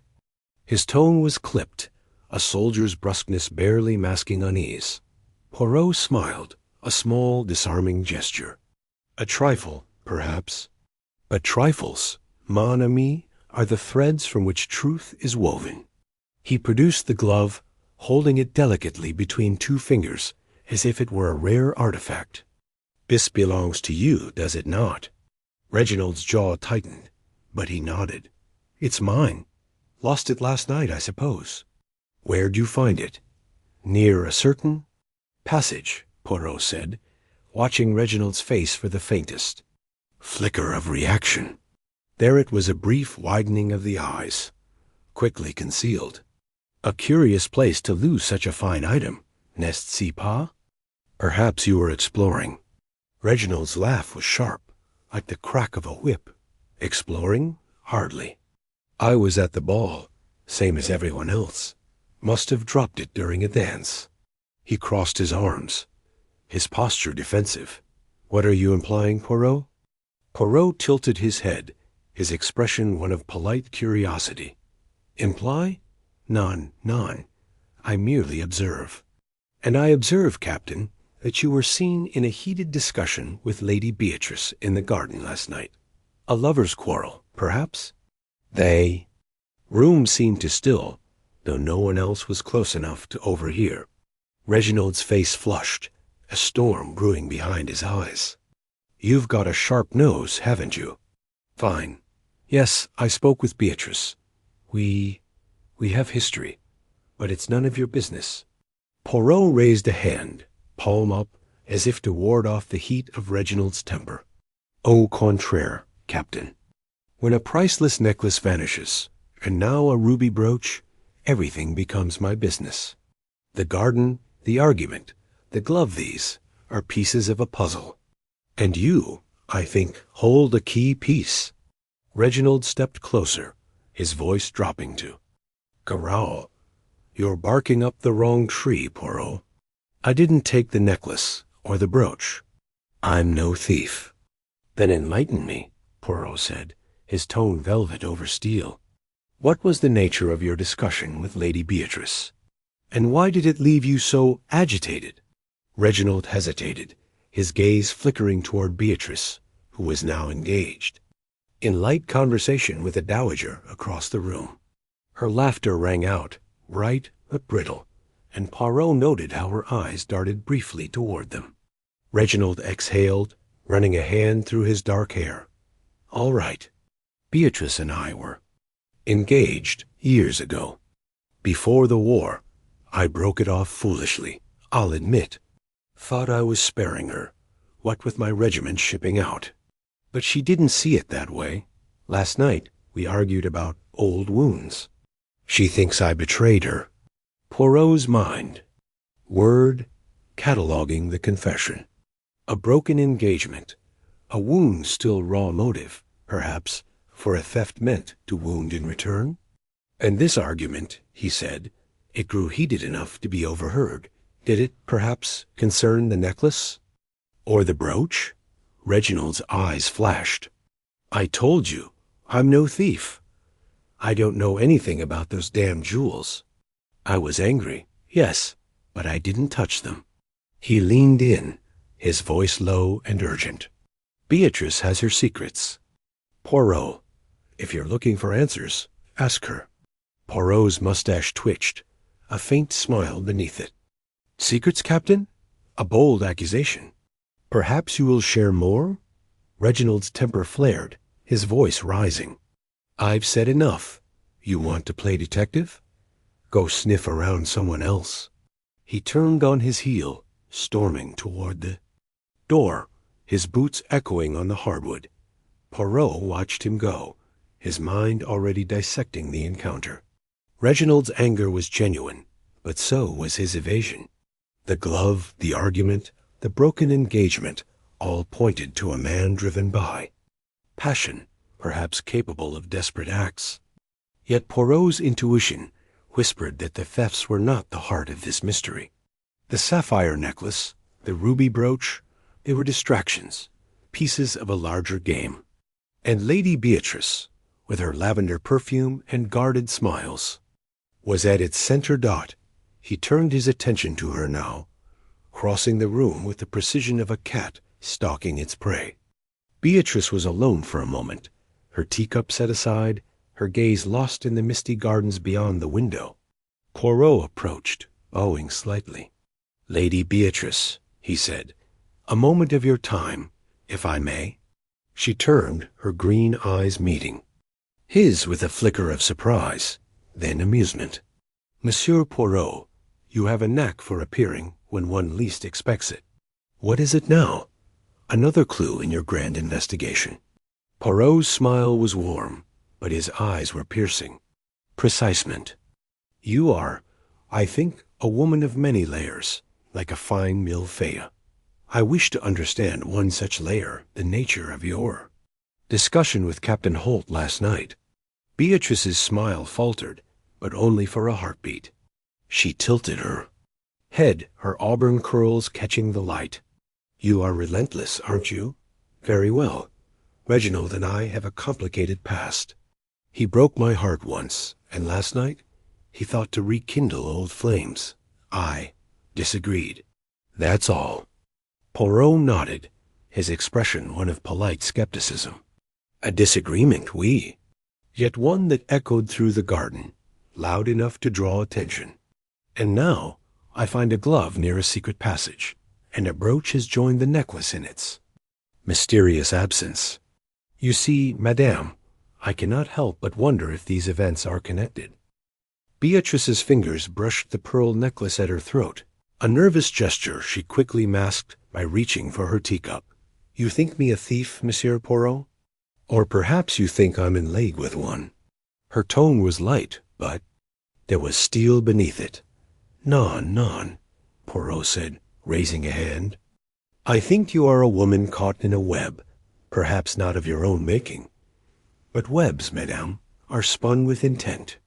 His tone was clipped, a soldier's brusqueness barely masking unease. Poirot smiled, a small, disarming gesture. "A trifle, perhaps. But trifles, mon ami, are the threads from which truth is woven." He produced the glove, holding it delicately between two fingers, as if it were a rare artifact. "This belongs to you, does it not?" Reginald's jaw tightened, but he nodded. "It's mine. Lost it last night, I suppose." "Where'd you find it?" "Near a certain passage," Poirot said, watching Reginald's face for the faintest flicker of reaction. There it was, a brief widening of the eyes, quickly concealed. "A curious place to lose such a fine item, n'est-ce pas? Perhaps you were exploring." Reginald's laugh was sharp, like the crack of a whip. "Exploring? Hardly. I was at the ball, same as everyone else. Must have dropped it during a dance." He crossed his arms, his posture defensive. "What are you implying, Poirot?" Poirot tilted his head, his expression one of polite curiosity. "Imply? None. I merely observe. And I observe, Captain, that you were seen in a heated discussion with Lady Beatrice in the garden last night. A lover's quarrel, perhaps?" "They—" Room seemed to still, though no one else was close enough to overhear. Reginald's face flushed, a storm brewing behind his eyes. "You've got a sharp nose, haven't you?" "Fine. Yes, I spoke with Beatrice. We have history, but it's none of your business." Poirot raised a hand, palm up, as if to ward off the heat of Reginald's temper. "Au contraire, Captain. When a priceless necklace vanishes, and now a ruby brooch, everything becomes my business. The garden, the argument, the glove, these are pieces of a puzzle. And you, I think, hold a key piece." Reginald stepped closer, his voice dropping to growl. "You're barking up the wrong tree, Poirot. I didn't take the necklace or the brooch. I'm no thief." "Then enlighten me," Poirot said, his tone velvet over steel. "What was the nature of your discussion with Lady Beatrice? And why did it leave you so agitated?" Reginald hesitated, his gaze flickering toward Beatrice, who was now engaged in light conversation with a dowager across the room. Her laughter rang out, bright but brittle, and Poirot noted how her eyes darted briefly toward them. Reginald exhaled, running a hand through his dark hair. "All right. Beatrice and I were engaged years ago. Before the war, I broke it off foolishly, I'll admit. Thought I was sparing her, what with my regiment shipping out. But she didn't see it that way. Last night, we argued about old wounds. She thinks I betrayed her." Poirot's mind, word, cataloging the confession. A broken engagement, a wound still raw motive, perhaps, for a theft meant to wound in return. And this argument, he said, it grew heated enough to be overheard. Did it, perhaps, concern the necklace? Or the brooch? Reginald's eyes flashed. "I told you, I'm no thief. I don't know anything about those damn jewels. I was angry, yes, but I didn't touch them." He leaned in, his voice low and urgent. "Beatrice has her secrets. Poirot, if you're looking for answers, ask her." Poirot's mustache twitched, a faint smile beneath it. "Secrets, Captain? A bold accusation. Perhaps you will share more?" Reginald's temper flared, his voice rising. "I've said enough. You want to play detective? Go sniff around someone else." He turned on his heel, storming toward the door, his boots echoing on the hardwood. Poirot watched him go, his mind already dissecting the encounter. Reginald's anger was genuine, but so was his evasion. The glove, the argument, the broken engagement, all pointed to a man driven by passion, perhaps capable of desperate acts. Yet Poirot's intuition whispered that the thefts were not the heart of this mystery. The sapphire necklace, the ruby brooch, they were distractions, pieces of a larger game. And Lady Beatrice, with her lavender perfume and guarded smiles, was at its center dot. He turned his attention to her now, crossing the room with the precision of a cat stalking its prey. Beatrice was alone for a moment, her teacup set aside, her gaze lost in the misty gardens beyond the window. Poirot approached, bowing slightly. "Lady Beatrice," he said, "a moment of your time, if I may." She turned, her green eyes meeting his with a flicker of surprise, then amusement. "Monsieur Poirot, you have a knack for appearing when one least expects it. What is it now? Another clue in your grand investigation?" Poirot's smile was warm, but his eyes were piercing. "Precisement. You are, I think, a woman of many layers, like a fine millefeuille. I wish to understand one such layer, the nature of your discussion with Captain Holt last night." Beatrice's smile faltered, but only for a heartbeat. She tilted her head, her auburn curls catching the light. "You are relentless, aren't you? Very well. Reginald and I have a complicated past. He broke my heart once, and last night he thought to rekindle old flames. I disagreed. That's all." Poirot nodded, his expression one of polite skepticism. A disagreement, oui, yet one that echoed through the garden, loud enough to draw attention. And now I find a glove near a secret passage, and a brooch has joined the necklace in its mysterious absence. You see, madame, I cannot help but wonder if these events are connected. Beatrice's fingers brushed the pearl necklace at her throat, a nervous gesture she quickly masked by reaching for her teacup. "You think me a thief, Monsieur Poirot? Or perhaps you think I'm in league with one." Her tone was light, but there was steel beneath it. "Non, non," Poirot said, raising a hand. "I think you are a woman caught in a web, perhaps not of your own making. But webs, madame, are spun with intent.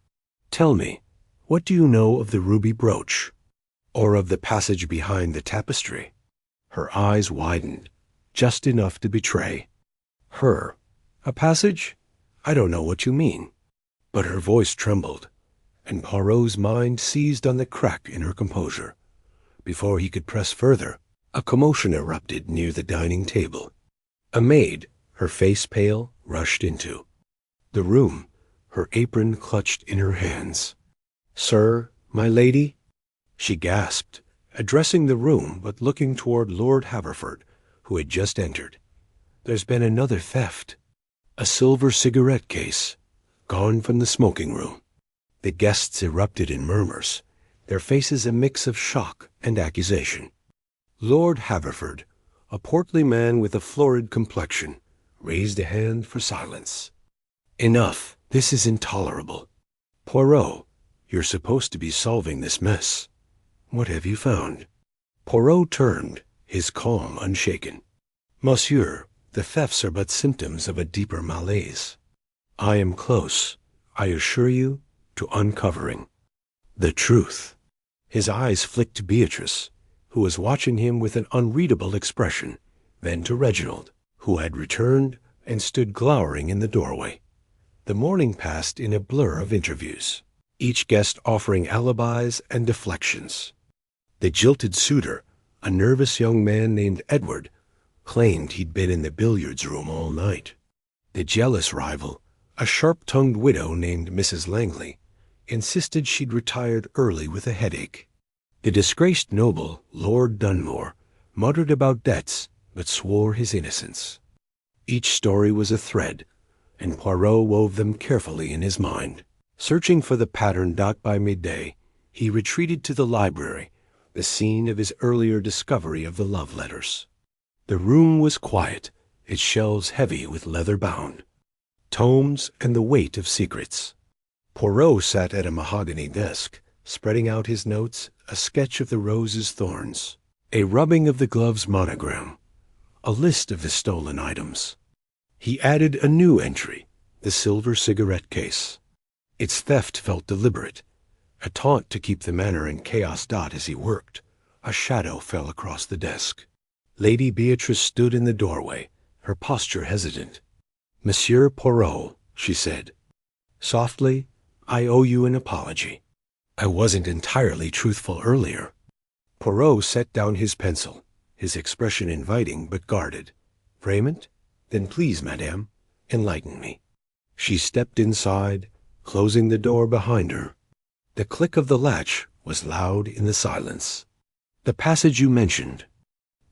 Tell me, what do you know of the ruby brooch, or of the passage behind the tapestry?" Her eyes widened, just enough to betray her. "A passage? I don't know what you mean." But her voice trembled, and Poirot's mind seized on the crack in her composure. Before he could press further, a commotion erupted near the dining table. A maid, her face pale, rushed into the room, her apron clutched in her hands. "Sir, my lady?" she gasped, addressing the room but looking toward Lord Haverford, who had just entered. "There's been another theft. A silver cigarette case, gone from the smoking room." The guests erupted in murmurs, their faces a mix of shock and accusation. Lord Haverford, a portly man with a florid complexion, raised a hand for silence. "Enough. This is intolerable. Poirot, you're supposed to be solving this mess. What have you found?" Poirot turned, his calm unshaken. "Monsieur, the thefts are but symptoms of a deeper malaise. I am close, I assure you, to uncovering the truth." His eyes flicked to Beatrice, who was watching him with an unreadable expression, then to Reginald, who had returned and stood glowering in the doorway. The morning passed in a blur of interviews, each guest offering alibis and deflections. The jilted suitor, a nervous young man named Edward, claimed he'd been in the billiards room all night. The jealous rival, a sharp-tongued widow named Mrs. Langley, insisted she'd retired early with a headache. The disgraced noble, Lord Dunmore, muttered about debts but swore his innocence. Each story was a thread, and Poirot wove them carefully in his mind. Searching for the pattern dot by midday, he retreated to the library, the scene of his earlier discovery of the love letters. The room was quiet, its shelves heavy with leather bound tomes and the weight of secrets. Poirot sat at a mahogany desk, spreading out his notes, a sketch of the rose's thorns, a rubbing of the glove's monogram, a list of his stolen items. He added a new entry, the silver cigarette case. Its theft felt deliberate, a taunt to keep the manner in chaos dot as he worked. A shadow fell across the desk. Lady Beatrice stood in the doorway, her posture hesitant. "Monsieur Poirot," she said. "Softly, I owe you an apology. I wasn't entirely truthful earlier." Poirot set down his pencil, his expression inviting but guarded. "Raymond? Then please, madame, enlighten me." She stepped inside, closing the door behind her. The click of the latch was loud in the silence. "The passage you mentioned.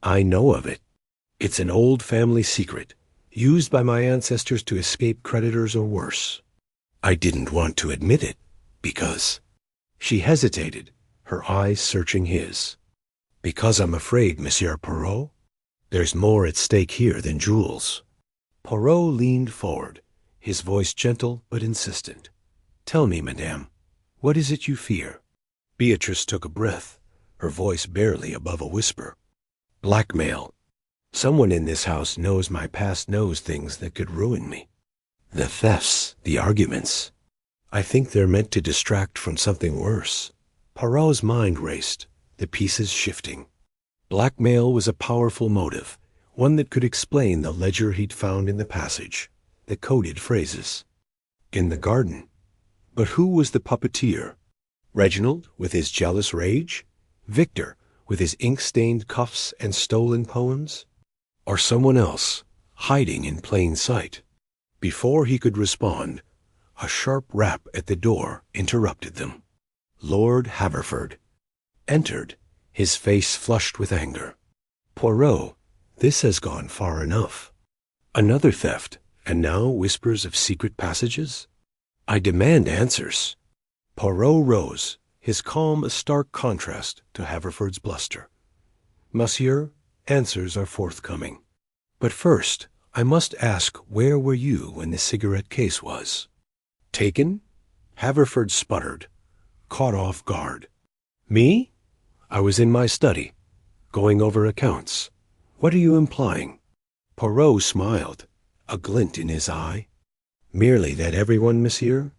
I know of it. It's an old family secret, used by my ancestors to escape creditors or worse. I didn't want to admit it, because—" She hesitated, her eyes searching his. "Because I'm afraid, Monsieur Poirot, there's more at stake here than jewels." Poirot leaned forward, his voice gentle but insistent. "Tell me, madame, what is it you fear?" Beatrice took a breath, her voice barely above a whisper. "Blackmail. Someone in this house knows my past, knows things that could ruin me. The thefts, the arguments. I think they're meant to distract from something worse." Poirot's mind raced, the pieces shifting. Blackmail was a powerful motive, one that could explain the ledger he'd found in the passage, the coded phrases. In the garden. But who was the puppeteer? Reginald, with his jealous rage? Victor, with his ink-stained cuffs and stolen poems? Or someone else, hiding in plain sight? Before he could respond, a sharp rap at the door interrupted them. Lord Haverford entered, his face flushed with anger. "Poirot, this has gone far enough. Another theft, and now whispers of secret passages? I demand answers." Poirot rose, his calm a stark contrast to Haverford's bluster. "Monsieur, answers are forthcoming. But first, I must ask, where were you when the cigarette case was?" "Taken?" Haverford sputtered, caught off guard. "Me? I was in my study, going over accounts. What are you implying?" Poirot smiled, a glint in his eye. "Merely that everyone, monsieur,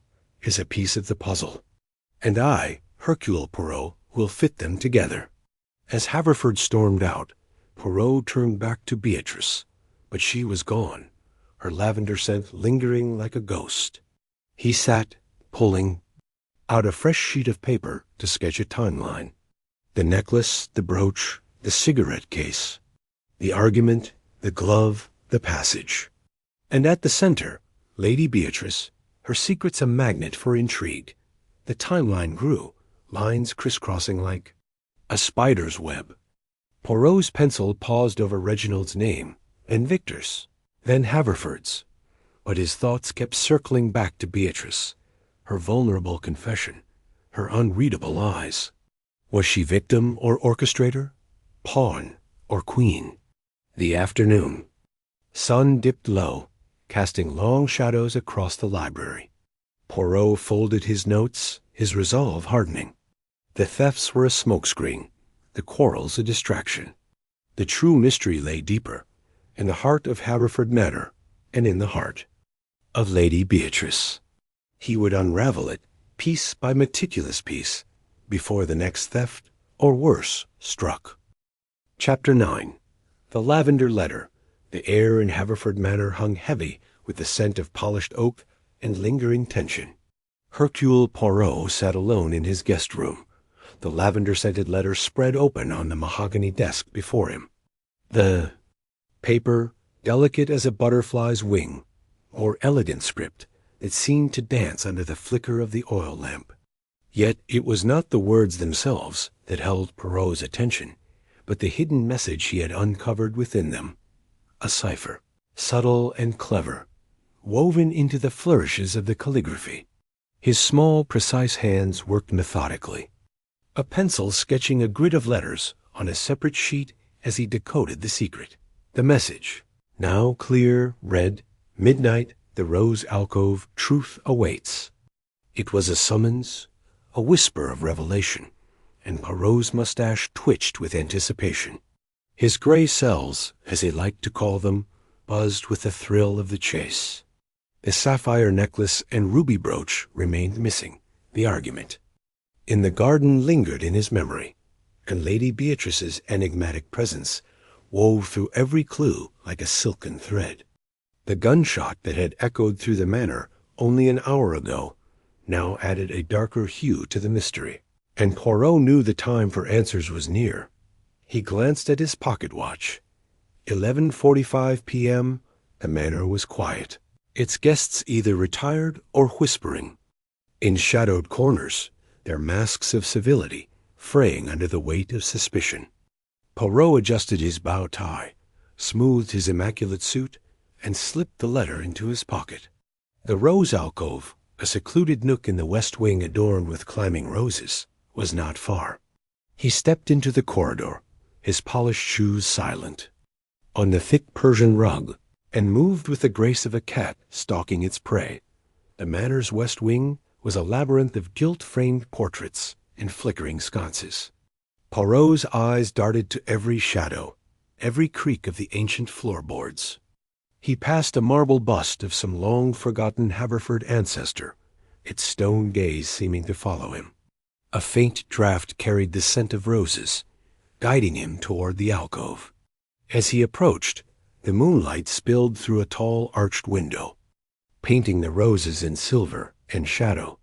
is a piece of the puzzle. And I, Hercule Poirot, will fit them together." As Haverford stormed out, Poirot turned back to Beatrice, but she was gone, her lavender scent lingering like a ghost. He sat, pulling out a fresh sheet of paper to sketch a timeline. The necklace, the brooch, the cigarette case, the argument, the glove, the passage. And at the center, Lady Beatrice, her secret's a magnet for intrigue. The timeline grew, lines crisscrossing like a spider's web. Poirot's pencil paused over Reginald's name, and Victor's, then Haverford's. But his thoughts kept circling back to Beatrice, her vulnerable confession, her unreadable eyes. Was she victim or orchestrator? Pawn or queen? The afternoon. Sun dipped low, casting long shadows across the library. Poirot folded his notes, his resolve hardening. The thefts were a smokescreen, the quarrels a distraction. The true mystery lay deeper, in the heart of Haverford Manor, and in the heart of Lady Beatrice. He would unravel it, piece by meticulous piece, before the next theft, or worse, struck. Chapter 9. The Lavender Letter. The air in Haverford Manor hung heavy with the scent of polished oak and lingering tension. Hercule Poirot sat alone in his guest room, the lavender-scented letter spread open on the mahogany desk before him. The paper, delicate as a butterfly's wing, or elegant script that seemed to dance under the flicker of the oil lamp. Yet it was not the words themselves that held Poirot's attention, but the hidden message he had uncovered within them. A cipher, subtle and clever, woven into the flourishes of the calligraphy. His small, precise hands worked methodically, a pencil sketching a grid of letters on a separate sheet as he decoded the secret. The message, now clear, read, midnight, the rose alcove, truth awaits. It was a summons, a whisper of revelation, and Poirot's mustache twitched with anticipation. His gray cells, as he liked to call them, buzzed with the thrill of the chase. The sapphire necklace and ruby brooch remained missing, the argument. In the garden lingered in his memory, and Lady Beatrice's enigmatic presence wove through every clue like a silken thread. The gunshot that had echoed through the manor only an hour ago now added a darker hue to the mystery, and Poirot knew the time for answers was near. He glanced at his pocket watch. 11:45 p.m. The manor was quiet, its guests either retired or whispering. In shadowed corners, their masks of civility fraying under the weight of suspicion. Poirot adjusted his bow tie, smoothed his immaculate suit, and slipped the letter into his pocket. The rose alcove, a secluded nook in the west wing adorned with climbing roses, was not far. He stepped into the corridor, his polished shoes silent, on the thick Persian rug, and moved with the grace of a cat stalking its prey. The manor's west wing was a labyrinth of gilt-framed portraits and flickering sconces. Poirot's eyes darted to every shadow, every creak of the ancient floorboards. He passed a marble bust of some long-forgotten Haverford ancestor, its stone gaze seeming to follow him. A faint draught carried the scent of roses, guiding him toward the alcove. As he approached, the moonlight spilled through a tall arched window, painting the roses in silver and shadow.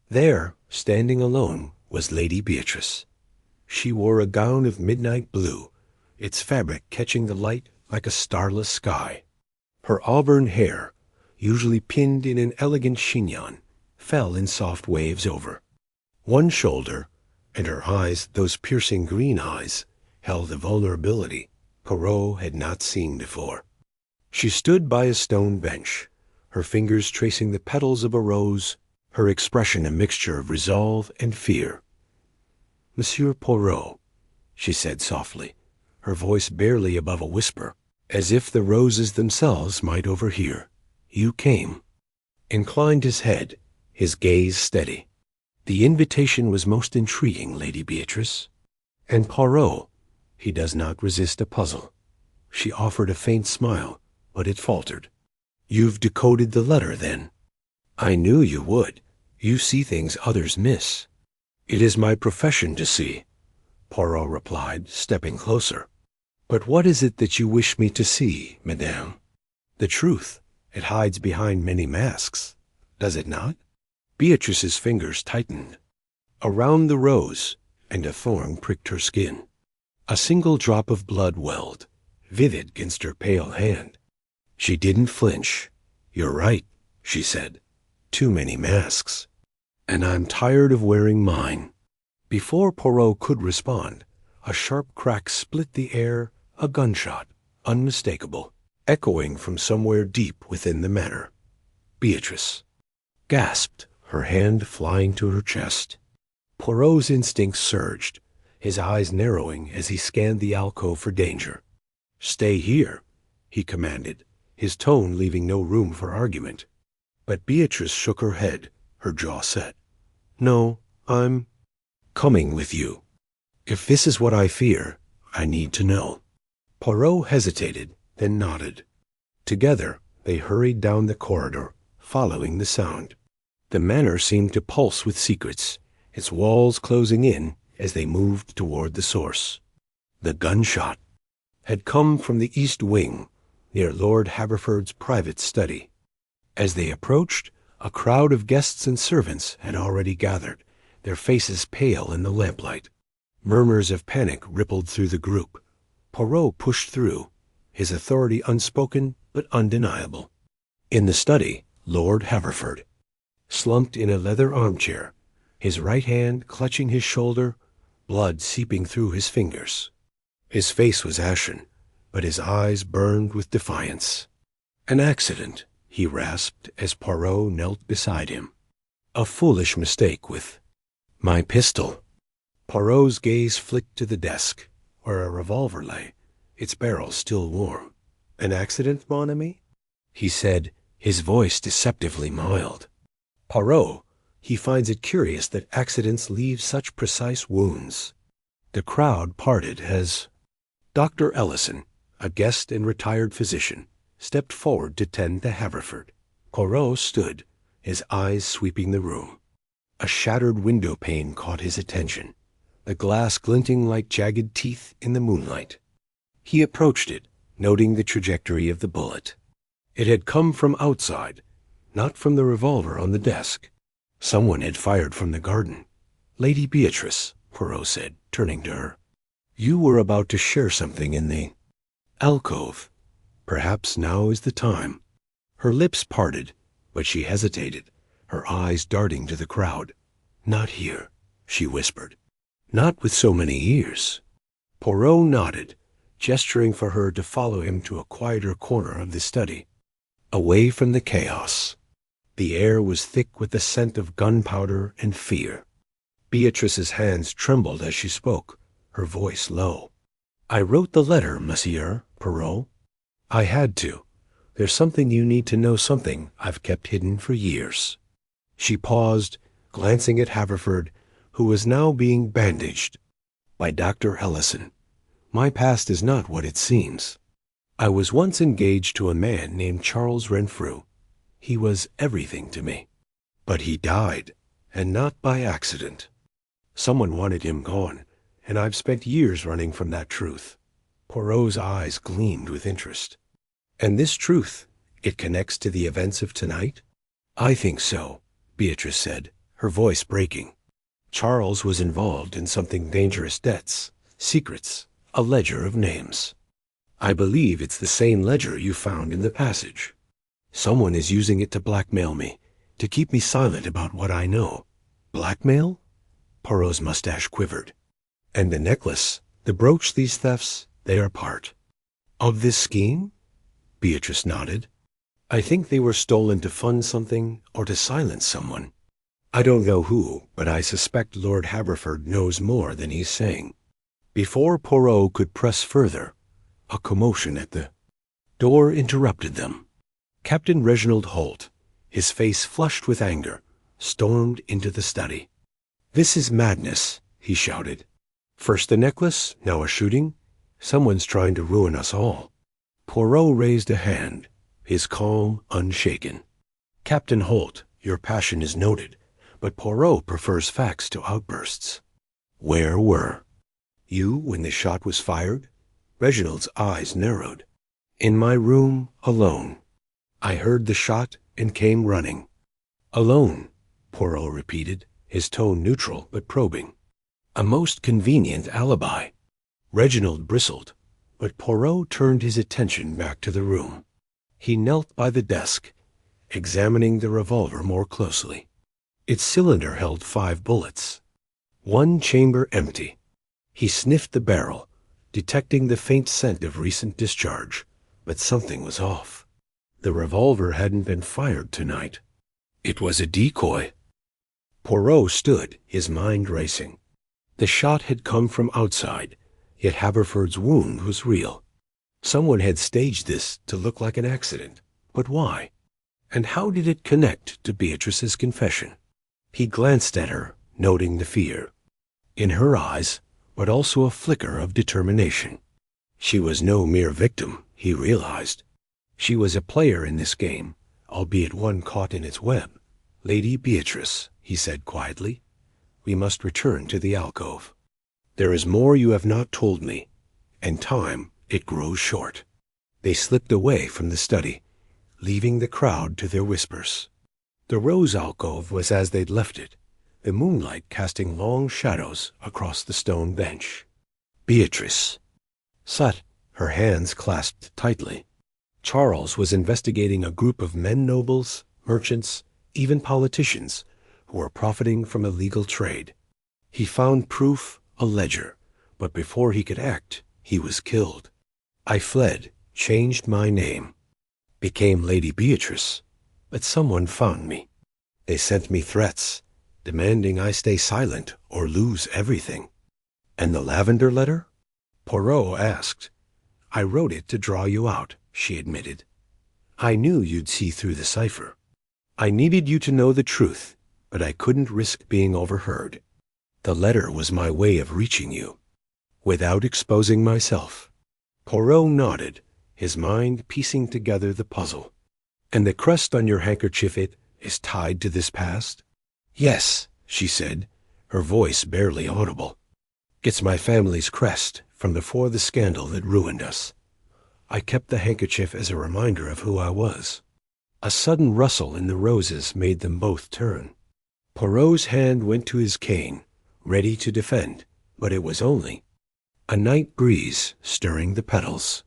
There, standing alone, was Lady Beatrice. She wore a gown of midnight blue, its fabric catching the light like a starless sky. Her auburn hair, usually pinned in an elegant chignon, fell in soft waves over one shoulder, and her eyes, those piercing green eyes, held a vulnerability Poirot had not seen before. She stood by a stone bench, her fingers tracing the petals of a rose, her expression a mixture of resolve and fear. "Monsieur Poirot," she said softly, her voice barely above a whisper, as if the roses themselves might overhear. "You came." Inclined his head, his gaze steady. "The invitation was most intriguing, Lady Beatrice." And Poirot, he does not resist a puzzle. She offered a faint smile, but it faltered. "You've decoded the letter, then?" "I knew you would. You see things others miss." "It is my profession to see," Poirot replied, stepping closer. "But what is it that you wish me to see, madame?" "The truth. It hides behind many masks, does it not?" Beatrice's fingers tightened. Around the rose, and a thorn pricked her skin. A single drop of blood welled, vivid against her pale hand. She didn't flinch. "You're right," she said. "Too many masks. And I'm tired of wearing mine." Before Poirot could respond, a sharp crack split the air, a gunshot, unmistakable, echoing from somewhere deep within the manor. Beatrice gasped, her hand flying to her chest. Poirot's instincts surged, his eyes narrowing as he scanned the alcove for danger. "Stay here," he commanded, his tone leaving no room for argument. But Beatrice shook her head, her jaw set. "No, I'm coming with you. If this is what I fear, I need to know." Poirot hesitated, then nodded. Together, they hurried down the corridor, following the sound. The manor seemed to pulse with secrets, its walls closing in as they moved toward the source. The gunshot had come from the east wing, near Lord Haverford's private study. As they approached, a crowd of guests and servants had already gathered, their faces pale in the lamplight. Murmurs of panic rippled through the group. Poirot pushed through, his authority unspoken but undeniable. In the study, Lord Haverford, slumped in a leather armchair, his right hand clutching his shoulder, blood seeping through his fingers. His face was ashen, but his eyes burned with defiance. "An accident," he rasped as Poirot knelt beside him. "A foolish mistake with my pistol." Poirot's gaze flicked to the desk, where a revolver lay, its barrel still warm. "An accident, mon ami?" he said, his voice deceptively mild. "Poirot, he finds it curious that accidents leave such precise wounds." The crowd parted as Dr. Ellison, a guest and retired physician, stepped forward to tend to Haverford. Poirot stood, his eyes sweeping the room. A shattered window pane caught his attention, the glass glinting like jagged teeth in the moonlight. He approached it, noting the trajectory of the bullet. It had come from outside, not from the revolver on the desk. Someone had fired from the garden. "Lady Beatrice," Poirot said, turning to her, "you were about to share something in the alcove. Perhaps now is the time." Her lips parted, but she hesitated, her eyes darting to the crowd. "Not here," she whispered. "Not with so many ears." Poirot nodded, gesturing for her to follow him to a quieter corner of the study, away from the chaos. The air was thick with the scent of gunpowder and fear. Beatrice's hands trembled as she spoke, her voice low. "I wrote the letter, Monsieur Poirot. I had to. There's something you need to know, something I've kept hidden for years." She paused, glancing at Haverford, who was now being bandaged. "By Dr. Ellison. My past is not what it seems. I was once engaged to a man named Charles Renfrew. He was everything to me. But he died, and not by accident. Someone wanted him gone, and I've spent years running from that truth." Poirot's eyes gleamed with interest. "And this truth, it connects to the events of tonight?" "I think so," Beatrice said, her voice breaking. "Charles was involved in something dangerous, debts, secrets, a ledger of names. I believe it's the same ledger you found in the passage. Someone is using it to blackmail me, to keep me silent about what I know." "Blackmail?" Poirot's mustache quivered. "And the necklace, the brooch, these thefts, they are part of this scheme?" Beatrice nodded. "I think they were stolen to fund something or to silence someone. I don't know who, but I suspect Lord Haverford knows more than he's saying." Before Poirot could press further, a commotion at the door interrupted them. Captain Reginald Holt, his face flushed with anger, stormed into the study. "This is madness," he shouted. "First the necklace, now a shooting. Someone's trying to ruin us all." Poirot raised a hand, his calm unshaken. "Captain Holt, your passion is noted, but Poirot prefers facts to outbursts. Where were you when the shot was fired?" Reginald's eyes narrowed. "In my room, alone. I heard the shot and came running." "Alone," Poirot repeated, his tone neutral but probing. "A most convenient alibi." Reginald bristled, but Poirot turned his attention back to the room. He knelt by the desk, examining the revolver more closely. Its cylinder held 5 bullets, one chamber empty. He sniffed the barrel, detecting the faint scent of recent discharge, but something was off. The revolver hadn't been fired tonight. It was a decoy. Poirot stood, his mind racing. The shot had come from outside, yet Haverford's wound was real. Someone had staged this to look like an accident. But why? And how did it connect to Beatrice's confession? He glanced at her, noting the fear in her eyes, but also a flicker of determination. She was no mere victim, he realized. She was a player in this game, albeit one caught in its web. Lady Beatrice, he said quietly, we must return to the alcove. There is more you have not told me, and time, it grows short. They slipped away from the study, leaving the crowd to their whispers. The rose alcove was as they'd left it, the moonlight casting long shadows across the stone bench. Beatrice sat, her hands clasped tightly. Charles was investigating a group of men nobles, merchants, even politicians, who were profiting from illegal trade. He found proof, a ledger, but before he could act, he was killed. I fled, changed my name, became Lady Beatrice, but someone found me. They sent me threats, demanding I stay silent or lose everything. And the lavender letter? Poirot asked. I wrote it to draw you out, she admitted. I knew you'd see through the cipher. I needed you to know the truth, but I couldn't risk being overheard. The letter was my way of reaching you, without exposing myself. Poirot nodded, his mind piecing together the puzzle. And the crest on your handkerchief, it is tied to this past? Yes, she said, her voice barely audible. It's my family's crest from before the scandal that ruined us. I kept the handkerchief as a reminder of who I was. A sudden rustle in the roses made them both turn. Poirot's hand went to his cane, ready to defend, but it was only a night breeze stirring the petals.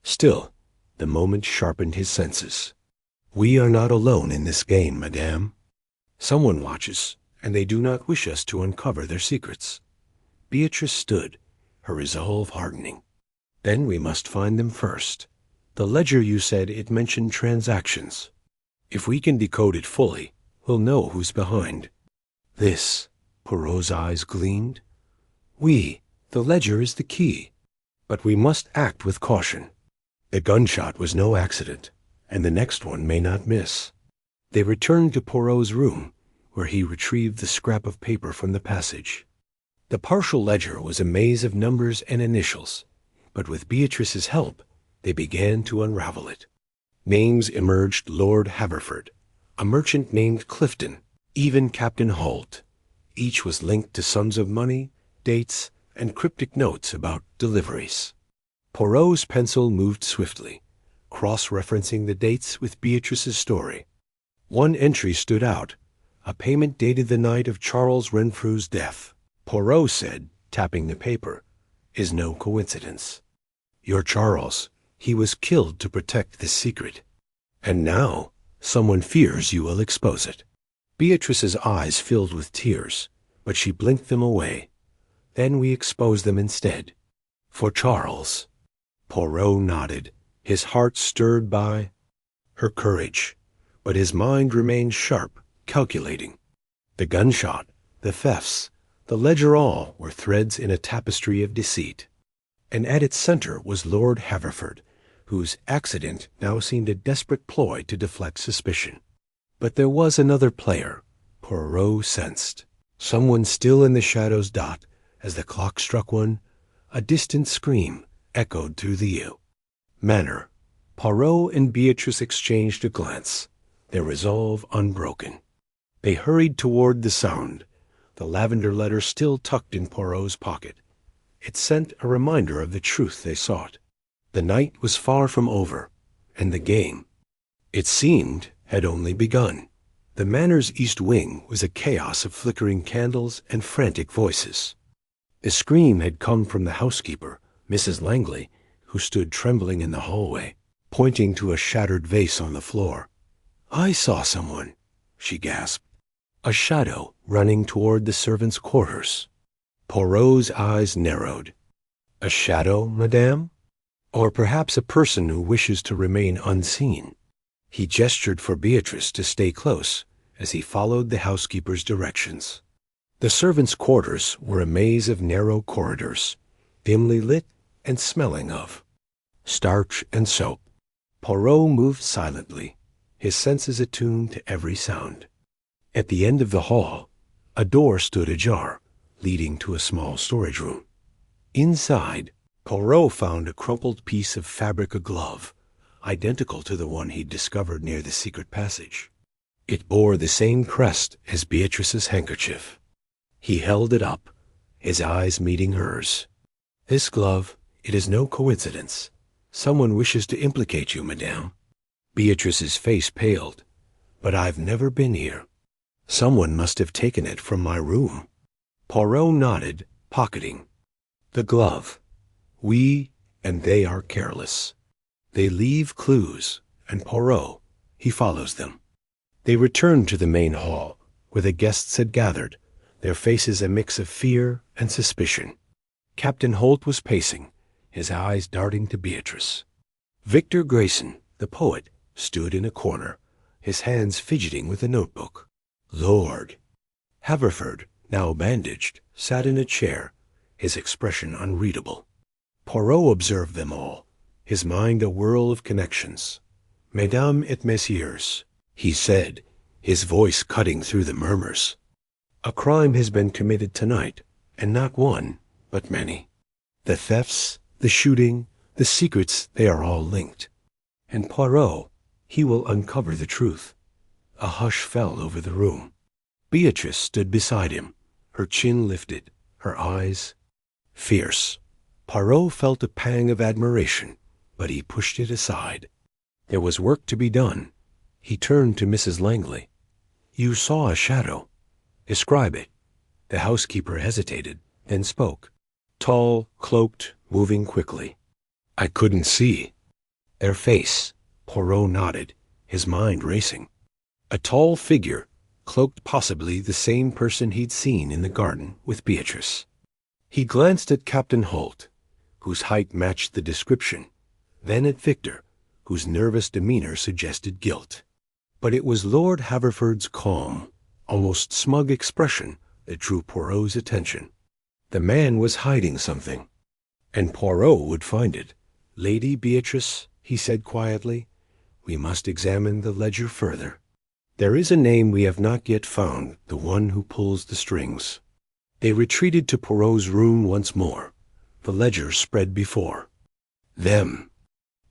Still, the moment sharpened his senses. We are not alone in this game, madame. Someone watches, and they do not wish us to uncover their secrets. Beatrice stood, her resolve hardening. Then we must find them first. The ledger, you said, it mentioned transactions. If we can decode it fully, we'll know who's behind. This, Poirot's eyes gleamed. The ledger is the key. But we must act with caution. The gunshot was no accident, and the next one may not miss. They returned to Poirot's room, where he retrieved the scrap of paper from the passage. The partial ledger was a maze of numbers and initials, but with Beatrice's help, they began to unravel it. Names emerged: Lord Haverford, a merchant named Clifton, even Captain Holt. Each was linked to sums of money, dates, and cryptic notes about deliveries. Poirot's pencil moved swiftly, cross-referencing the dates with Beatrice's story. One entry stood out, a payment dated the night of Charles Renfrew's death. Poirot said, tapping the paper, is no coincidence. Your Charles, he was killed to protect this secret. And now, someone fears you will expose it. Beatrice's eyes filled with tears, but she blinked them away. Then we expose them instead. For Charles. Poirot nodded, his heart stirred by her courage, but his mind remained sharp, calculating. The gunshot, the thefts, the ledger, all were threads in a tapestry of deceit. And at its center was Lord Haverford, whose accident now seemed a desperate ploy to deflect suspicion. But there was another player, Poirot sensed. Someone still in the shadows. As the clock struck 1, a distant scream echoed through the manor. Poirot and Beatrice exchanged a glance, their resolve unbroken. They hurried toward the sound, the lavender letter still tucked in Poirot's pocket. It sent a reminder of the truth they sought. The night was far from over, and the game, it seemed, had only begun. The manor's east wing was a chaos of flickering candles and frantic voices. The scream had come from the housekeeper, Mrs. Langley, who stood trembling in the hallway. pointing to a shattered vase on the floor. "I saw someone," she gasped. "A shadow running toward the servants' quarters." Poirot's eyes narrowed. "A shadow, madame? Or perhaps a person who wishes to remain unseen?" He gestured for Beatrice to stay close as he followed the housekeeper's directions. The servants' quarters were a maze of narrow corridors, dimly lit and smelling of starch and soap. Poirot moved silently, his senses attuned to every sound. At the end of the hall, a door stood ajar, leading to a small storage room. Inside, Poirot found a crumpled piece of fabric, a glove, identical to the one he'd discovered near the secret passage. It bore the same crest as Beatrice's handkerchief. He held it up, his eyes meeting hers. "This glove, it is no coincidence. Someone wishes to implicate you, madame." Beatrice's face paled. "But I've never been here. Someone must have taken it from my room." Poirot nodded, pocketing the glove. "We and they are careless. They leave clues, and Poirot, he follows them." They returned to the main hall, where the guests had gathered, their faces a mix of fear and suspicion. Captain Holt was pacing, his eyes darting to Beatrice. Victor Grayson, the poet, stood in a corner, his hands fidgeting with a notebook. Lord Haverford, now bandaged, sat in a chair, his expression unreadable. Poirot observed them all, his mind a whirl of connections. "Mesdames et messieurs," he said, his voice cutting through the murmurs. "A crime has been committed tonight, and not one, but many. The thefts, the shooting, the secrets, they are all linked. And Poirot, he will uncover the truth." A hush fell over the room. Beatrice stood beside him, her chin lifted, her eyes fierce. Poirot felt a pang of admiration, but he pushed it aside. There was work to be done. He turned to Mrs. Langley. "You saw a shadow. Describe it." The housekeeper hesitated, then spoke. "Tall, cloaked, moving quickly." "I couldn't see." "Their face." Poirot nodded, his mind racing. A tall figure, cloaked, possibly the same person he'd seen in the garden with Beatrice. He glanced at Captain Holt, whose height matched the description, then at Victor, whose nervous demeanor suggested guilt. But it was Lord Haverford's calm, almost smug expression that drew Poirot's attention. The man was hiding something, and Poirot would find it. "Lady Beatrice," he said quietly, "we must examine the ledger further. There is a name we have not yet found, the one who pulls the strings." They retreated to Poirot's room once more, the ledger spread before them.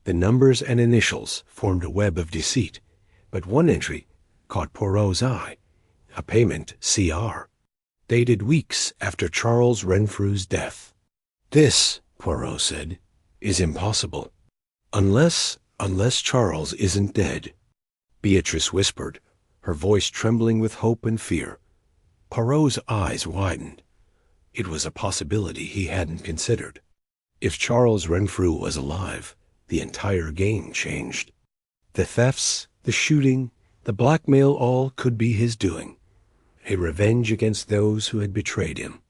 The numbers and initials formed a web of deceit, but one entry caught Poirot's eye, a payment CR, dated weeks after Charles Renfrew's death. "This," Poirot said, "is impossible. Unless Charles isn't dead." Beatrice whispered, her voice trembling with hope and fear. Poirot's eyes widened. It was a possibility he hadn't considered. If Charles Renfrew was alive, the entire game changed. The thefts, the shooting, the blackmail, all could be his doing. A revenge against those who had betrayed him.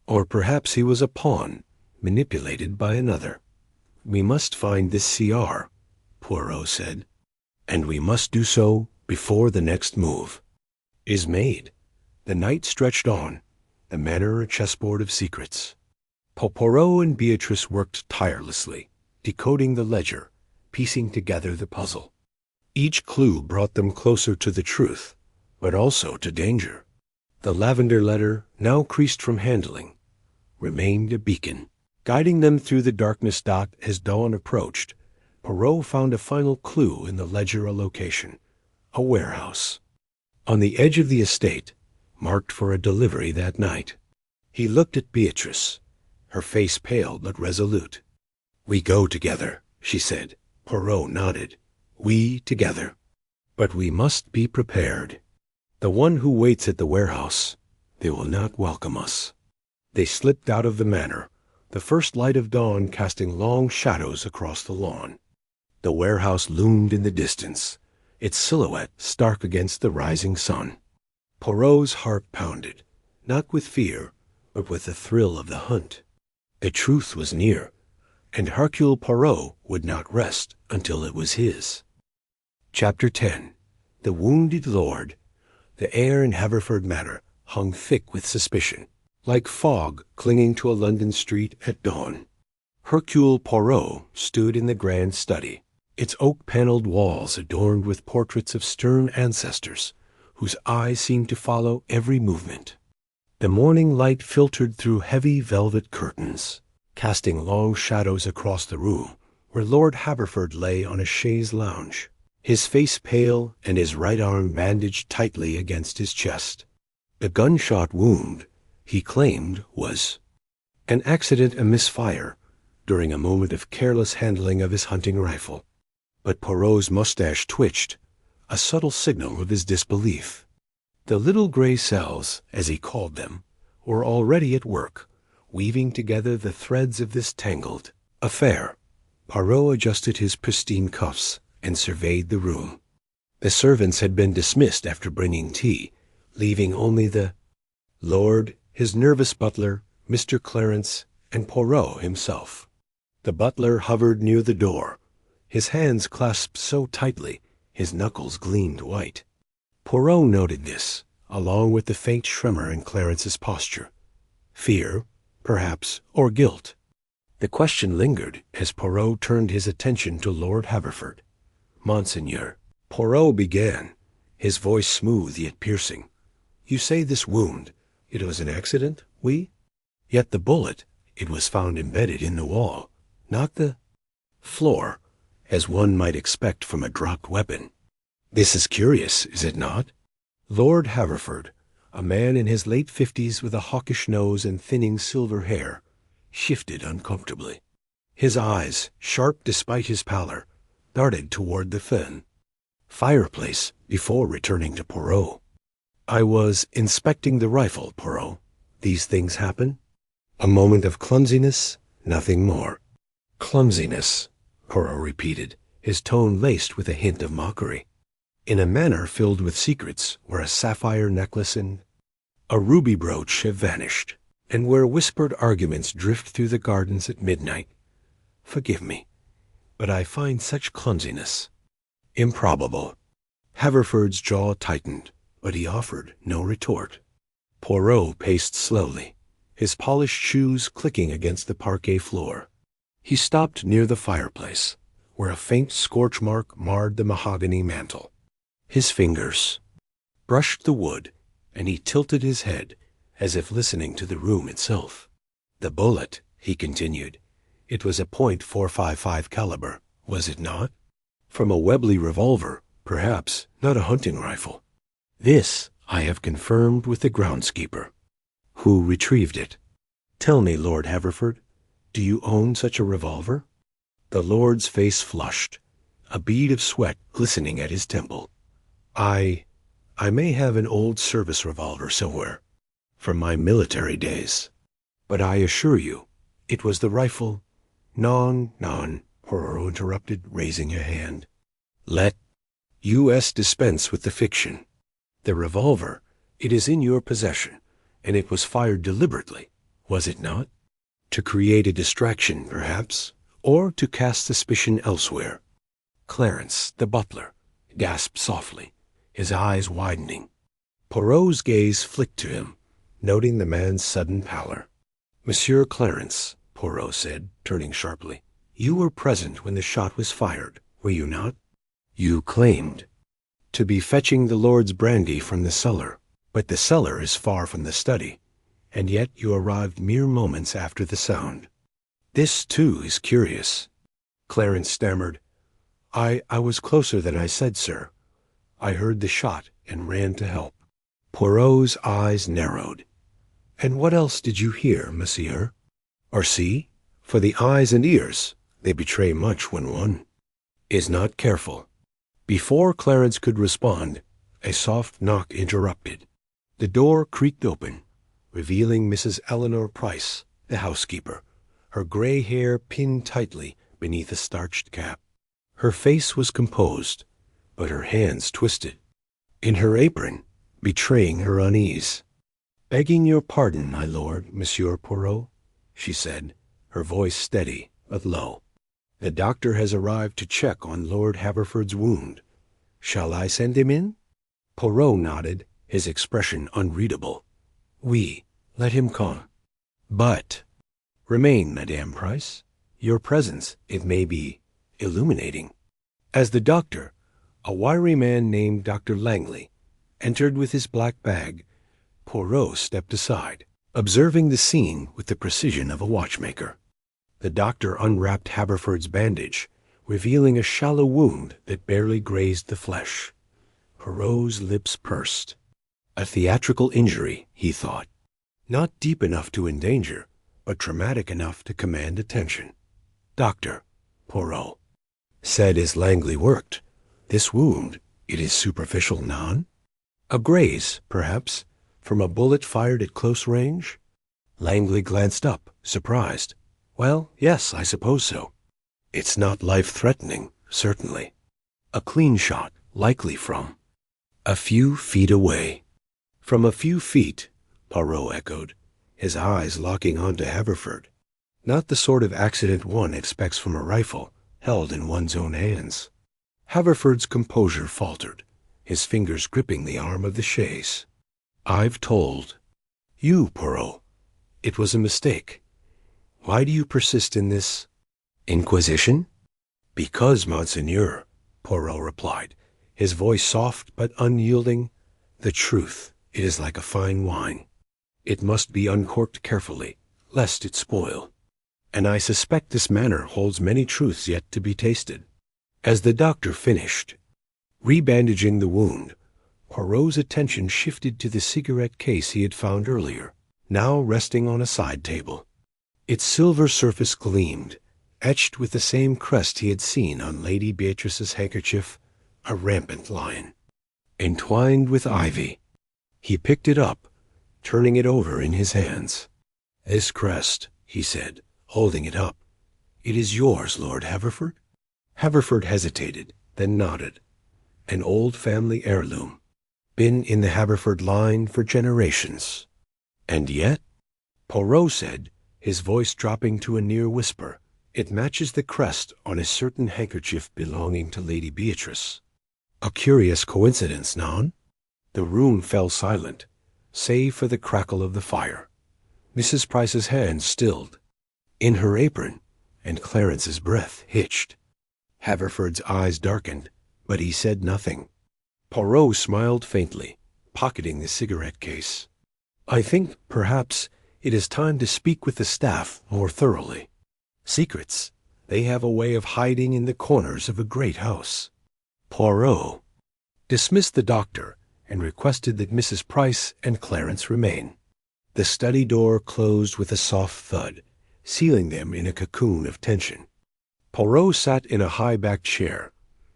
Or perhaps he was a pawn, manipulated by another. "We must find this CR," Poirot said, "and we must do so before the next move is made." The night stretched on, the manor a chessboard of secrets. Poirot and Beatrice worked tirelessly, decoding the ledger, piecing together the puzzle. Each clue brought them closer to the truth, but also to danger. The lavender letter, now creased from handling, remained a beacon, guiding them through the darkness. As dawn approached, Poirot found a final clue in the ledger, a location, a warehouse, on the edge of the estate, marked for a delivery that night. He looked at Beatrice, her face pale but resolute. "We go together," she said. Poirot nodded. "We together. But we must be prepared. The one who waits at the warehouse, they will not welcome us." They slipped out of the manor, the first light of dawn casting long shadows across the lawn. The warehouse loomed in the distance, its silhouette stark against the rising sun. Poirot's heart pounded, not with fear, but with the thrill of the hunt. The truth was near, and Hercule Poirot would not rest until it was his. Chapter 10. The Wounded Lord. The air in Haverford Manor hung thick with suspicion, like fog clinging to a London street at dawn. Hercule Poirot stood in the grand study, its oak-paneled walls adorned with portraits of stern ancestors, whose eyes seemed to follow every movement. The morning light filtered through heavy velvet curtains, casting long shadows across the room where Lord Haverford lay on a chaise lounge, his face pale and his right arm bandaged tightly against his chest. The gunshot wound, he claimed, was an accident, a misfire, during a moment of careless handling of his hunting rifle. But Poirot's mustache twitched, a subtle signal of his disbelief. The little gray cells, as he called them, were already at work, weaving together the threads of this tangled affair. Poirot adjusted his pristine cuffs and surveyed the room. The servants had been dismissed after bringing tea, leaving only the Lord, his nervous butler, Mr. Clarence, and Poirot himself. The butler hovered near the door, his hands clasped so tightly his knuckles gleamed white. Poirot noted this, along with the faint tremor in Clarence's posture. Fear, perhaps, or guilt. The question lingered as Poirot turned his attention to Lord Haverford. "Monseigneur," Poirot began, his voice smooth yet piercing, "you say this wound, it was an accident, oui? Yet the bullet, it was found embedded in the wall, not the floor, as one might expect from a dropped weapon. This is curious, is it not?" Lord Haverford, a man in his late 50s with a hawkish nose and thinning silver hair, shifted uncomfortably. His eyes, sharp despite his pallor, darted toward the fireplace before returning to Poirot. "I was inspecting the rifle, Poirot. These things happen. A moment of clumsiness, nothing more." "Clumsiness," Poirot repeated, his tone laced with a hint of mockery. "In a manor filled with secrets, where a sapphire necklace and a ruby brooch have vanished, and where whispered arguments drift through the gardens at midnight. Forgive me, but I find such clumsiness improbable." Haverford's jaw tightened, but he offered no retort. Poirot paced slowly, his polished shoes clicking against the parquet floor. He stopped near the fireplace, where a faint scorch mark marred the mahogany mantel. His fingers brushed the wood, and he tilted his head, as if listening to the room itself. "The bullet," he continued, "it was a .455 caliber, was it not? From a Webley revolver, perhaps, not a hunting rifle. This I have confirmed with the groundskeeper, who retrieved it. Tell me, Lord Haverford, do you own such a revolver?" The lord's face flushed, a bead of sweat glistening at his temple. I may have an old service revolver somewhere, from my military days, but I assure you, it was the rifle—" Non, Poirot interrupted, raising a hand. "Let U.S. dispense with the fiction. The revolver, it is in your possession, and it was fired deliberately, was it not? To create a distraction, perhaps, or to cast suspicion elsewhere." Clarence, the butler, gasped softly, his eyes widening. Poirot's gaze flicked to him, noting the man's sudden pallor. "Monsieur Clarence," Poirot said, turning sharply, "you were present when the shot was fired, were you not? You claimed to be fetching the Lord's brandy from the cellar, but the cellar is far from the study, and yet you arrived mere moments after the sound. This, too, is curious." Clarence stammered, I was closer than I said, sir. I heard the shot and ran to help." Poirot's eyes narrowed. "And what else did you hear, monsieur? Or see? For the eyes and ears, they betray much when one is not careful." Before Clarence could respond, a soft knock interrupted. The door creaked open, revealing Mrs. Eleanor Price, the housekeeper, her gray hair pinned tightly beneath a starched cap. Her face was composed, but her hands twisted. In her apron, betraying her unease. "Begging your pardon, my lord, Monsieur Poirot," she said, her voice steady but low. "The doctor has arrived to check on Lord Haverford's wound. Shall I send him in?" Poirot nodded, his expression unreadable. "Oui, let him come. But remain, Madame Price. Your presence, it may be, illuminating." As the doctor, a wiry man named Dr. Langley, entered with his black bag, Poirot stepped aside, observing the scene with the precision of a watchmaker. The doctor unwrapped Haverford's bandage, revealing a shallow wound that barely grazed the flesh. Poirot's lips pursed. A theatrical injury, he thought. Not deep enough to endanger, but dramatic enough to command attention. "Doctor," Poirot said as Langley worked, "this wound, it is superficial, non? A graze, perhaps, from a bullet fired at close range?" Langley glanced up, surprised. "Well, yes, I suppose so. It's not life-threatening, certainly. A clean shot, likely from a few feet away." "From a few feet," Poirot echoed, his eyes locking onto Haverford. Not the sort of accident one expects from a rifle held in one's own hands. Haverford's composure faltered, his fingers gripping the arm of the chaise. "I've told you, Poirot. It was a mistake. Why do you persist in this inquisition?" "Because, Monseigneur," Poirot replied, his voice soft but unyielding, "the truth, it is like a fine wine. It must be uncorked carefully, lest it spoil. And I suspect this manor holds many truths yet to be tasted." As the doctor finished rebandaging the wound, Poirot's attention shifted to the cigarette case he had found earlier, now resting on a side table. Its silver surface gleamed, etched with the same crest he had seen on Lady Beatrice's handkerchief, a rampant lion, entwined with ivy. He picked it up, turning it over in his hands. "This crest," he said, holding it up. "It is yours, Lord Haverford?" Haverford hesitated, then nodded. "An old family heirloom. Been in the Haverford line for generations." "And yet," Poirot said, his voice dropping to a near whisper, "it matches the crest on a certain handkerchief belonging to Lady Beatrice. A curious coincidence, non?" The room fell silent, save for the crackle of the fire. Mrs. Price's hands stilled, in her apron, and Clarence's breath hitched. Haverford's eyes darkened, but he said nothing. Poirot smiled faintly, pocketing the cigarette case. "I think, perhaps, it is time to speak with the staff more thoroughly. Secrets, they have a way of hiding in the corners of a great house." Poirot dismissed the doctor and requested that Mrs. Price and Clarence remain. The study door closed with a soft thud, sealing them in a cocoon of tension. Poirot sat in a high-backed chair,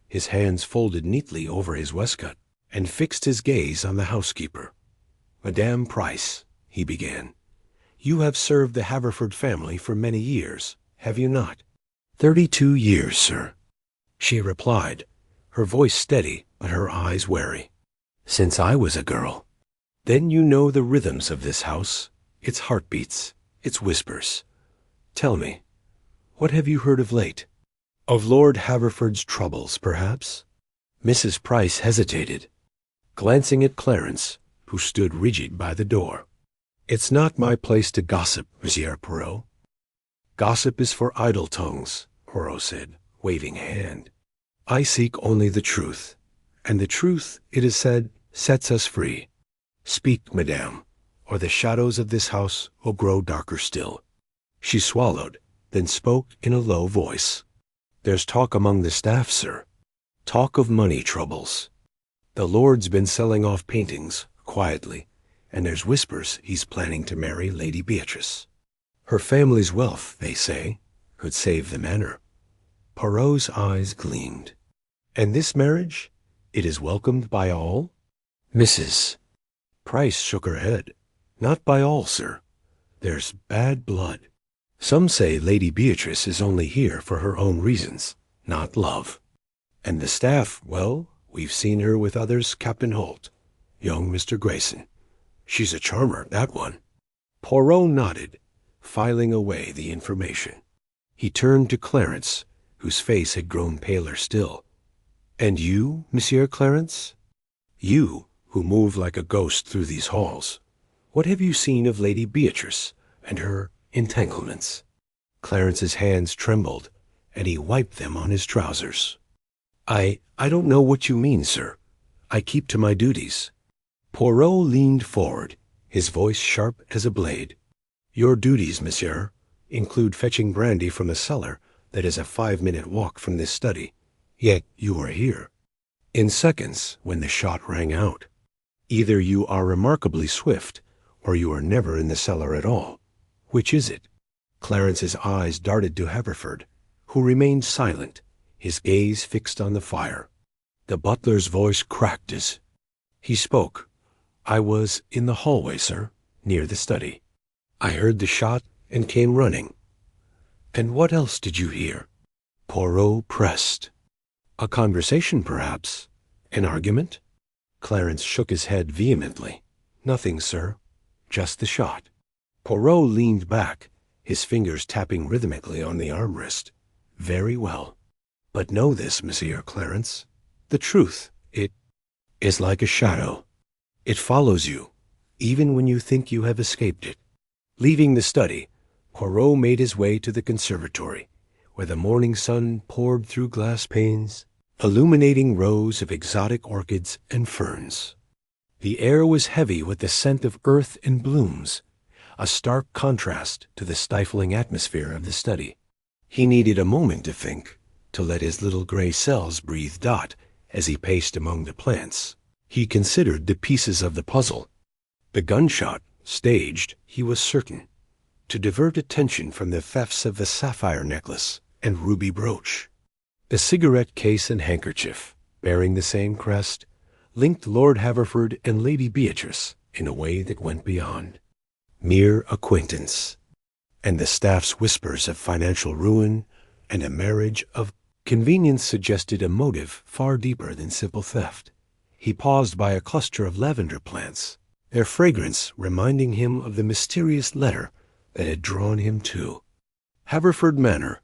his hands folded neatly over his waistcoat, and fixed his gaze on the housekeeper. "Madame Price," he began, "you have served the Haverford family for many years, have you not?" 32 years, sir," she replied, her voice steady but her eyes wary. "Since I was a girl." "Then you know the rhythms of this house, its heartbeats, its whispers. Tell me, what have you heard of late? Of Lord Haverford's troubles, perhaps?" Mrs. Price hesitated, glancing at Clarence, who stood rigid by the door. "It's not my place to gossip, Monsieur Poirot." "Gossip is for idle tongues," Poirot said, waving a hand. "I seek only the truth, and the truth, it is said, sets us free. Speak, madame, or the shadows of this house will grow darker still." She swallowed, then spoke in a low voice. "There's talk among the staff, sir. Talk of money troubles. The lord's been selling off paintings, quietly, and there's whispers he's planning to marry Lady Beatrice. Her family's wealth, they say, could save the manor." Poirot's eyes gleamed. "And this marriage, it is welcomed by all?" Mrs. Price shook her head. "Not by all, sir. There's bad blood. Some say Lady Beatrice is only here for her own reasons, not love." And the staff, well, we've seen her with others, Captain Holt. Young Mr. Grayson. She's a charmer, that one." Poirot nodded, filing away the information. He turned to Clarence, whose face had grown paler still. "And you, Monsieur Clarence? You, who move like a ghost through these halls. What have you seen of Lady Beatrice and her entanglements?" Clarence's hands trembled, and he wiped them on his trousers. I don't know what you mean, sir. I keep to my duties." Poirot leaned forward, his voice sharp as a blade. "Your duties, monsieur, include fetching brandy from a cellar that is a 5-minute walk from this study. Yet you are here. In seconds, when the shot rang out. Either you are remarkably swift, or you are never in the cellar at all. Which is it?" Clarence's eyes darted to Haverford, who remained silent, his gaze fixed on the fire. The butler's voice cracked as he spoke. "I was in the hallway, sir, near the study. I heard the shot and came running." "And what else did you hear?" Poirot pressed. "A conversation, perhaps? An argument?" Clarence shook his head vehemently. "Nothing, sir. Just the shot." Poirot leaned back, his fingers tapping rhythmically on the armrest. "Very well. But know this, Monsieur Clarence. The truth, it is like a shadow. It follows you, even when you think you have escaped it." Leaving the study, Poirot made his way to the conservatory, where the morning sun poured through glass panes, illuminating rows of exotic orchids and ferns. The air was heavy with the scent of earth and blooms, a stark contrast to the stifling atmosphere of the study. He needed a moment to think, to let his little gray cells breathe dot as he paced among the plants. He considered the pieces of the puzzle. The gunshot, staged, he was certain, to divert attention from the thefts of the sapphire necklace and ruby brooch. The cigarette case and handkerchief, bearing the same crest, linked Lord Haverford and Lady Beatrice in a way that went beyond mere acquaintance. And the staff's whispers of financial ruin and a marriage of convenience suggested a motive far deeper than simple theft. He paused by a cluster of lavender plants, their fragrance reminding him of the mysterious letter that had drawn him to Haverford Manor.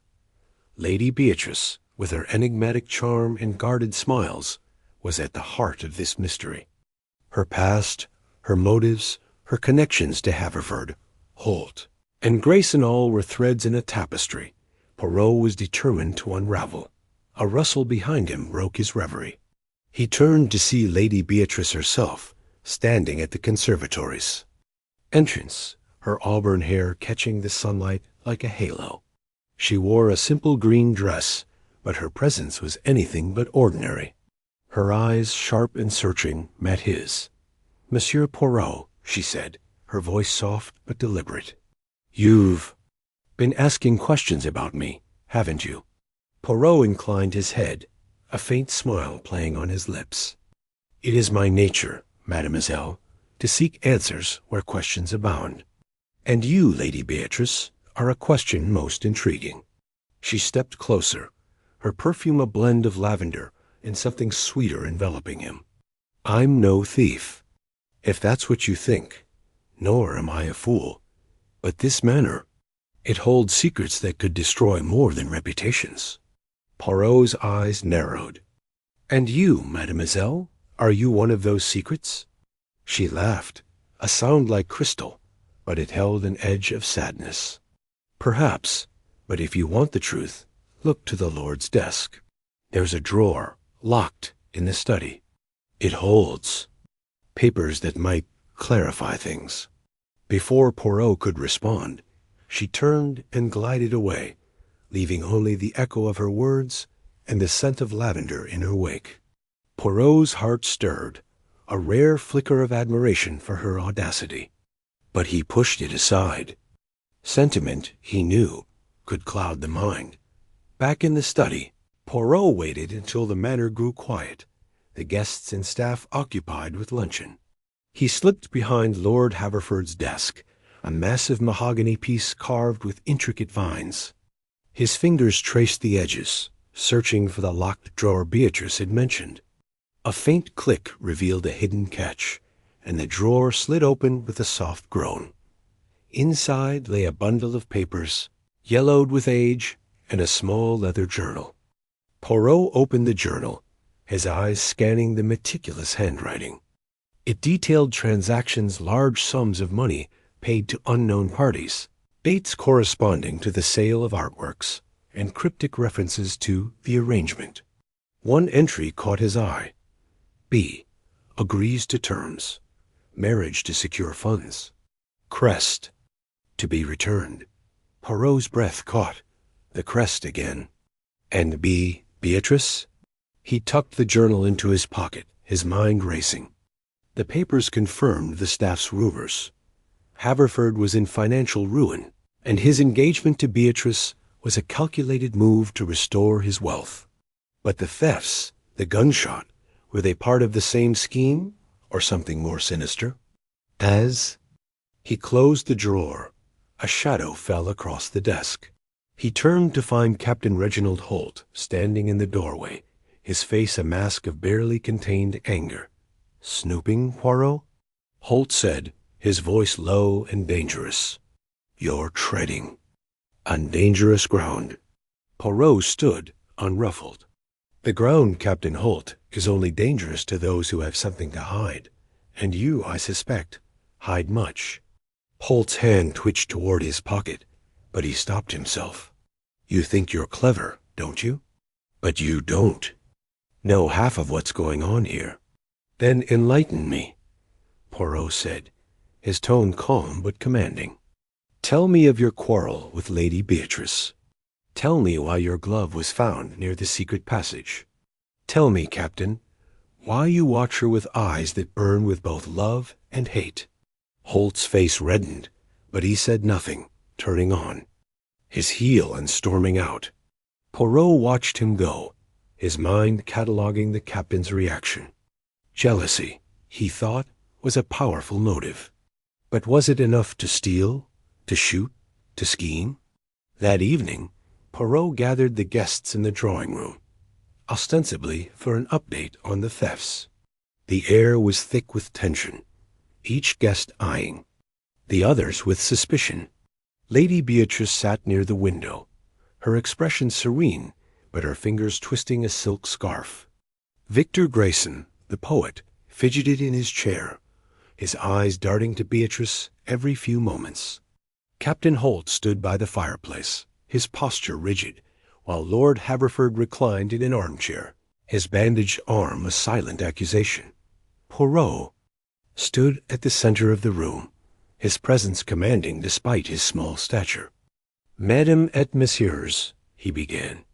Lady Beatrice, with her enigmatic charm and guarded smiles, was at the heart of this mystery. Her past, her motives, her connections to Haverford, Holt, and Grace and all were threads in a tapestry Poirot was determined to unravel. A rustle behind him broke his reverie. He turned to see Lady Beatrice herself, standing at the conservatory's entrance, her auburn hair catching the sunlight like a halo. She wore a simple green dress, but her presence was anything but ordinary. Her eyes, sharp and searching, met his. "Monsieur Poirot," she said, her voice soft but deliberate. "You've been asking questions about me, haven't you?" Poirot inclined his head, a faint smile playing on his lips. "It is my nature, mademoiselle, to seek answers where questions abound. And you, Lady Beatrice, are a question most intriguing." She stepped closer, her perfume a blend of lavender and something sweeter enveloping him. "I'm no thief, if that's what you think, nor am I a fool. But this manor, it holds secrets that could destroy more than reputations." Poirot's eyes narrowed. "And you, mademoiselle, are you one of those secrets?" She laughed, a sound like crystal, but it held an edge of sadness. "Perhaps, but if you want the truth, look to the Lord's desk. There's a drawer, locked, in the study. It holds papers that might clarify things." Before Poirot could respond, she turned and glided away, leaving only the echo of her words and the scent of lavender in her wake. Poirot's heart stirred, a rare flicker of admiration for her audacity. But he pushed it aside. Sentiment, he knew, could cloud the mind. Back in the study, Poirot waited until the manor grew quiet, the guests and staff occupied with luncheon. He slipped behind Lord Haverford's desk, a massive mahogany piece carved with intricate vines. His fingers traced the edges, searching for the locked drawer Beatrice had mentioned. A faint click revealed a hidden catch, and the drawer slid open with a soft groan. Inside lay a bundle of papers, yellowed with age, and a small leather journal. Poirot opened the journal, his eyes scanning the meticulous handwriting. It detailed transactions, large sums of money paid to unknown parties, dates corresponding to the sale of artworks, and cryptic references to the arrangement. One entry caught his eye. B. Agrees to terms. Marriage to secure funds. Crest. To be returned. Poirot's breath caught. The crest again. And B. Beatrice? He tucked the journal into his pocket, his mind racing. The papers confirmed the staff's rumors. Haverford was in financial ruin, and his engagement to Beatrice was a calculated move to restore his wealth. But the thefts, the gunshot, were they part of the same scheme, or something more sinister? As he closed the drawer, a shadow fell across the desk. He turned to find Captain Reginald Holt standing in the doorway, his face a mask of barely contained anger. "Snooping, Poirot?" Holt said, his voice low and dangerous. "You're treading on dangerous ground." Poirot stood, unruffled. "The ground, Captain Holt, is only dangerous to those who have something to hide, and you, I suspect, hide much." Holt's hand twitched toward his pocket, but he stopped himself. "You think you're clever, don't you? But you don't know half of what's going on here." "Then enlighten me," Poirot said, his tone calm but commanding. "Tell me of your quarrel with Lady Beatrice. Tell me why your glove was found near the secret passage. Tell me, Captain, why you watch her with eyes that burn with both love and hate." Holt's face reddened, but he said nothing, turning on, his heel and storming out. Poirot watched him go, his mind cataloging the captain's reaction. Jealousy, he thought, was a powerful motive. But was it enough to steal, to shoot, to scheme? That evening, Poirot gathered the guests in the drawing-room, ostensibly for an update on the thefts. The air was thick with tension, each guest eyeing, the others with suspicion. Lady Beatrice sat near the window, her expression serene, but her fingers twisting a silk scarf. Victor Grayson, the poet, fidgeted in his chair, his eyes darting to Beatrice every few moments. Captain Holt stood by the fireplace, his posture rigid, while Lord Haverford reclined in an armchair, his bandaged arm a silent accusation. Poirot stood at the center of the room, his presence commanding despite his small stature. "Madame et messieurs," he began,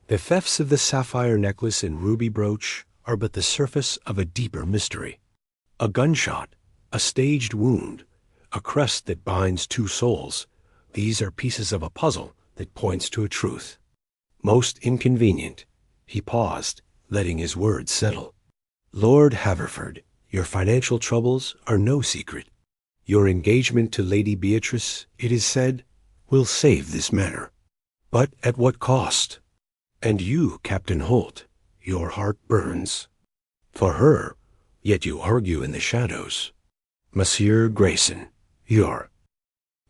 "the thefts of the sapphire necklace and ruby brooch are but the surface of a deeper mystery. A gunshot, a staged wound, a crest that binds two souls, these are pieces of a puzzle that points to a truth. Most inconvenient." He paused, letting his words settle. "Lord Haverford, your financial troubles are no secret. Your engagement to Lady Beatrice, it is said, will save this matter. But at what cost? And you, Captain Holt, your heart burns for her, yet you argue in the shadows. Monsieur Grayson, your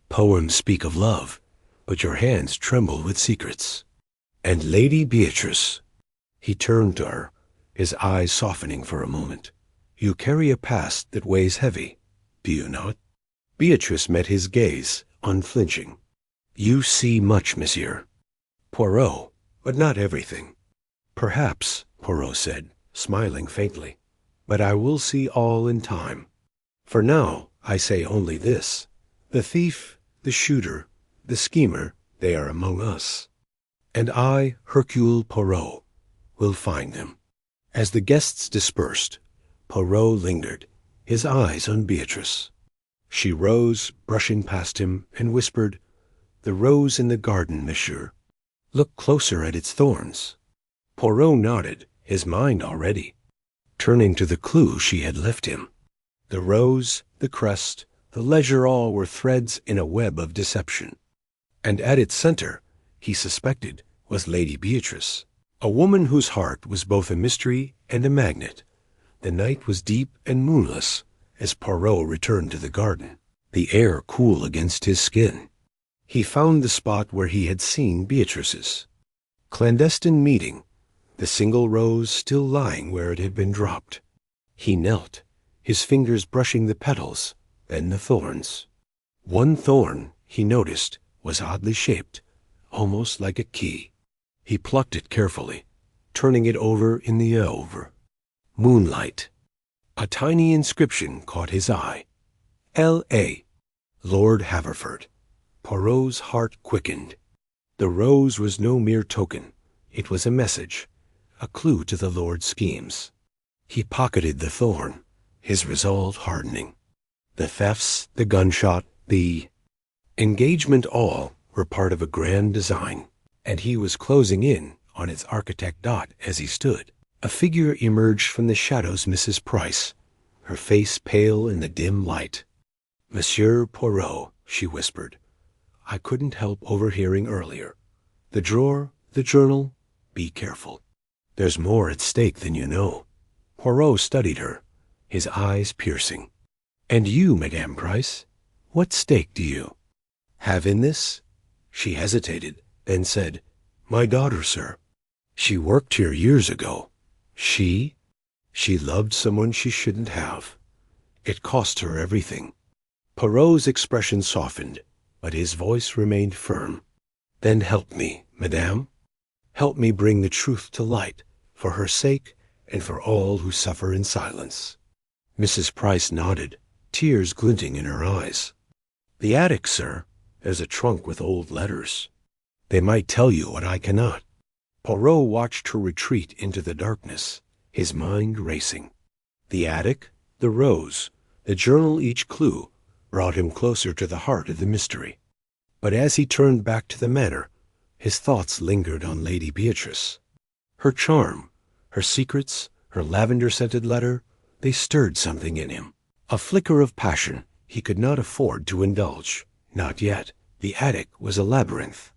poems speak of love, but your hands tremble with secrets. And Lady Beatrice," he turned to her, his eyes softening for a moment, "you carry a past that weighs heavy, do you not?" Beatrice met his gaze, unflinching. "You see much, monsieur." "Poirot, but not everything." "Perhaps," Poirot said, smiling faintly, "but I will see all in time. For now, I say only this. The thief, the shooter, the schemer, they are among us. And I, Hercule Poirot, will find them." As the guests dispersed, Poirot lingered, his eyes on Beatrice. She rose, brushing past him, and whispered, "The rose in the garden, monsieur. Look closer at its thorns." Poirot nodded, his mind already, turning to the clue she had left him. The rose, the crest, the leisure all were threads in a web of deception. And at its center, he suspected, was Lady Beatrice. A woman whose heart was both a mystery and a magnet. The night was deep and moonless as Poirot returned to the garden, the air cool against his skin. He found the spot where he had seen Beatrice's clandestine meeting, the single rose still lying where it had been dropped. He knelt, his fingers brushing the petals, then the thorns. One thorn, he noticed, was oddly shaped, almost like a key. He plucked it carefully, turning it over in the alve. Moonlight. A tiny inscription caught his eye. L.A. Lord Haverford. Poirot's heart quickened. The rose was no mere token. It was a message, a clue to the Lord's schemes. He pocketed the thorn, his resolve hardening. The thefts, the gunshot, the engagement, all were part of a grand design, and he was closing in on its architect Dot as he stood. A figure emerged from the shadows, Mrs. Price, her face pale in the dim light. "Monsieur Poirot," she whispered. "I couldn't help overhearing earlier. The drawer, the journal, be careful. There's more at stake than you know." Poirot studied her, his eyes piercing. "And you, Madame Price, what stake do you have in this?" She hesitated, then said, "My daughter, sir. She worked here years ago. She loved someone she shouldn't have. It cost her everything." Poirot's expression softened, but his voice remained firm. "Then help me, madame. Help me bring the truth to light, for her sake and for all who suffer in silence." Mrs. Price nodded, tears glinting in her eyes. "The attic, sir. There's a trunk with old letters. They might tell you what I cannot." Poirot watched her retreat into the darkness, his mind racing. The attic, the rose, the journal, each clue brought him closer to the heart of the mystery. But as he turned back to the manor, his thoughts lingered on Lady Beatrice. Her charm, her secrets, her lavender-scented letter, they stirred something in him. A flicker of passion he could not afford to indulge. Not yet. The attic was a labyrinth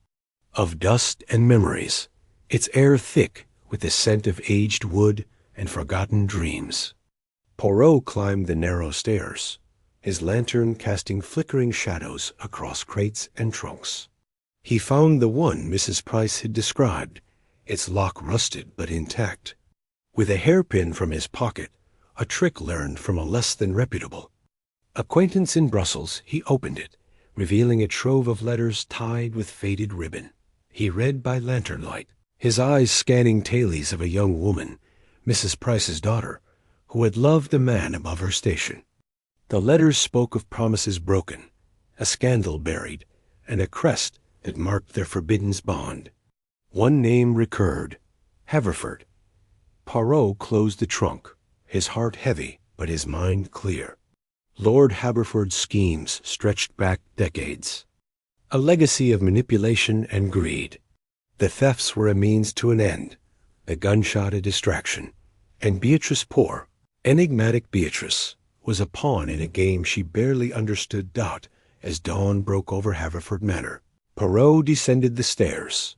of dust and memories, its air thick with the scent of aged wood and forgotten dreams. Poirot climbed the narrow stairs, his lantern casting flickering shadows across crates and trunks. He found the one Mrs. Price had described, its lock rusted but intact. With a hairpin from his pocket, a trick learned from a less than reputable acquaintance in Brussels, he opened it, revealing a trove of letters tied with faded ribbon. He read by lantern light, his eyes scanning tailies of a young woman, Mrs. Price's daughter, who had loved a man above her station. The letters spoke of promises broken, a scandal buried, and a crest that marked their forbidden bond. One name recurred, Haverford. Poirot closed the trunk, his heart heavy but his mind clear. Lord Haverford's schemes stretched back decades, a legacy of manipulation and greed. The thefts were a means to an end, the gunshot a distraction, and Beatrice Poor, enigmatic Beatrice, was a pawn in a game she barely understood. Dot as dawn broke over Haverford Manor. Poirot descended the stairs,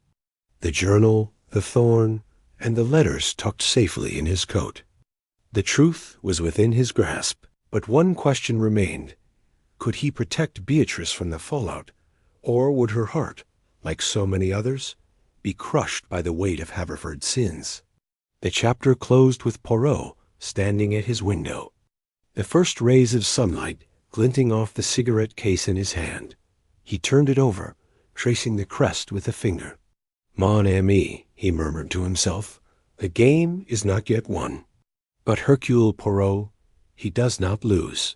the journal, the thorn, and the letters tucked safely in his coat. The truth was within his grasp, but one question remained. Could he protect Beatrice from the fallout, or would her heart, like so many others, be crushed by the weight of Haverford's sins? The chapter closed with Poirot standing at his window, the first rays of sunlight glinting off the cigarette case in his hand. He turned it over, tracing the crest with a finger. "Mon ami," he murmured to himself, "the game is not yet won. But Hercule Poirot, he does not lose."